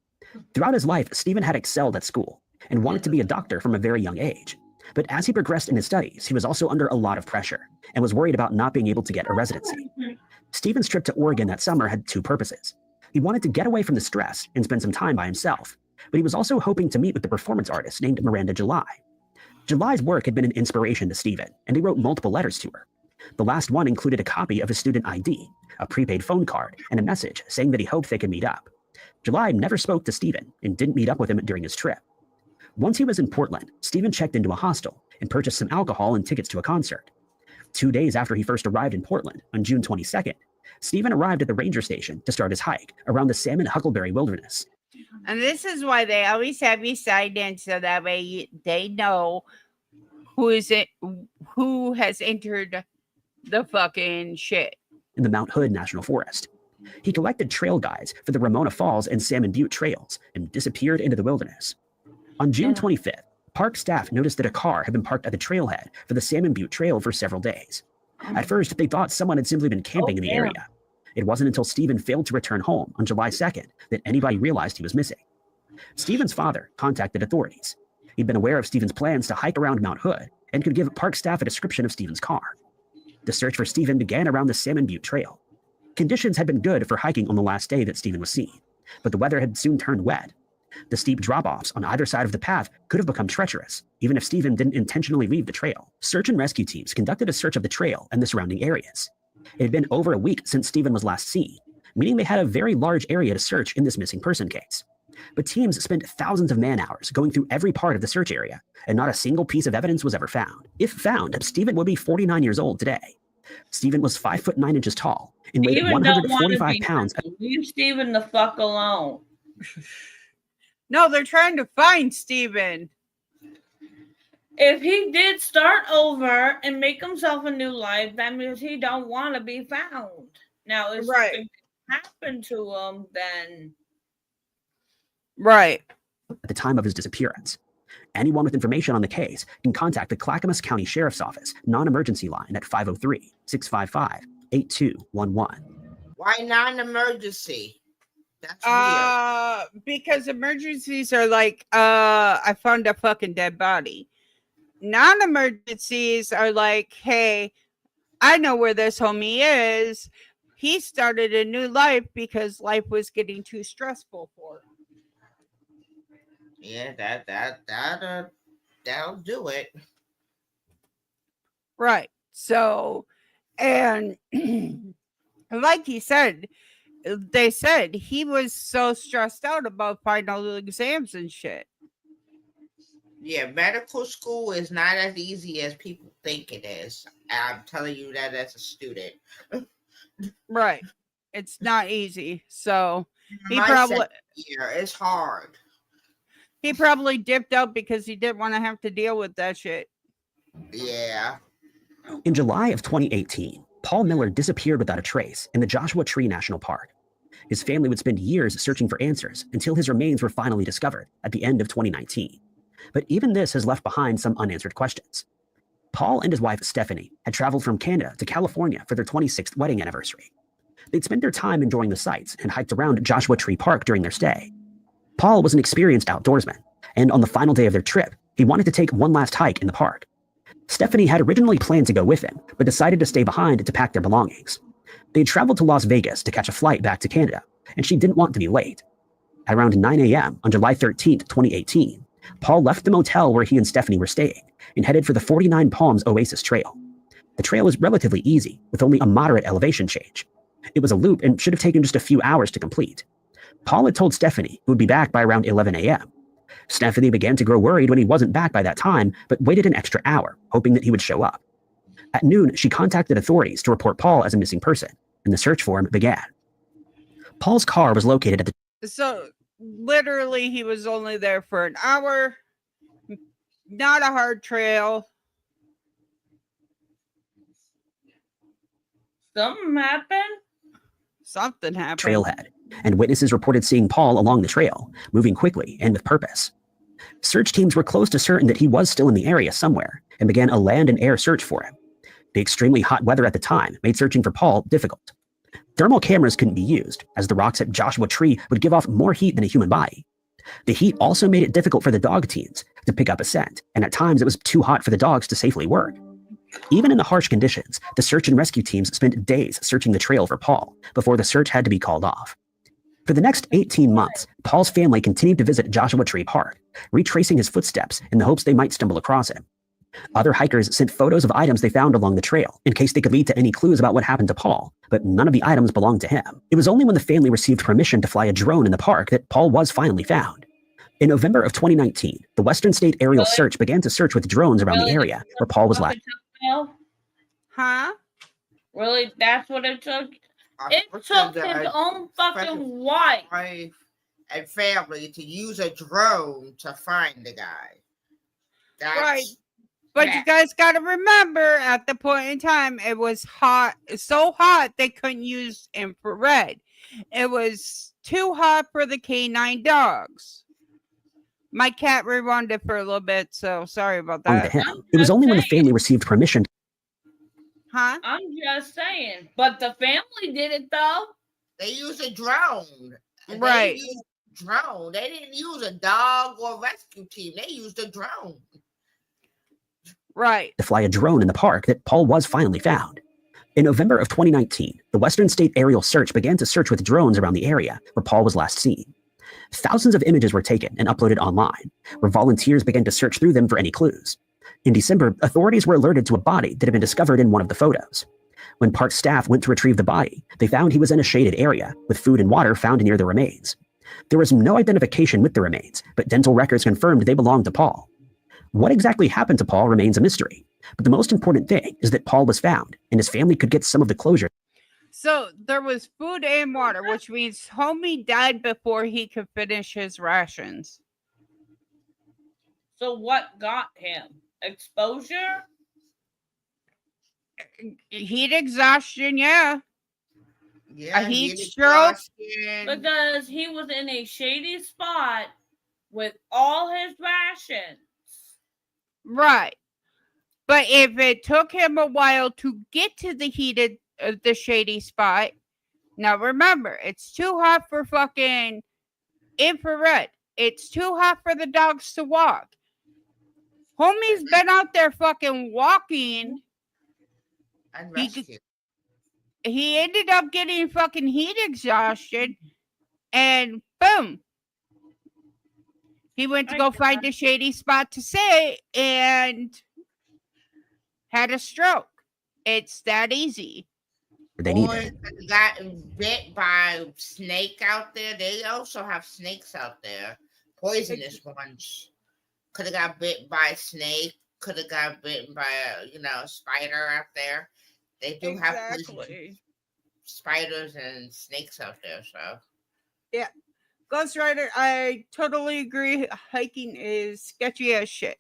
[SPEAKER 3] Throughout his life, Stephen had excelled at school and wanted to be a doctor from a very young age. But as he progressed in his studies, he was also under a lot of pressure and was worried about not being able to get a residency. Stephen's trip to Oregon that summer had 2 purposes. He wanted to get away from the stress and spend some time by himself, but he was also hoping to meet with the performance artist named Miranda July. July's work had been an inspiration to Stephen, and he wrote multiple letters to her. The last one included a copy of his student ID, a prepaid phone card, and a message saying that he hoped they could meet up. July never spoke to Stephen and didn't meet up with him during his trip. Once he was in Portland, Stephen checked into a hostel and purchased some alcohol and tickets to a concert. 2 days after he first arrived in Portland, on June 22nd, Stephen arrived at the ranger station to start his hike around the Salmon Huckleberry Wilderness.
[SPEAKER 1] And this is why they always have you signed in so that way they know who has entered the fucking shit.
[SPEAKER 3] In the Mount Hood National Forest. He collected trail guides for the Ramona Falls and Salmon Butte trails and disappeared into the wilderness. On June 25th, park staff noticed that a car had been parked at the trailhead for the Salmon Butte Trail for several days. At first, they thought someone had simply been camping in the area. It wasn't until Stephen failed to return home on July 2nd that anybody realized he was missing. Stephen's father contacted authorities. He'd been aware of Stephen's plans to hike around Mount Hood and could give park staff a description of Stephen's car. The search for Stephen began around the Salmon Butte Trail. Conditions had been good for hiking on the last day that Stephen was seen, but the weather had soon turned wet. The steep drop-offs on either side of the path could have become treacherous, even if Stephen didn't intentionally leave the trail. Search and rescue teams conducted a search of the trail and the surrounding areas. It had been over a week since Stephen was last seen, meaning they had a very large area to search in this missing person case. But teams spent thousands of man-hours going through every part of the search area, and not a single piece of evidence was ever found. If found, Stephen would be 49 years old today. Stephen was 5 foot 9 inches tall and weighed
[SPEAKER 2] Steven don't want to
[SPEAKER 3] 145
[SPEAKER 2] be
[SPEAKER 3] pounds.
[SPEAKER 2] found. Leave Steven the fuck alone.
[SPEAKER 1] No, they're trying to find Steven.
[SPEAKER 2] If he did start over and make himself a new life, that means he don't want to be found. Now, if
[SPEAKER 1] Right.
[SPEAKER 2] something happened to him, then
[SPEAKER 1] Right.
[SPEAKER 3] At the time of his disappearance. Anyone with information on the case can contact the Clackamas County Sheriff's Office non-emergency line at 503-655-8211.
[SPEAKER 6] Why non-emergency? That's weird.
[SPEAKER 1] Because emergencies are like, I found a fucking dead body. Non-emergencies are like, hey, I know where this homie is. He started a new life because life was getting too stressful for him.
[SPEAKER 6] Yeah, that'll do it.
[SPEAKER 1] Right. So, and like he said, they said he was so stressed out about final exams and shit.
[SPEAKER 6] Yeah, medical school is not as easy as people think it is. I'm telling you that as a student.
[SPEAKER 1] Right. It's not easy. So he
[SPEAKER 6] My
[SPEAKER 1] probably
[SPEAKER 6] second year, it's hard.
[SPEAKER 1] he probably dipped out because he didn't want to have to deal with that shit.
[SPEAKER 6] Yeah.
[SPEAKER 3] In July of 2018, Paul Miller disappeared without a trace in the Joshua Tree National Park. His family would spend years searching for answers until his remains were finally discovered at the end of 2019. But even this has left behind some unanswered questions. Paul and his wife, Stephanie, had traveled from Canada to California for their 26th wedding anniversary. They'd spent their time enjoying the sights and hiked around Joshua Tree Park during their stay. Paul was an experienced outdoorsman, and on the final day of their trip, he wanted to take one last hike in the park. Stephanie had originally planned to go with him, but decided to stay behind to pack their belongings. They had traveled to Las Vegas to catch a flight back to Canada, and she didn't want to be late. At around 9 a.m. on July 13th, 2018, Paul left the motel where he and Stephanie were staying and headed for the 49 Palms Oasis Trail. The trail was relatively easy, with only a moderate elevation change. It was a loop and should have taken just a few hours to complete. Paul had told Stephanie he would be back by around 11 a.m. Stephanie began to grow worried when he wasn't back by that time, but waited an extra hour, hoping that he would show up. At noon, she contacted authorities to report Paul as a missing person, and the search for him began. Paul's car was located at the
[SPEAKER 1] So literally he was only there for an hour. Not a hard trail.
[SPEAKER 2] something happened.
[SPEAKER 1] Something happened.
[SPEAKER 3] trailhead, and witnesses reported seeing Paul along the trail, moving quickly and with purpose. Search teams were close to certain that he was still in the area somewhere and began a land and air search for him. The extremely hot weather at the time made searching for Paul difficult. Thermal cameras couldn't be used, as the rocks at Joshua Tree would give off more heat than a human body. The heat also made it difficult for the dog teams to pick up a scent, and at times it was too hot for the dogs to safely work. Even in the harsh conditions, the search and rescue teams spent days searching the trail for Paul before the search had to be called off. For the next 18 months, Paul's family continued to visit Joshua Tree Park, retracing his footsteps in the hopes they might stumble across him. Other hikers sent photos of items they found along the trail in case they could lead to any clues about what happened to Paul, but none of the items belonged to him. It was only when the family received permission to fly a drone in the park that Paul was finally found. In November of 2019, the Western State Aerial Search began to search with drones around the area where Paul was last.
[SPEAKER 1] Huh?
[SPEAKER 2] Really? That's what it took?
[SPEAKER 6] I
[SPEAKER 2] It
[SPEAKER 6] put
[SPEAKER 2] took
[SPEAKER 6] the-
[SPEAKER 2] his own fucking wife.
[SPEAKER 6] wife and family to use a drone to find the guy. That's
[SPEAKER 1] Right. But you guys got to remember, at the point in time, it was hot, so hot they couldn't use infrared. It was too hot for the canine dogs. My cat rewound it for a little bit, so sorry about
[SPEAKER 3] To
[SPEAKER 1] that.
[SPEAKER 3] him. It was only when the family received permission.
[SPEAKER 1] Huh?
[SPEAKER 2] I'm just saying. But the family did it though.
[SPEAKER 6] They used a drone.
[SPEAKER 1] Right.
[SPEAKER 6] They used drone. They didn't use a dog or rescue team. They used a drone.
[SPEAKER 1] Right.
[SPEAKER 3] To fly a drone in the park that Paul was finally found. In November of 2019, the Western State Aerial Search began to search with drones around the area where Paul was last seen. Thousands of images were taken and uploaded online, where volunteers began to search through them for any clues. In December, authorities were alerted to a body that had been discovered in one of the photos. When park staff went to retrieve the body, they found he was in a shaded area with food and water found near the remains. There was no identification with the remains, but dental records confirmed they belonged to Paul. What exactly happened to Paul remains a mystery, but the most important thing is that Paul was found and his family could get some of the closure.
[SPEAKER 1] So there was food and water, which means homie died before he could finish his rations.
[SPEAKER 2] So what got him? Exposure?
[SPEAKER 1] Heat exhaustion, yeah.
[SPEAKER 6] Yeah,
[SPEAKER 1] A heat
[SPEAKER 6] heat
[SPEAKER 1] stroke?
[SPEAKER 6] exhaustion.
[SPEAKER 2] Because he was in a shady spot with all his rations.
[SPEAKER 1] Right. But if it took him a while to get to the the shady spot, now remember, it's too hot for fucking infrared. It's too hot for the dogs to walk. Homie's been out there fucking walking.
[SPEAKER 6] And rescue.
[SPEAKER 1] He ended up getting fucking heat exhaustion, and boom. He went to go find a shady spot to stay and had a stroke. It's that easy.
[SPEAKER 3] They
[SPEAKER 6] Or
[SPEAKER 3] needed.
[SPEAKER 6] got bit by snake out there. They also have snakes out there, poisonous ones. Could have got bit by a snake. Could have got bitten by a spider out there. They do have poisonous spiders and snakes out there. So
[SPEAKER 1] yeah, Ghost Rider, I totally agree. Hiking is sketchy as shit.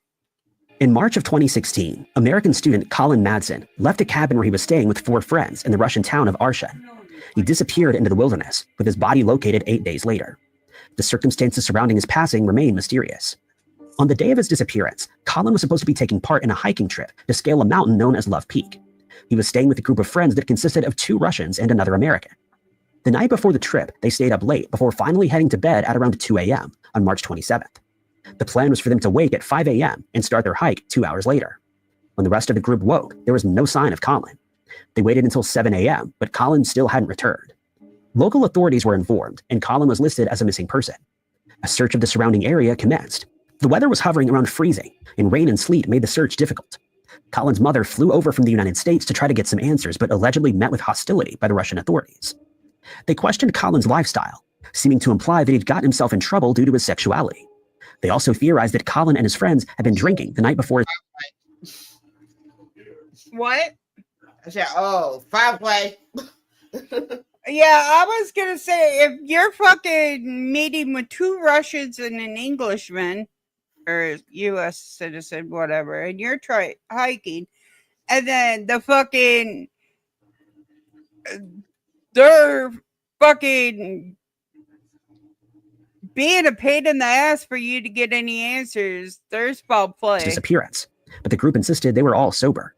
[SPEAKER 3] In March of 2016, American student Colin Madsen left a cabin where he was staying with 4 friends in the Russian town of Arshan. He disappeared into the wilderness, with his body located 8 days later. The circumstances surrounding his passing remain mysterious. On the day of his disappearance, Colin was supposed to be taking part in a hiking trip to scale a mountain known as Love Peak. He was staying with a group of friends that consisted of 2 Russians and another American. The night before the trip, they stayed up late before finally heading to bed at around 2 a.m. on March 27th. The plan was for them to wake at 5 a.m. and start their hike 2 hours later. When the rest of the group woke, there was no sign of Colin. They waited until 7 a.m., but Colin still hadn't returned. Local authorities were informed, and Colin was listed as a missing person. A search of the surrounding area commenced. The weather was hovering around freezing, and rain and sleet made the search difficult. Colin's mother flew over from the United States to try to get some answers, but allegedly met with hostility by the Russian authorities. They questioned Colin's lifestyle, seeming to imply that he'd gotten himself in trouble due to his sexuality. They also theorized that Colin and his friends had been drinking the night before.
[SPEAKER 1] What?
[SPEAKER 6] I said, "Oh, 5-way."
[SPEAKER 1] Yeah, I was gonna say, if you're fucking meeting with 2 Russians and an Englishman or U.S. citizen, whatever, and you're hiking, and then they're fucking being a pain in the ass for you to get any answers, there's foul play.
[SPEAKER 3] Disappearance, but the group insisted they were all sober.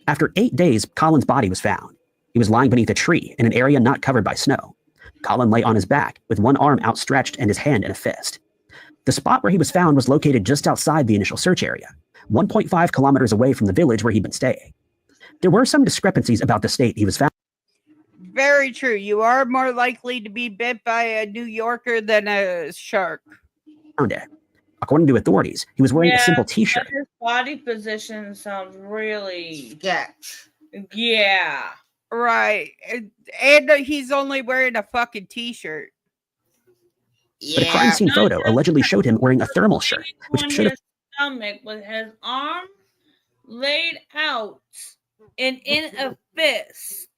[SPEAKER 3] After 8 days, Colin's body was found. He was lying beneath a tree in an area not covered by snow. Colin lay on his back with one arm outstretched and his hand in a fist. The spot where he was found was located just outside the initial search area, 1.5 kilometers away from the village where he'd been staying. There were some discrepancies about the state he was found.
[SPEAKER 1] Very true. You are more likely to be bit by a New Yorker than a shark.
[SPEAKER 3] According to authorities, he was wearing a simple t-shirt.
[SPEAKER 2] His body position sounds really
[SPEAKER 6] Sketch.
[SPEAKER 2] Yeah.
[SPEAKER 1] Right. And he's only wearing a fucking t-shirt.
[SPEAKER 3] But a crime scene photo allegedly showed him wearing a thermal shirt, which
[SPEAKER 2] on
[SPEAKER 3] should have
[SPEAKER 2] his stomach with his arm laid out and in a fist.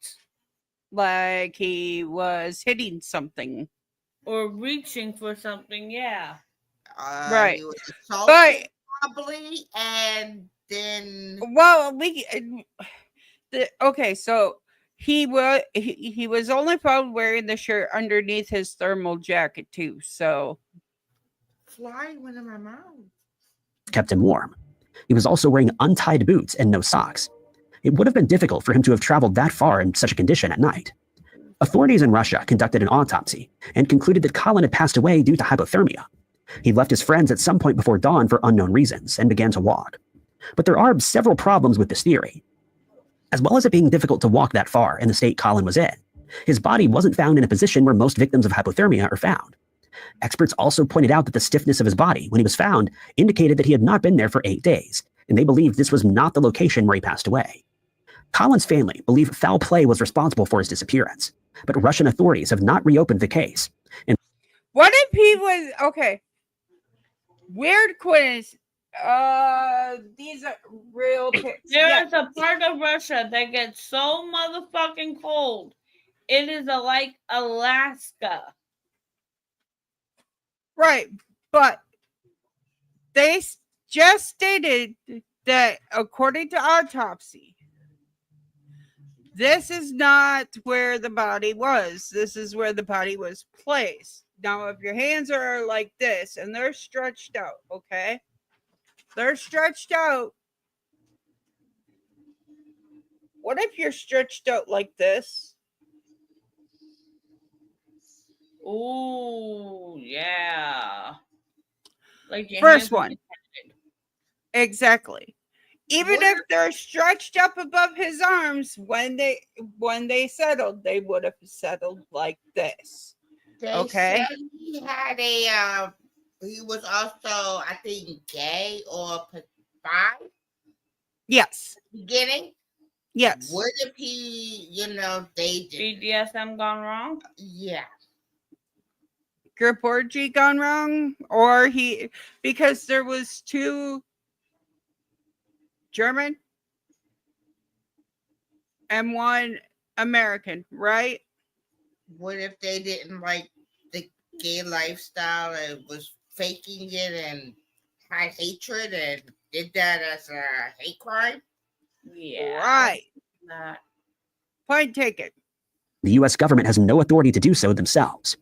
[SPEAKER 1] Like he was hitting something.
[SPEAKER 2] Or reaching for something, yeah.
[SPEAKER 1] Right.
[SPEAKER 6] He was assaulted
[SPEAKER 1] But
[SPEAKER 6] probably, and then
[SPEAKER 1] well, okay, so he was only found wearing the shirt underneath his thermal jacket too. So
[SPEAKER 6] fly went in my mouth.
[SPEAKER 3] kept him warm. He was also wearing untied boots and no socks. It would have been difficult for him to have traveled that far in such a condition at night. Authorities in Russia conducted an autopsy and concluded that Colin had passed away due to hypothermia. He left his friends at some point before dawn for unknown reasons and began to walk. But there are several problems with this theory. As well as it being difficult to walk that far in the state Colin was in, his body wasn't found in a position where most victims of hypothermia are found. Experts also pointed out that the stiffness of his body when he was found indicated that he had not been there for 8 days, and they believed this was not the location where he passed away. Colin's family believe foul play was responsible for his disappearance, but Russian authorities have not reopened the case.
[SPEAKER 1] What if he was okay? Weird quiz. These are real pics.
[SPEAKER 2] There is a part of Russia that gets so motherfucking cold. It is like Alaska.
[SPEAKER 1] Right, but they just stated that according to autopsy, this is not where the body was. This is where the body was placed. Now, if your hands are like this and they're stretched out, okay? They're stretched out. What if you're stretched out like this?
[SPEAKER 2] Ooh, yeah. Like your
[SPEAKER 1] First
[SPEAKER 2] hands on
[SPEAKER 1] one.
[SPEAKER 2] your head.
[SPEAKER 1] Exactly. Even
[SPEAKER 6] What
[SPEAKER 1] if they're stretched up above his arms, when they settled, they would have settled like this.
[SPEAKER 6] They
[SPEAKER 1] Okay.
[SPEAKER 6] said he had a he was also, I think, gay or bi
[SPEAKER 1] Yes.
[SPEAKER 6] beginning.
[SPEAKER 1] Yes.
[SPEAKER 6] What if he, they did?
[SPEAKER 2] BDSM gone wrong?
[SPEAKER 6] Yeah.
[SPEAKER 1] Grip orgy gone wrong, or because there was two German and one American, right?
[SPEAKER 6] What if they didn't like the gay lifestyle and was faking it and had hatred and did that as a hate crime?
[SPEAKER 2] Yeah.
[SPEAKER 1] Right.
[SPEAKER 2] That.
[SPEAKER 1] Point taken.
[SPEAKER 3] The US government has no authority to do so themselves.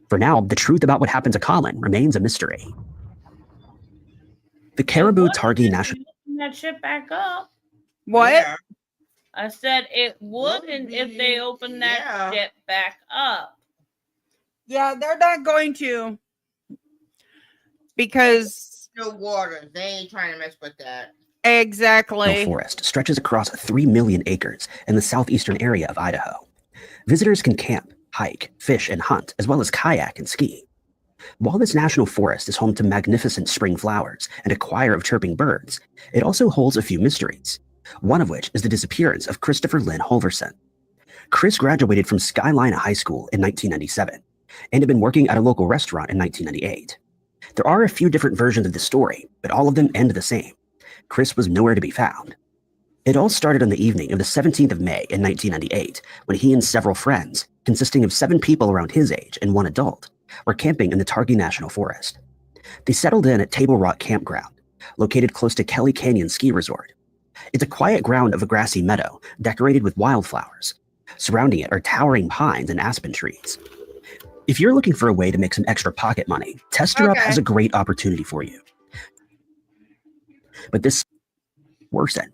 [SPEAKER 3] For now, the truth about what happened to Colin remains a mystery. The Caribou Targhee National
[SPEAKER 2] That shit back up.
[SPEAKER 1] What?
[SPEAKER 6] Yeah.
[SPEAKER 2] I said it wouldn't if they open that shit back up.
[SPEAKER 1] Yeah, they're not going to, because
[SPEAKER 6] No water. They ain't trying to mess with that.
[SPEAKER 1] exactly.
[SPEAKER 3] Forest stretches across 3 million acres in the southeastern area of Idaho. Visitors can camp, hike, fish, and hunt, as well as kayak and ski. While this national forest is home to magnificent spring flowers and a choir of chirping birds, it also holds a few mysteries, one of which is the disappearance of Christopher Lynn Holverson. Chris graduated from Skyline High School in 1997 and had been working at a local restaurant in 1998. There are a few different versions of the story, but all of them end the same. Chris was nowhere to be found. It all started on the evening of the 17th of May in 1998, when he and several friends, consisting of 7 people around his age and 1 adult, were camping in the Targhee National Forest. They settled in at Table Rock Campground, located close to Kelly Canyon Ski Resort. It's a quiet ground of a grassy meadow decorated with wildflowers. Surrounding it are towering pines and aspen trees. If you're looking for a way to make some extra pocket money, Tester Up has a great opportunity for you. But this worse than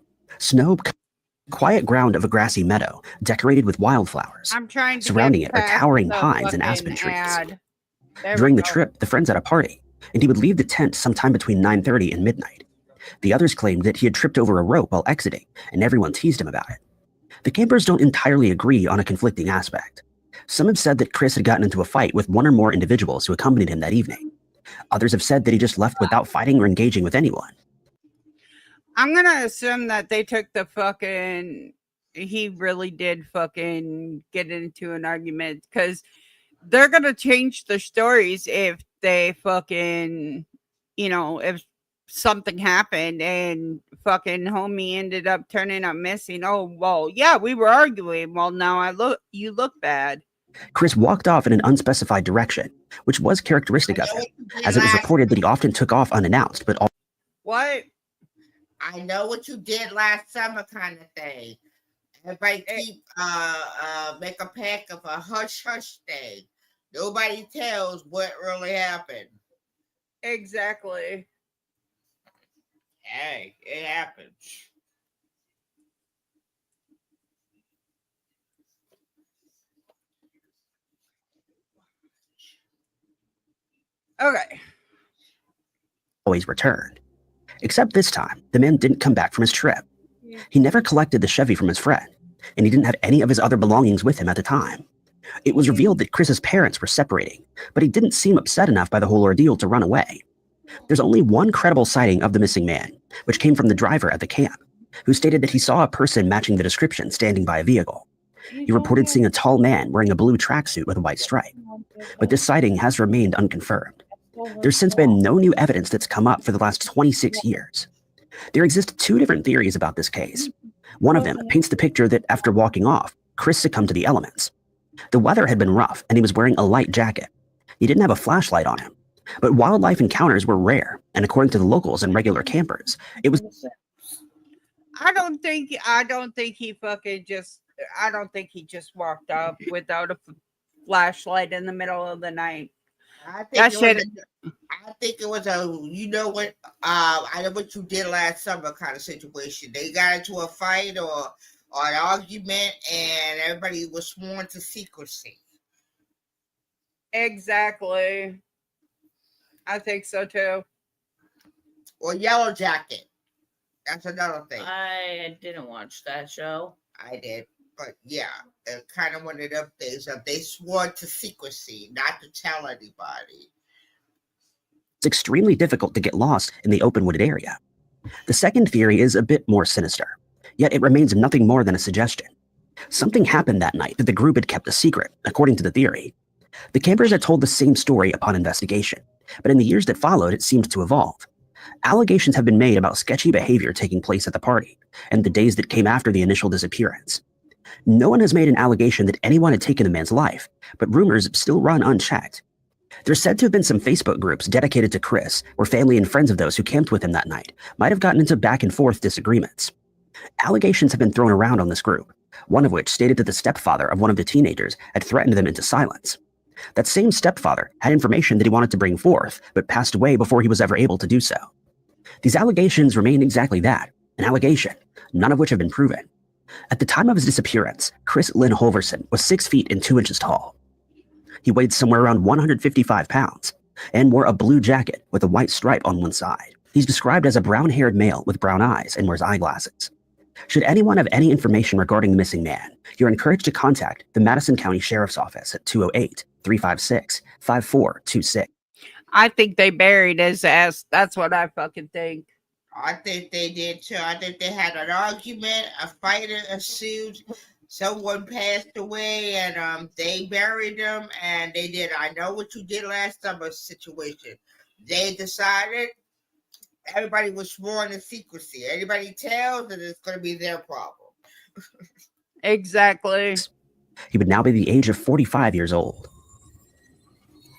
[SPEAKER 3] quiet ground of a grassy meadow decorated with wildflowers.
[SPEAKER 1] I'm trying to
[SPEAKER 3] Surrounding
[SPEAKER 1] get
[SPEAKER 3] it are
[SPEAKER 1] past
[SPEAKER 3] towering
[SPEAKER 1] the
[SPEAKER 3] pines and
[SPEAKER 1] fucking
[SPEAKER 3] aspen trees.
[SPEAKER 1] ad. There
[SPEAKER 3] During
[SPEAKER 1] we
[SPEAKER 3] the
[SPEAKER 1] go.
[SPEAKER 3] trip, the friends had a party, and he would leave the tent sometime between 9:30 and midnight. The others claimed that he had tripped over a rope while exiting, and everyone teased him about it. The campers don't entirely agree on a conflicting aspect. Some have said that Chris had gotten into a fight with 1 or more individuals who accompanied him that evening. Others have said that he just left without fighting or engaging with anyone.
[SPEAKER 1] I'm gonna assume that they took the fucking. He really did fucking get into an argument, because they're gonna change the stories if they fucking, if something happened and fucking homie ended up turning up missing. Oh well, yeah, we were arguing. Well, now you look bad.
[SPEAKER 3] Chris walked off in an unspecified direction, which was characteristic of him, as it was reported that he often took off unannounced, but all.
[SPEAKER 1] What?
[SPEAKER 6] I know what you did last summer, kind of thing. Everybody keep make a pack of a hush hush thing. Nobody tells what really happened.
[SPEAKER 1] Exactly.
[SPEAKER 6] Hey, it happens.
[SPEAKER 1] Okay.
[SPEAKER 3] Always returned. Except this time, the man didn't come back from his trip. He never collected the Chevy from his friend, and he didn't have any of his other belongings with him at the time. It was revealed that Chris's parents were separating, but he didn't seem upset enough by the whole ordeal to run away. There's only one credible sighting of the missing man, which came from the driver at the camp. who stated that he saw a person matching the description standing by a vehicle. He reported seeing a tall man wearing a blue tracksuit with a white stripe, but this sighting has remained unconfirmed. There's since been no new evidence that's come up for the last 26 years. There exist two different theories about this case. One of them paints the picture that after walking off, Chris succumbed to the elements. The weather had been rough and he was wearing a light jacket. He didn't have a flashlight on him, but wildlife encounters were rare, and according to the locals and regular campers, it was
[SPEAKER 1] I don't think he fucking just. I don't think he just walked up without a flashlight in the middle of the night.
[SPEAKER 6] I think
[SPEAKER 1] That
[SPEAKER 6] it
[SPEAKER 1] shit.
[SPEAKER 6] was I think it was a, you know what, I know what you did last summer kind of situation. They got into a fight or an argument, and everybody was sworn to secrecy.
[SPEAKER 1] Exactly. I think so too.
[SPEAKER 6] Or Yellow Jacket. That's another thing.
[SPEAKER 2] I didn't watch that show.
[SPEAKER 6] I did. But yeah, kind of one of them things that they swore to secrecy, not to tell anybody.
[SPEAKER 3] It's extremely difficult to get lost in the open wooded area. The second theory is a bit more sinister, yet it remains nothing more than a suggestion. Something happened that night that the group had kept a secret, according to the theory. The campers had told the same story upon investigation, but in the years that followed, it seemed to evolve. Allegations have been made about sketchy behavior taking place at the party, and the days that came after the initial disappearance. No one has made an allegation that anyone had taken the man's life, but rumors still run unchecked. There's said to have been some Facebook groups dedicated to Chris, where family and friends of those who camped with him that night might have gotten into back and forth disagreements. Allegations have been thrown around on this group, one of which stated that the stepfather of one of the teenagers had threatened them into silence. That same stepfather had information that he wanted to bring forth, but passed away before he was ever able to do so. These allegations remain exactly that, an allegation, none of which have been proven. At the time of his disappearance, Chris Lynn Holverson was 6 feet and 2 inches tall. He weighed somewhere around 155 pounds and wore a blue jacket with a white stripe on one side. He's described as a brown-haired male with brown eyes and wears eyeglasses. Should anyone have any information regarding the missing man, you're encouraged to contact the Madison County Sheriff's Office at 208-356-5426.
[SPEAKER 1] I think they buried his ass. That's what I fucking think.
[SPEAKER 6] I think they did too. I think they had an argument, a fight ensued, someone passed away, and they buried them, and they did. I know what you did last summer situation. They decided everybody was sworn in secrecy. Anybody tells, and it's going to be their problem.
[SPEAKER 1] Exactly.
[SPEAKER 3] He would now be the age of 45 years old.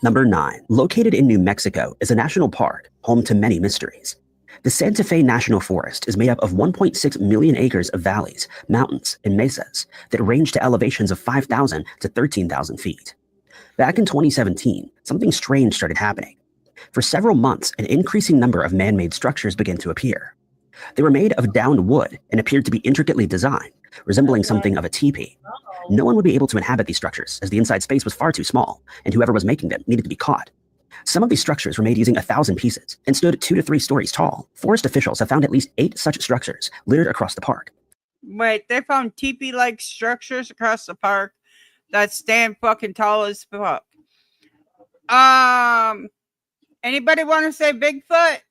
[SPEAKER 3] Number 9. Located in New Mexico is a national park home to many mysteries. The Santa Fe National Forest is made up of 1.6 million acres of valleys, mountains, and mesas that range to elevations of 5,000 to 13,000 feet. Back in 2017, something strange started happening. For several months, an increasing number of man-made structures began to appear. They were made of downed wood and appeared to be intricately designed, resembling something of a teepee. No one would be able to inhabit these structures, as the inside space was far too small, and whoever was making them needed to be caught. Some of these structures were made using 1,000 pieces and stood 2 to 3 stories tall. Forest officials have found at least 8 such structures littered across the park.
[SPEAKER 1] Wait, they found teepee-like structures across the park that stand fucking tall as fuck. Anybody want to say Bigfoot?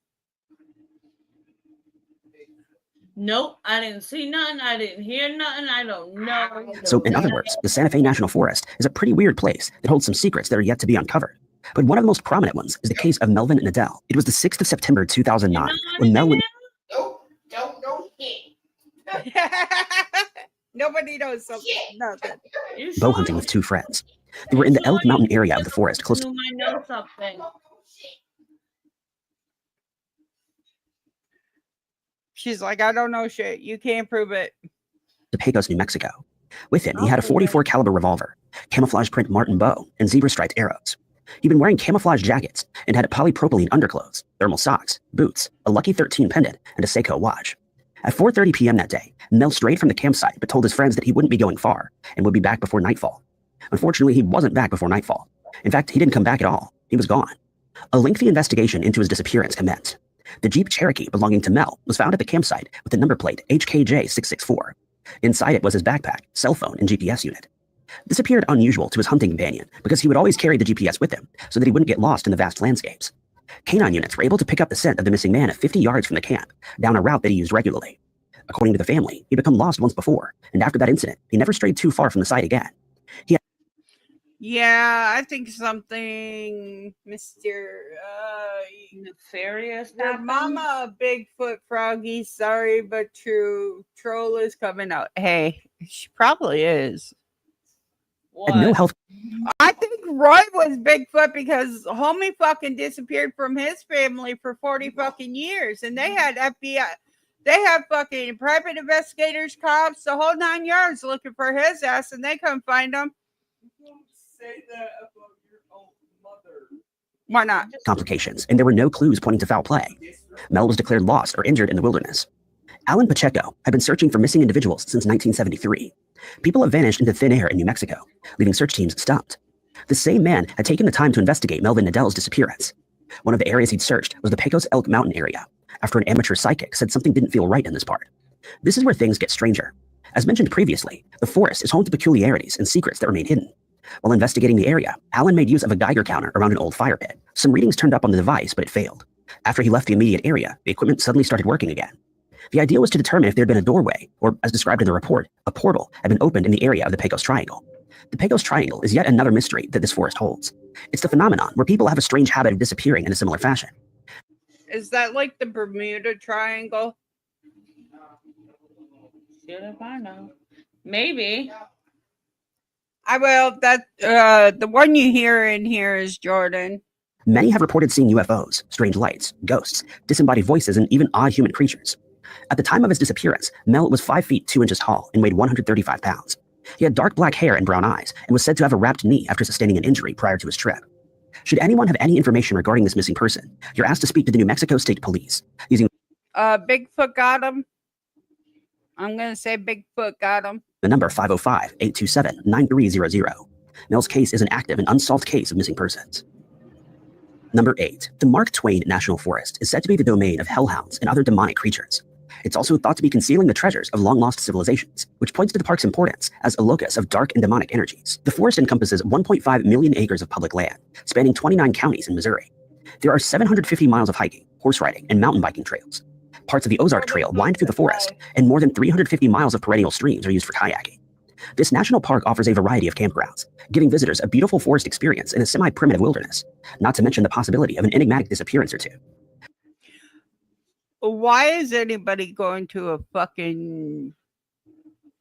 [SPEAKER 2] Nope, I didn't see nothing. I didn't hear nothing. I don't know.
[SPEAKER 3] So, in other words, the Santa Fe National Forest is a pretty weird place that holds some secrets that are yet to be uncovered. But one of the most prominent ones is the case of Melvin and Adele. It was the 6th of September 2009 when Melvin...
[SPEAKER 6] Nope, don't know shit.
[SPEAKER 1] Nobody knows something. Nothing.
[SPEAKER 3] bow hunting with 2 friends. They were in the Elk Mountain area of the forest close to...
[SPEAKER 2] I know something.
[SPEAKER 1] She's like, I don't know shit. You can't prove it.
[SPEAKER 3] to Pecos, New Mexico. With him, he had a .44 caliber revolver, camouflage print Martin bow, and zebra-striped arrows. He'd been wearing camouflage jackets and had polypropylene underclothes, thermal socks, boots, a Lucky 13 pendant, and a Seiko watch. At 4:30 p.m. that day, Mel strayed from the campsite but told his friends that he wouldn't be going far and would be back before nightfall. Unfortunately, he wasn't back before nightfall. In fact, he didn't come back at all. He was gone. A lengthy investigation into his disappearance commenced. The Jeep Cherokee belonging to Mel was found at the campsite with the number plate HKJ664. Inside it was his backpack, cell phone, and GPS unit. This appeared unusual to his hunting companion because he would always carry the GPS with him so that he wouldn't get lost in the vast landscapes. Canine units were able to pick up the scent of the missing man at 50 yards from the camp, down a route that he used regularly. According to the family, he'd become lost once before, and after that incident, he never strayed too far from the site again.
[SPEAKER 1] Yeah, I think something, Mr.
[SPEAKER 2] Nefarious
[SPEAKER 1] Your
[SPEAKER 2] happened?
[SPEAKER 1] mama, a Bigfoot froggy, sorry but true. Troll is coming out. Hey, she probably is.
[SPEAKER 2] What?
[SPEAKER 3] Had no health.
[SPEAKER 1] I think Roy was Bigfoot because homie fucking disappeared from his family for 40 fucking years. And they had FBI, they have fucking private investigators, cops, the whole 9 yards looking for his ass, and they couldn't find him.
[SPEAKER 4] Don't say that about your own mother.
[SPEAKER 1] Why not?
[SPEAKER 3] Complications, and there were no clues pointing to foul play. Mel was declared lost or injured in the wilderness. Alan Pacheco had been searching for missing individuals since 1973. People have vanished into thin air in New Mexico, leaving search teams stumped. The same man had taken the time to investigate Melvin Nadel's disappearance. One of the areas he'd searched was the Pecos Elk Mountain area, after an amateur psychic said something didn't feel right in this part. This is where things get stranger. As mentioned previously, the forest is home to peculiarities and secrets that remain hidden. While investigating the area, Alan made use of a Geiger counter around an old fire pit. Some readings turned up on the device, but it failed. After he left the immediate area, the equipment suddenly started working again. The idea was to determine if there had been a doorway, or as described in the report, a portal had been opened in the area of the Pecos Triangle. The Pecos Triangle is yet another mystery that this forest holds. It's the phenomenon where people have a strange habit of disappearing in a similar fashion.
[SPEAKER 1] Is that like the Bermuda Triangle?
[SPEAKER 2] Shit if I know. Maybe.
[SPEAKER 1] I will. That the one you hear in here is Jordan.
[SPEAKER 3] Many have reported seeing UFOs, strange lights, ghosts, disembodied voices, and even odd human creatures. At the time of his disappearance, Mel was 5 feet 2 inches tall and weighed 135 pounds. He had dark black hair and brown eyes and was said to have a wrapped knee after sustaining an injury prior to his trip. Should anyone have any information regarding this missing person, you're asked to speak to the New Mexico State Police using
[SPEAKER 1] Bigfoot got him. I'm gonna say Bigfoot got him.
[SPEAKER 3] the number 505-827-9300. Mel's case is an active and unsolved case of missing persons. Number 8. The Mark Twain National Forest is said to be the domain of hellhounds and other demonic creatures. It's also thought to be concealing the treasures of long-lost civilizations, which points to the park's importance as a locus of dark and demonic energies. The forest encompasses 1.5 million acres of public land, spanning 29 counties in Missouri. There are 750 miles of hiking, horse riding, and mountain biking trails. Parts of the Ozark Trail wind through the forest, and more than 350 miles of perennial streams are used for kayaking. This national park offers a variety of campgrounds, giving visitors a beautiful forest experience in a semi-primitive wilderness, not to mention the possibility of an enigmatic disappearance or two.
[SPEAKER 1] Why is anybody going to a fucking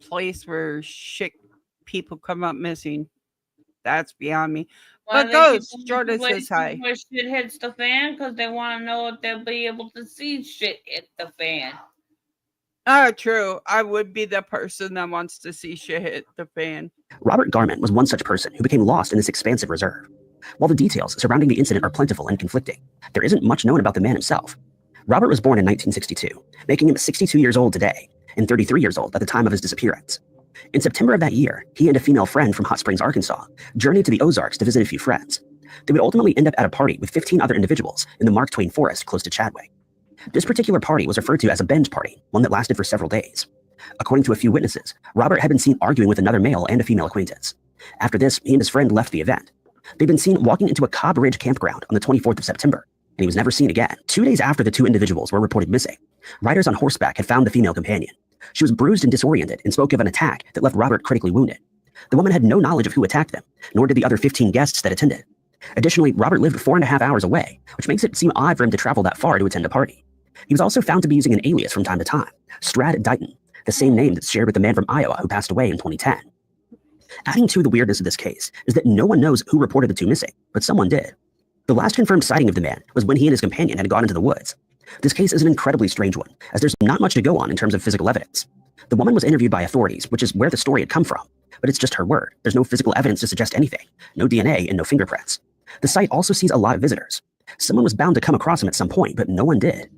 [SPEAKER 1] place where shit people come up missing? That's beyond me.
[SPEAKER 2] Why
[SPEAKER 1] But
[SPEAKER 2] they
[SPEAKER 1] Ghost,
[SPEAKER 2] keep
[SPEAKER 1] Jordan
[SPEAKER 2] places
[SPEAKER 1] says hi.
[SPEAKER 2] Where shit hits the fan because they want to know if they'll be able to see shit hit the fan.
[SPEAKER 1] Oh, true. I would be the person that wants to see shit hit the fan.
[SPEAKER 3] Robert Garman was one such person who became lost in this expansive reserve. While the details surrounding the incident are plentiful and conflicting, there isn't much known about the man himself. Robert was born in 1962, making him 62 years old today, and 33 years old at the time of his disappearance. In September of that year, he and a female friend from Hot Springs, Arkansas, journeyed to the Ozarks to visit a few friends. They would ultimately end up at a party with 15 other individuals in the Mark Twain Forest close to Chadwick. This particular party was referred to as a binge party, one that lasted for several days. According to a few witnesses, Robert had been seen arguing with another male and a female acquaintance. After this, he and his friend left the event. They'd been seen walking into a Cobb Ridge campground on the 24th of September, and he was never seen again. 2 days after the two individuals were reported missing, riders on horseback had found the female companion. She was bruised and disoriented and spoke of an attack that left Robert critically wounded. The woman had no knowledge of who attacked them, nor did the other 15 guests that attended. Additionally, Robert lived 4.5 hours away, which makes it seem odd for him to travel that far to attend a party. He was also found to be using an alias from time to time, Strad Dighton, the same name that's shared with the man from Iowa who passed away in 2010. Adding to the weirdness of this case is that no one knows who reported the two missing, but someone did. The last confirmed sighting of the man was when he and his companion had gone into the woods. This case is an incredibly strange one, as there's not much to go on in terms of physical evidence. The woman was interviewed by authorities, which is where the story had come from, but it's just her word. There's no physical evidence to suggest anything, no DNA and no fingerprints. The site also sees a lot of visitors. Someone was bound to come across him at some point, but no one did.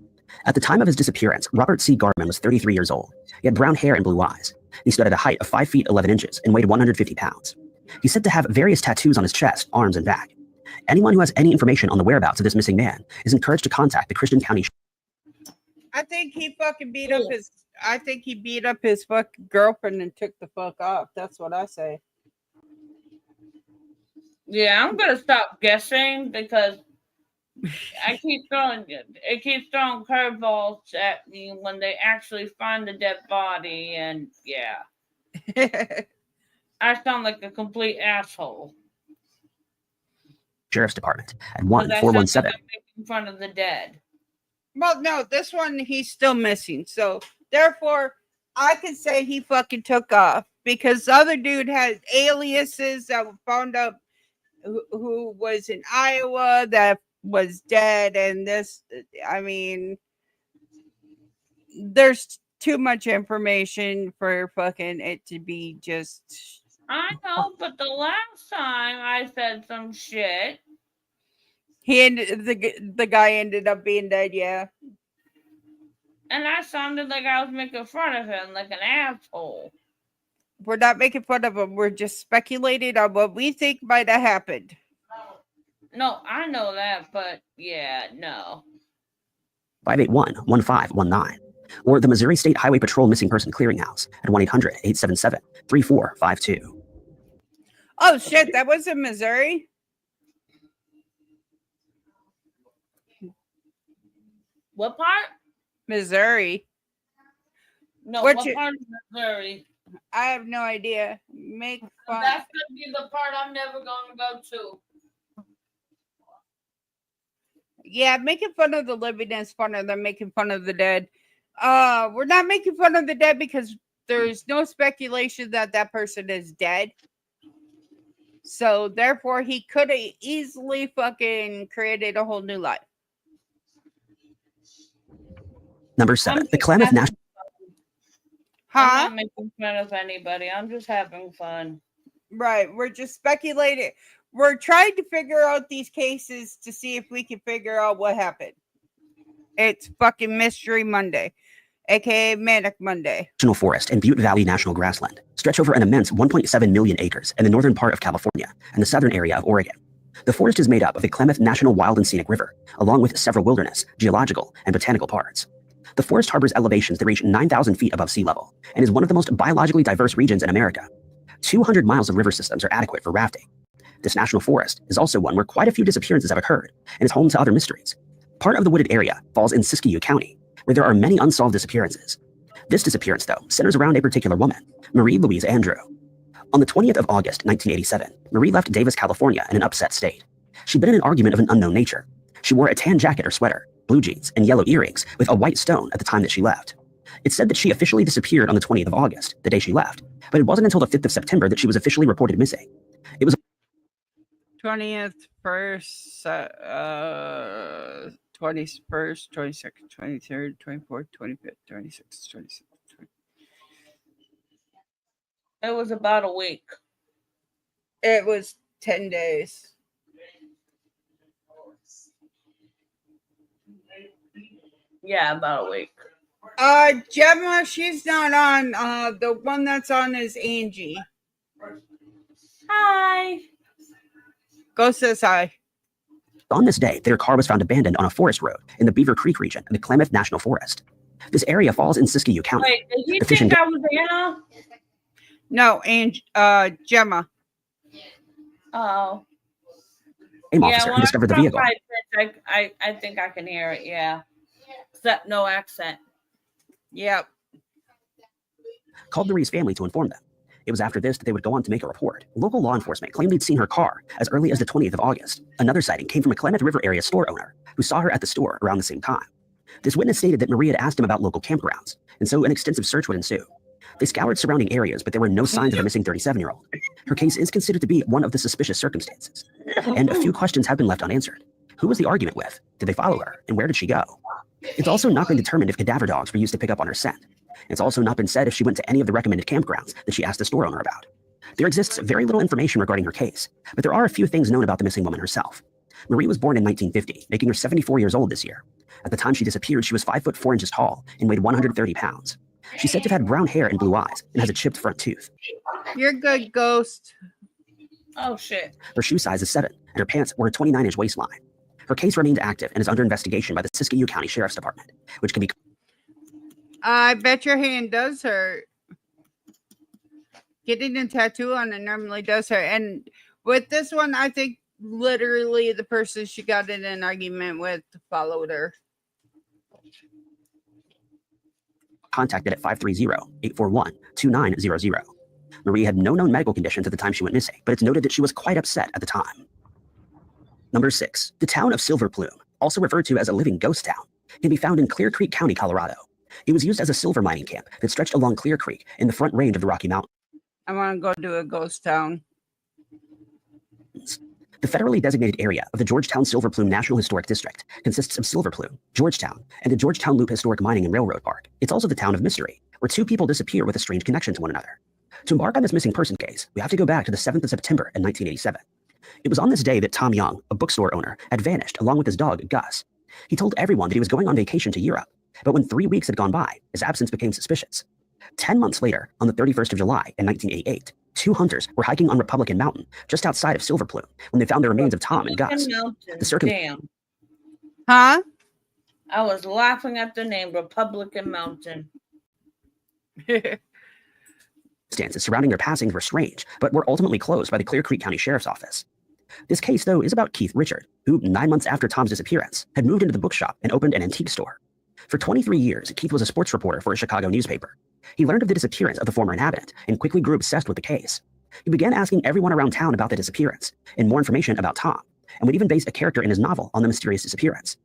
[SPEAKER 3] At the time of his disappearance, Robert C. Garman was 33 years old. He had brown hair and blue eyes. He stood at a height of 5 feet 11 inches and weighed 150 pounds. He's said to have various tattoos on his chest, arms, and back. Anyone who has any information on the whereabouts of this missing man is encouraged to contact the Christian County.
[SPEAKER 1] I think he fucking beat up his. I think he beat up his fucking girlfriend and took the fuck off. That's what I say.
[SPEAKER 2] Yeah, I'm gonna stop guessing because it keeps throwing curveballs at me when they actually find the dead body, and yeah, I sound like a complete asshole
[SPEAKER 3] Sheriff's Department at
[SPEAKER 2] because I sound like
[SPEAKER 3] 1417.
[SPEAKER 2] I'm making fun of the dead.
[SPEAKER 1] Well, no, this one he's still missing. So therefore, I can say he fucking took off because the other dude had aliases that were found up who was in Iowa that was dead, and this, I mean, there's too much information for fucking it to be just.
[SPEAKER 2] I know, but the last time I said some shit,
[SPEAKER 1] He ended the guy ended up being dead. Yeah,
[SPEAKER 2] and I sounded like I was making fun of him like an asshole.
[SPEAKER 1] we're not making fun of him. We're just speculating on what we think might have happened.
[SPEAKER 2] No, I know that, but yeah, no.
[SPEAKER 3] 581-1519, or the Missouri State Highway Patrol Missing Person Clearinghouse at 1-800-877-3452.
[SPEAKER 1] Oh shit, that was in Missouri.
[SPEAKER 2] What part?
[SPEAKER 1] Missouri.
[SPEAKER 2] No,
[SPEAKER 1] What
[SPEAKER 2] what
[SPEAKER 1] you-
[SPEAKER 2] part of Missouri?
[SPEAKER 1] I have no idea. Make fun.
[SPEAKER 2] That's gonna be the part I'm never gonna go to.
[SPEAKER 1] Yeah, making fun of the living is funner than making fun of the dead. We're not making fun of the dead because there's no speculation that that person is dead. So therefore, he could have easily fucking created a whole new life.
[SPEAKER 3] Number 7,
[SPEAKER 2] I'm
[SPEAKER 3] the Klamath National.
[SPEAKER 1] Huh?
[SPEAKER 2] I'm not making fun of anybody. I'm just having fun.
[SPEAKER 1] Right. We're just speculating. We're trying to figure out these cases to see if we can figure out what happened. It's fucking Mystery Monday, aka Manic Monday.
[SPEAKER 3] National Forest and Butte Valley National Grassland stretch over an immense 1.7 million acres in the northern part of California and the southern area of Oregon. The forest is made up of the Klamath National Wild and Scenic River, along with several wilderness, geological, and botanical parks. The forest harbors elevations that reach 9,000 feet above sea level and is one of the most biologically diverse regions in America. 200 miles of river systems are adequate for rafting. This national forest is also one where quite a few disappearances have occurred and is home to other mysteries. Part of the wooded area falls in Siskiyou County, where there are many unsolved disappearances. This disappearance, though, centers around a particular woman, Marie Louise Andrew. On the 20th of August, 1987, Marie left Davis, California in an upset state. She'd been in an argument of an unknown nature. She wore a tan jacket or sweater, blue jeans, and yellow earrings with a white stone at the time that she left. It's said that she officially disappeared on the 20th of August, the day she left, but it wasn't until the 5th of September that she was officially reported missing. It was
[SPEAKER 1] 20th, 1st, 21st, 22nd, 23rd, 24th, 25th, 26th, 27th.
[SPEAKER 2] It was about a week.
[SPEAKER 1] It was 10 days.
[SPEAKER 2] Yeah, about a week.
[SPEAKER 1] Gemma, she's not on. The one that's on is Angie.
[SPEAKER 2] Hi.
[SPEAKER 1] Go says hi.
[SPEAKER 3] on this day that her car was found abandoned on a forest road in the Beaver Creek region of the Klamath National Forest. This area falls in Siskiyou County.
[SPEAKER 2] Wait, did you
[SPEAKER 3] The fish
[SPEAKER 2] think
[SPEAKER 3] and
[SPEAKER 2] I was Anna?
[SPEAKER 1] No, Gemma.
[SPEAKER 2] Oh.
[SPEAKER 3] Game officer who discovered the vehicle.
[SPEAKER 2] I think I can hear it, yeah. Except no accent.
[SPEAKER 1] Yep.
[SPEAKER 3] Called Marie's family to inform them. It was after this that they would go on to make a report. Local law enforcement claimed they'd seen her car as early as the 20th of August. Another sighting came from a Klamath River area store owner who saw her at the store around the same time. This witness stated that Marie had asked him about local campgrounds, and so an extensive search would ensue. They scoured surrounding areas, but there were no signs of the missing 37-year-old. Her case is considered to be one of the suspicious circumstances, and a few questions have been left unanswered. Who was the argument with? Did they follow her? And where did she go? It's also not been determined if cadaver dogs were used to pick up on her scent. It's also not been said if she went to any of the recommended campgrounds that she asked the store owner about. There exists very little information regarding her case, but there are a few things known about the missing woman herself. Marie was born in 1950, making her 74 years old this year. At the time she disappeared, she was 5 foot 4 inches tall and weighed 130 pounds. She's said to have had brown hair and blue eyes and has a chipped front tooth.
[SPEAKER 1] You're good, Ghost.
[SPEAKER 2] Oh, shit.
[SPEAKER 3] Her shoe size is 7, and her pants were a 29-inch waistline. Her case remains active and is under investigation by the Siskiyou County Sheriff's Department, which can be...
[SPEAKER 1] I bet your hand does hurt. Getting a tattoo on it normally does hurt. And with this one, I think literally the person she got in an argument with followed her.
[SPEAKER 3] Contacted at 530-841-2900. Marie had no known medical conditions at the time she went missing, but it's noted that she was quite upset at the time. Number 6. The town of Silver Plume, also referred to as a living ghost town, can be found in Clear Creek County, Colorado. It was used as a silver mining camp that stretched along Clear Creek in the Front Range of the Rocky Mountains.
[SPEAKER 1] I want to go to a ghost town.
[SPEAKER 3] The federally designated area of the Georgetown Silver Plume National Historic District consists of Silver Plume, Georgetown, and the Georgetown Loop Historic Mining and Railroad Park. It's also the town of mystery, where 2 people disappear with a strange connection to one another. To embark on this missing person case, we have to go back to the 7th of September in 1987. It was on this day that Tom Young, a bookstore owner, had vanished along with his dog, Gus. He told everyone that he was going on vacation to Europe, but when 3 weeks had gone by, his absence became suspicious. 10 months later, on the 31st of July in 1988, 2 hunters were hiking on Republican Mountain, just outside of Silver Plume, when they found the remains of Tom and Gus.
[SPEAKER 2] Damn.
[SPEAKER 1] Huh?
[SPEAKER 2] I was laughing at the name Republican Mountain.
[SPEAKER 3] Circumstances surrounding their passings were strange, but were ultimately closed by the Clear Creek County Sheriff's Office. This case, though, is about Keith Richard, who, 9 months after Tom's disappearance, had moved into the bookshop and opened an antique store. For 23 years, Keith was a sports reporter for a Chicago newspaper. He learned of the disappearance of the former inhabitant and quickly grew obsessed with the case. He began asking everyone around town about the disappearance and more information about Tom, and would even base a character in his novel on the mysterious disappearance.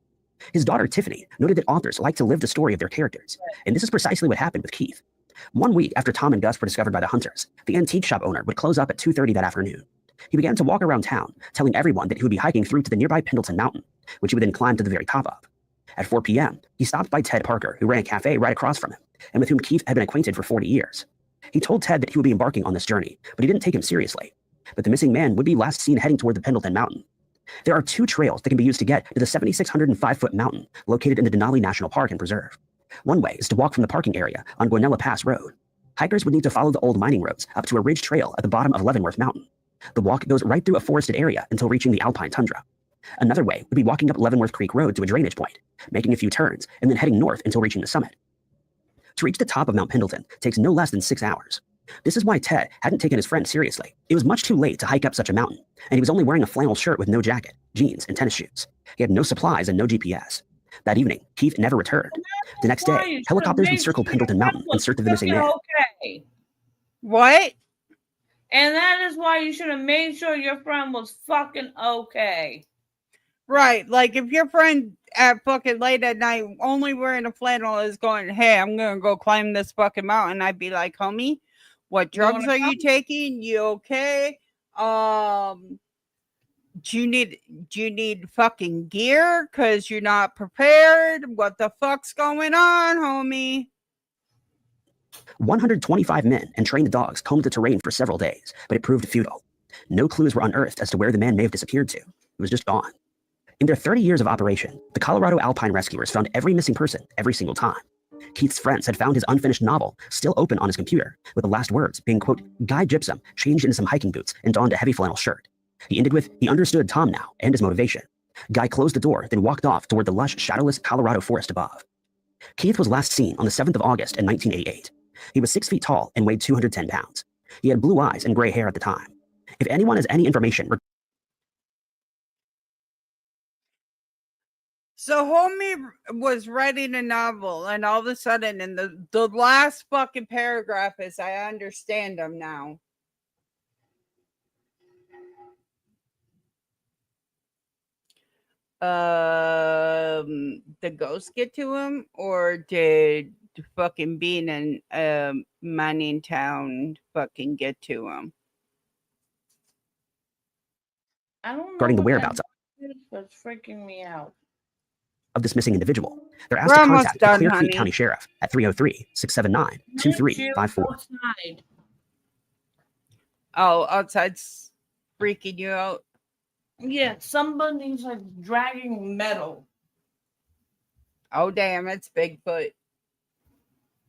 [SPEAKER 3] His daughter, Tiffany, noted that authors like to live the story of their characters, and this is precisely what happened with Keith. 1 week after Tom and Gus were discovered by the hunters, the antique shop owner would close up at 2:30 that afternoon. He began to walk around town, telling everyone that he would be hiking through to the nearby Pendleton Mountain, which he would then climb to the very top of. At 4 p.m., he stopped by Ted Parker, who ran a cafe right across from him, and with whom Keith had been acquainted for 40 years. He told Ted that he would be embarking on this journey, but he didn't take him seriously. But the missing man would be last seen heading toward the Pendleton Mountain. There are 2 trails that can be used to get to the 7,605-foot mountain located in the Denali National Park and Preserve. One way is to walk from the parking area on Guanella Pass Road. Hikers would need to follow the old mining roads up to a ridge trail at the bottom of Leavenworth Mountain. The walk goes right through a forested area until reaching the alpine tundra. Another way would be walking up Leavenworth Creek Road to a drainage point, making a few turns, and then heading north until reaching the summit. To reach the top of Mount Pendleton takes no less than 6 hours. This is why Ted hadn't taken his friend seriously. It was much too late to hike up such a mountain, and he was only wearing a flannel shirt with no jacket, jeans, and tennis shoes. He had no supplies and no GPS. That evening, Keith never returned. The next day, helicopters would circle Pendleton Mountain in search of the missing man.
[SPEAKER 2] Okay.
[SPEAKER 1] What?
[SPEAKER 2] And that is why you should have made sure your friend was fucking okay.
[SPEAKER 1] Right. Like if your friend at fucking late at night only wearing a flannel is going, hey, I'm going to go climb this fucking mountain, I'd be like, homie, what drugs are you taking? You okay? Do you need fucking gear? Cause you're not prepared. What the fuck's going on, homie?
[SPEAKER 3] 125 men and trained dogs combed the terrain for several days, but it proved futile. No clues were unearthed as to where the man may have disappeared to. It was just gone. In their 30 years of operation, the Colorado Alpine Rescuers found every missing person every single time. Keith's friends had found his unfinished novel still open on his computer, with the last words being, quote, Guy Gypsum changed into some hiking boots and donned a heavy flannel shirt. He ended with, he understood Tom now and his motivation. Guy closed the door, then walked off toward the lush, shadowless Colorado forest above. Keith was last seen on the 7th of August in 1988. He was 6 feet tall and weighed 210 pounds. He had blue eyes and gray hair at the time. If anyone has any information...
[SPEAKER 1] So homie was writing a novel, and all of a sudden, in the last fucking paragraph is, I understand him now. The ghost get to him, or did fucking being in mining town fucking get to him?
[SPEAKER 2] I don't know.
[SPEAKER 3] Regarding the whereabouts
[SPEAKER 2] was freaking me out.
[SPEAKER 3] Of this missing individual, they're asked to contact the Clear Creek County Sheriff at 303-679-2354.
[SPEAKER 1] Oh, outside's freaking you out?
[SPEAKER 2] Yeah, somebody's like dragging metal.
[SPEAKER 1] Oh, damn, it's Bigfoot.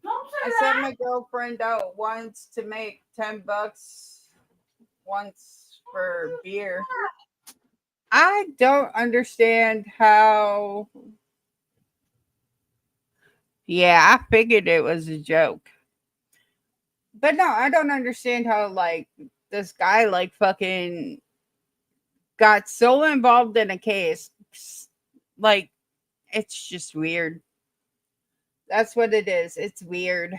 [SPEAKER 2] Don't say
[SPEAKER 1] I
[SPEAKER 2] that.
[SPEAKER 1] sent my girlfriend out once to make $10 once for beer. I don't understand how. Yeah, I figured it was a joke. But no, I don't understand how, like, this guy, like, fucking got so involved in a case. Like, it's just weird. That's what it is. It's weird.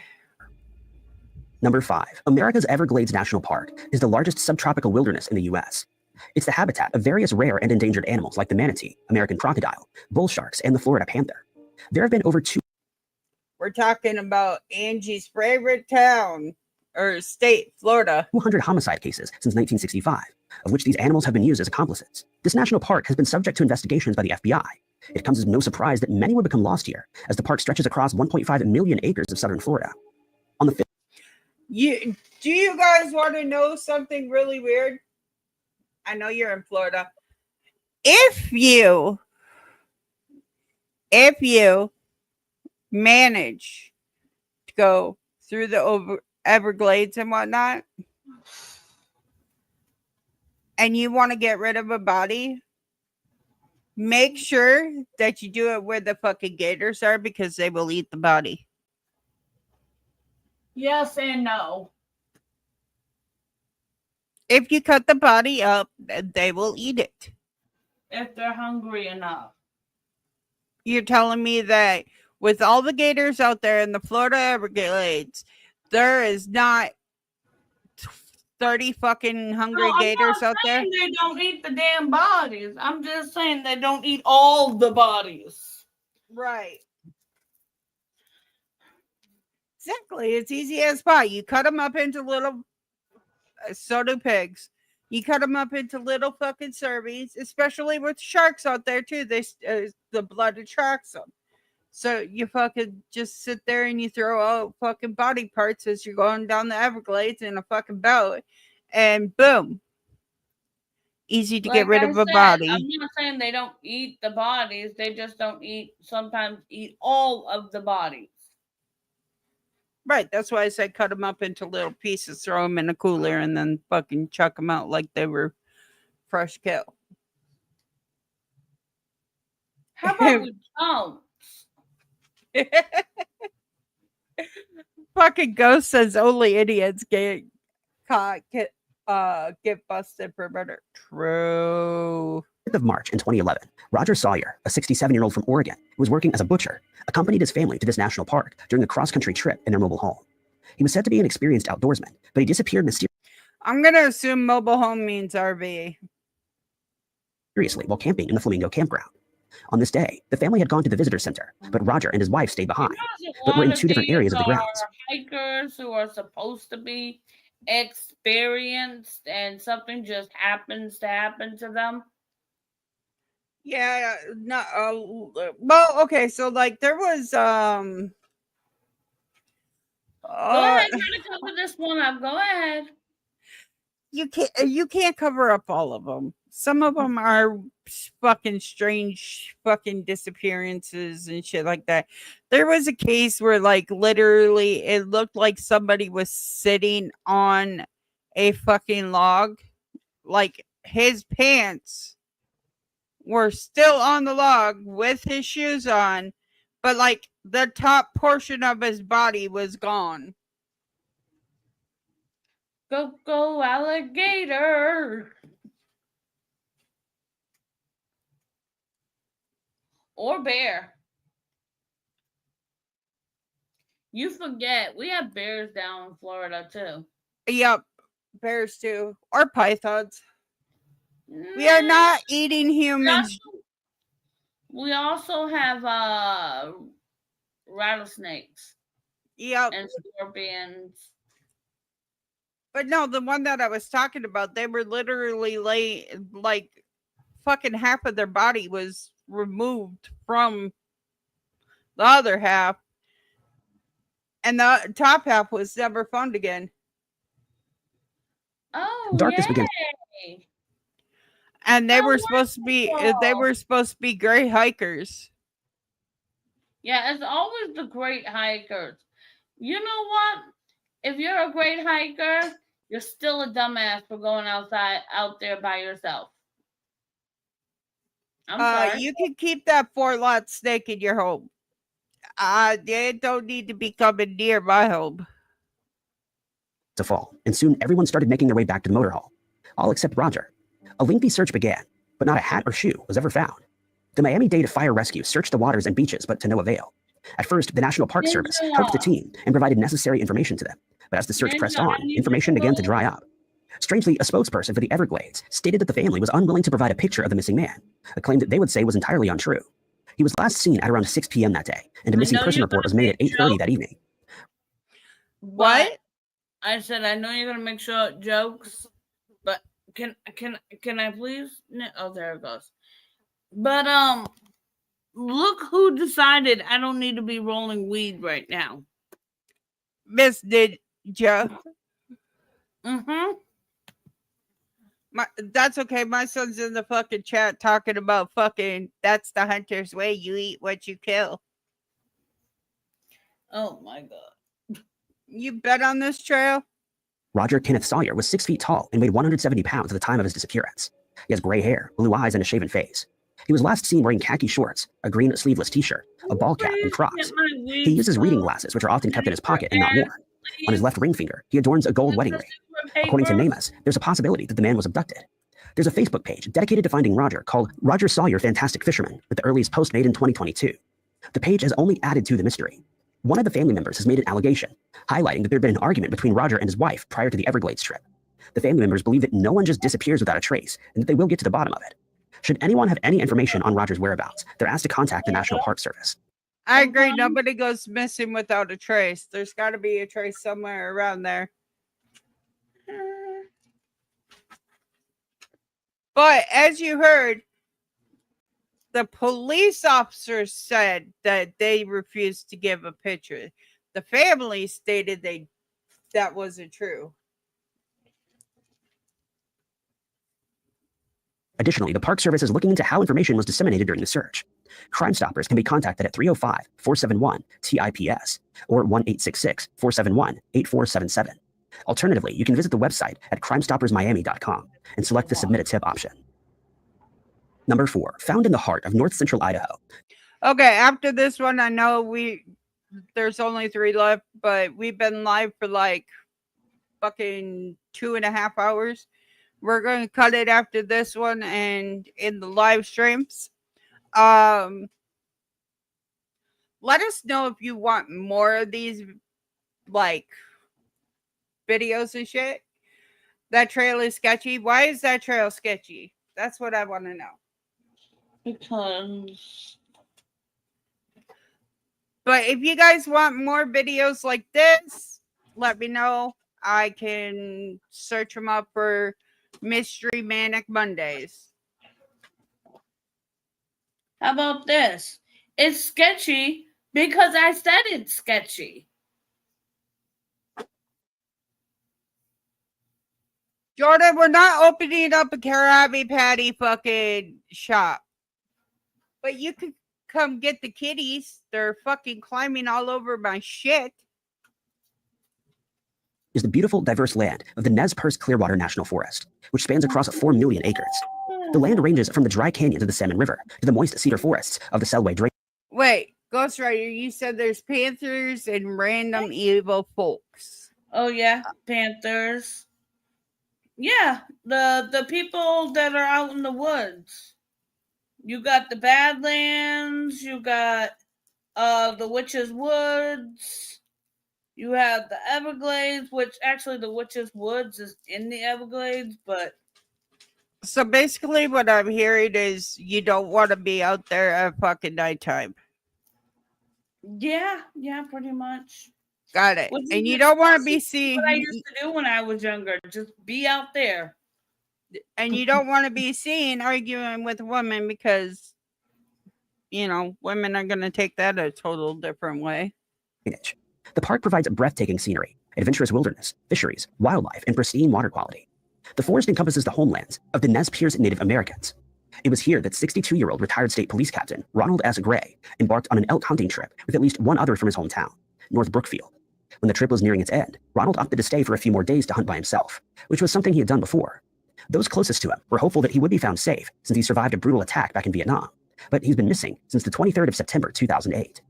[SPEAKER 3] Number 5. America's Everglades National Park is the largest subtropical wilderness in the U.S. It's the habitat of various rare and endangered animals like the manatee, American crocodile, bull sharks, and the Florida panther. There have been over
[SPEAKER 1] We're talking about Angie's favorite town or state, Florida.
[SPEAKER 3] 200 homicide cases since 1965, of which these animals have been used as accomplices. This national park has been subject to investigations by the FBI. It comes as no surprise that many would become lost here, as the park stretches across 1.5 million acres of southern Florida. On the
[SPEAKER 1] Do you guys want to know something really weird? I know you're in Florida. If you manage to go through the Everglades and whatnot, and you want to get rid of a body, make sure that you do it where the fucking gators are, because they will eat the body.
[SPEAKER 2] Yes and no.
[SPEAKER 1] If you cut the body up, they will eat it.
[SPEAKER 2] If they're hungry enough.
[SPEAKER 1] You're telling me that with all the gators out there in the Florida Everglades, there is not 30 fucking hungry gators out there?
[SPEAKER 2] They don't eat the damn bodies. I'm just saying they don't eat all the bodies.
[SPEAKER 1] Right. Exactly. It's easy as pie. You cut them up into little, so do pigs. You cut them up into little fucking servings, especially with sharks out there too. The blood attracts them. So you fucking just sit there and you throw out fucking body parts as you're going down the Everglades in a fucking boat, and boom. Easy to get rid of a body.
[SPEAKER 2] I'm not saying they don't eat the bodies. They just don't sometimes eat all of the bodies.
[SPEAKER 1] Right. That's why I said cut them up into little pieces, throw them in a cooler, and then fucking chuck them out like they were fresh kill.
[SPEAKER 2] How about we don't?
[SPEAKER 1] Fucking Ghost says only idiots get caught, get busted for murder. True.
[SPEAKER 3] of March in 2011, Roger Sawyer, a 67-year-old from Oregon who was working as a butcher, accompanied his family to this national park during a cross-country trip in their mobile home. He was said to be an experienced outdoorsman, but he disappeared
[SPEAKER 1] I'm going to assume mobile home means RV.
[SPEAKER 3] mysteriously while camping in the Flamingo campground. On this day, the family had gone to the visitor center, but Roger and his wife stayed behind, but were in two different areas of the grounds.
[SPEAKER 2] Hikers who are supposed to be experienced and something just happens to happen to them.
[SPEAKER 1] Yeah, no, well, okay, so like there was
[SPEAKER 2] Go ahead, try to cover this one up. Go ahead.
[SPEAKER 1] You can't cover up all of them. Some of them are fucking strange fucking disappearances and shit like that. There was a case where like literally it looked like somebody was sitting on a fucking log, like his pants were still on the log with his shoes on, but like the top portion of his body was gone.
[SPEAKER 2] Go alligator. Or bear. You forget, we have bears down in Florida too.
[SPEAKER 1] Yep, bears too, or pythons. We are not eating humans.
[SPEAKER 2] We also have rattlesnakes.
[SPEAKER 1] Yep.
[SPEAKER 2] And scorpions.
[SPEAKER 1] But no, the one that I was talking about, they were literally like fucking half of their body was removed from the other half, and the top half was never found again.
[SPEAKER 2] Oh,
[SPEAKER 3] darkness began.
[SPEAKER 1] And they were supposed to be great hikers.
[SPEAKER 2] Yeah, it's always the great hikers. You know what? If you're a great hiker, you're still a dumbass for going out there by yourself. I'm sorry.
[SPEAKER 1] You can keep that 4-lot snake in your home. They don't need to be coming near my home.
[SPEAKER 3] To fall, and soon everyone started making their way back to the motor hall, all except Roger. A lengthy search began, but not a hat or shoe was ever found. The Miami-Dade Fire Rescue searched the waters and beaches, but to no avail. At first, the National Park Service helped the team and provided necessary information to them. But as the search pressed on, information began to dry up. Strangely, a spokesperson for the Everglades stated that the family was unwilling to provide a picture of the missing man, a claim that they would say was entirely untrue. He was last seen at around 6 p.m. that day, and a missing person report was made at 8:30 that evening.
[SPEAKER 1] What?
[SPEAKER 2] I said, I know you're gonna make short jokes, but can I please? No, oh, there it goes. But look who decided I don't need to be rolling weed right now.
[SPEAKER 1] Miss Ninja. That's okay. My son's in the fucking chat talking about fucking that's the hunter's way. You eat what you kill.
[SPEAKER 2] Oh my God.
[SPEAKER 1] You bet on this trail?
[SPEAKER 3] Roger Kenneth Sawyer was 6 feet tall and weighed 170 pounds at the time of his disappearance. He has gray hair, blue eyes, and a shaven face. He was last seen wearing khaki shorts, a green sleeveless t-shirt, a ball cap, and Crocs. He uses reading glasses, which are often kept in his pocket and not worn. On his left ring finger, he adorns a gold wedding ring. According to NamUs, there's a possibility that the man was abducted. There's a Facebook page dedicated to finding Roger called Roger Sawyer Fantastic Fisherman, with the earliest post made in 2022. The page has only added to the mystery. One of the family members has made an allegation, highlighting that there had been an argument between Roger and his wife prior to the Everglades trip. The family members believe that no one just disappears without a trace, and that they will get to the bottom of it. Should anyone have any information on Roger's whereabouts, they're asked to contact the National Park Service.
[SPEAKER 1] I agree. Nobody goes missing without a trace. There's got to be a trace somewhere around there. But as you heard, the police officers said that they refused to give a picture. The family stated that wasn't true.
[SPEAKER 3] Additionally, the Park Service is looking into how information was disseminated during the search. Crime Stoppers can be contacted at 305-471-TIPS or 1-866-471-8477. Alternatively, you can visit the website at crimestoppersmiami.com and select the Submit a Tip option. Number 4, found in the heart of north central Idaho.
[SPEAKER 1] Okay, after this one, I know there's only 3 left, but we've been live for like fucking 2.5 hours. We're going to cut it after this one and in the live streams. Let us know if you want more of these like videos and shit. That trail is sketchy. Why is that trail sketchy? That's what I want to know.
[SPEAKER 2] Because.
[SPEAKER 1] But if you guys want more videos like this, let me know. I can search them up for Mystery Manic Mondays.
[SPEAKER 2] How about this? It's sketchy because I said it's sketchy.
[SPEAKER 1] Jordan, we're not opening up a Krabby Patty fucking shop. But you could come get the kitties. They're fucking climbing all over my shit.
[SPEAKER 3] Is the beautiful, diverse land of the Nez Perce Clearwater National Forest, which spans across 4 million acres. The land ranges from the dry canyons of the Salmon River to the moist cedar forests of the Selway Drain.
[SPEAKER 1] Wait, Ghost Rider, you said there's panthers and random evil folks.
[SPEAKER 2] Oh yeah, panthers. Yeah, the people that are out in the woods. You got the Badlands, you got the Witch's Woods. You have the Everglades, which actually the Witch's Woods is in the Everglades, but...
[SPEAKER 1] So basically what I'm hearing is you don't want to be out there at fucking nighttime.
[SPEAKER 2] Yeah, pretty much.
[SPEAKER 1] Got it. And you don't want to be seen...
[SPEAKER 2] What I used to do when I was younger, just be out there.
[SPEAKER 1] And you don't want to be seen arguing with women because, you know, women are going to take that a total different way.
[SPEAKER 3] The park provides breathtaking scenery, adventurous wilderness, fisheries, wildlife, and pristine water quality. The forest encompasses the homelands of the Nez Perce Native Americans. It was here that 62-year-old retired state police captain Ronald S. Gray embarked on an elk hunting trip with at least one other from his hometown, North Brookfield. When the trip was nearing its end, Ronald opted to stay for a few more days to hunt by himself, which was something he had done before. Those closest to him were hopeful that he would be found safe since he survived a brutal attack back in Vietnam, but he's been missing since the 23rd of September 2008.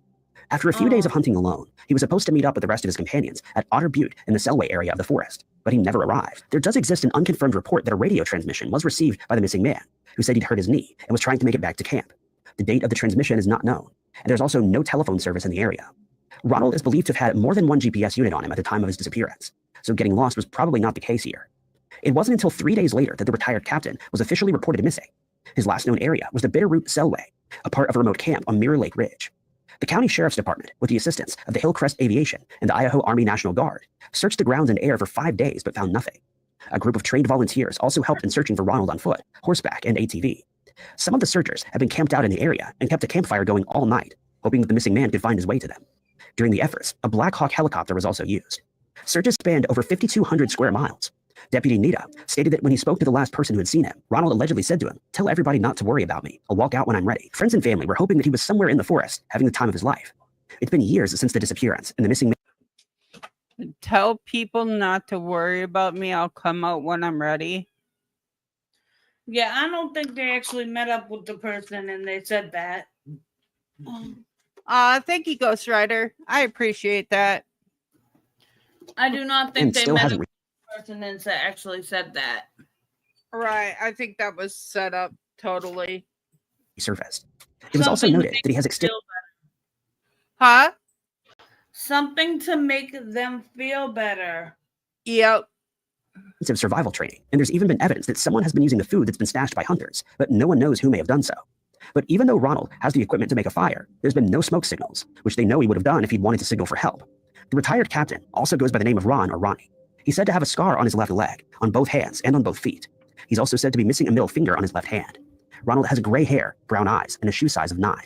[SPEAKER 3] After a few days of hunting alone, he was supposed to meet up with the rest of his companions at Otter Butte in the Selway area of the forest, but he never arrived. There does exist an unconfirmed report that a radio transmission was received by the missing man, who said he'd hurt his knee and was trying to make it back to camp. The date of the transmission is not known, and there's also no telephone service in the area. Ronald is believed to have had more than one GPS unit on him at the time of his disappearance, so getting lost was probably not the case here. It wasn't until 3 days later that the retired captain was officially reported missing. His last known area was the Bitterroot Selway, a part of a remote camp on Mirror Lake Ridge. The county sheriff's department, with the assistance of the Hillcrest Aviation and the Idaho Army National Guard, searched the grounds and air for 5 days but found nothing. A group of trained volunteers also helped in searching for Ronald on foot, horseback, and ATV. Some of the searchers had been camped out in the area and kept a campfire going all night, hoping that the missing man could find his way to them. During the efforts, a Black Hawk helicopter was also used. Searches spanned over 5,200 square miles. Deputy Nita stated that when he spoke to the last person who had seen him, Ronald allegedly said to him, "Tell everybody not to worry about me. I'll walk out when I'm ready." Friends and family were hoping that he was somewhere in the forest, having the time of his life. It's been years since the disappearance, and the missing man.
[SPEAKER 1] Tell people not to worry about me. I'll come out when I'm ready.
[SPEAKER 2] Yeah, I don't think they actually met up with the person and they said that.
[SPEAKER 1] Thank you, Ghost Rider. I appreciate that.
[SPEAKER 2] I do not think
[SPEAKER 3] And
[SPEAKER 2] they
[SPEAKER 3] still
[SPEAKER 2] met up
[SPEAKER 3] hasn't
[SPEAKER 2] with the person and actually said that.
[SPEAKER 1] Right. I think that was set up totally.
[SPEAKER 3] resurfaced. It was also
[SPEAKER 2] Something to
[SPEAKER 3] noted
[SPEAKER 2] make
[SPEAKER 3] that he has
[SPEAKER 2] them
[SPEAKER 3] extensive
[SPEAKER 2] feel
[SPEAKER 1] Huh?
[SPEAKER 2] better. Something to make them feel better.
[SPEAKER 1] Yep.
[SPEAKER 3] survival training, and there's even been evidence that someone has been using the food that's been stashed by hunters, but no one knows who may have done so. But even though Ronald has the equipment to make a fire, there's been no smoke signals, which they know he would have done if he'd wanted to signal for help. The retired captain also goes by the name of Ron or Ronnie. He's said to have a scar on his left leg, on both hands, and on both feet. He's also said to be missing a middle finger on his left hand. Ronald has gray hair, brown eyes, and a shoe size of 9.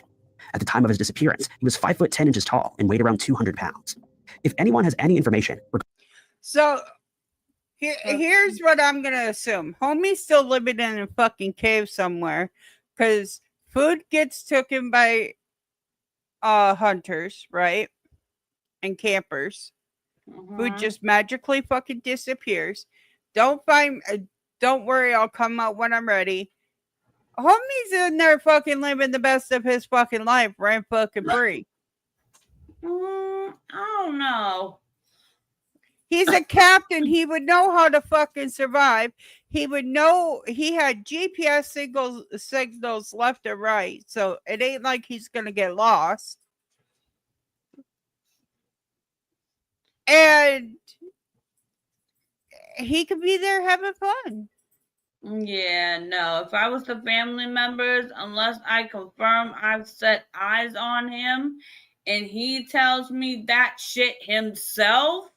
[SPEAKER 3] At the time of his disappearance, he was 5 foot 10 inches tall and weighed around 200 pounds. If anyone has any information...
[SPEAKER 1] So, here's what I'm going to assume. Homie's still living in a fucking cave somewhere, because food gets taken by hunters, right? And campers. Food just magically fucking disappears. Don't worry, I'll come out when I'm ready. Homie's in there fucking living the best of his fucking life, rent fucking free.
[SPEAKER 2] I don't know.
[SPEAKER 1] He's a captain. He would know how to fucking survive. He would know he had GPS signals left and right. So it ain't like he's going to get lost. And he could be there having fun.
[SPEAKER 2] Yeah, no. If I was the family members, unless I confirm I've set eyes on him and he tells me that shit himself.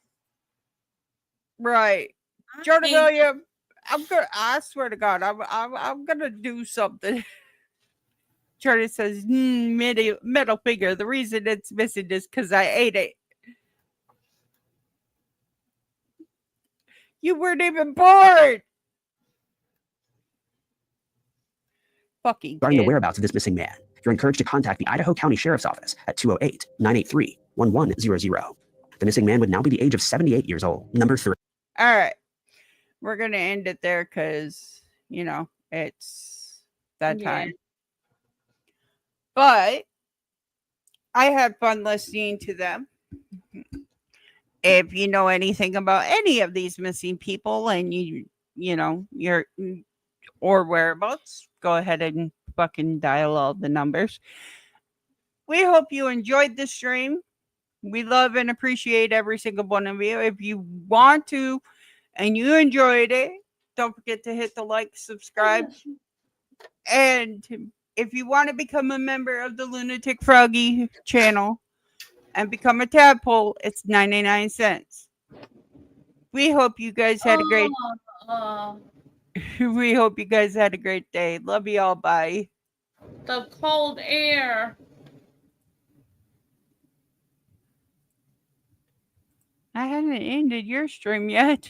[SPEAKER 1] Right. Jordan William, I swear to God, I'm gonna do something. Jordan says, middle finger. The reason it's missing is because I ate it. You weren't even born. Fucking
[SPEAKER 3] Regarding the
[SPEAKER 1] kid.
[SPEAKER 3] whereabouts of this missing man, you're encouraged to contact the Idaho County Sheriff's Office at 208-983-1100. The missing man would now be the age of 78 years old. Number 3.
[SPEAKER 1] All right. We're going to end it there because, it's that time. But I had fun listening to them. If you know anything about any of these missing people and your or whereabouts, go ahead and fucking dial all the numbers. We hope you enjoyed the stream. We love and appreciate every single one of you. If you want to and you enjoyed it, don't forget to hit the like, subscribe. And if you want to become a member of the Lunatic Froggy channel and become a tadpole, it's 99 cents. We hope you guys had a great we hope you guys had a great day. Love you all. Bye.
[SPEAKER 2] The cold air.
[SPEAKER 1] I hadn't ended your stream yet.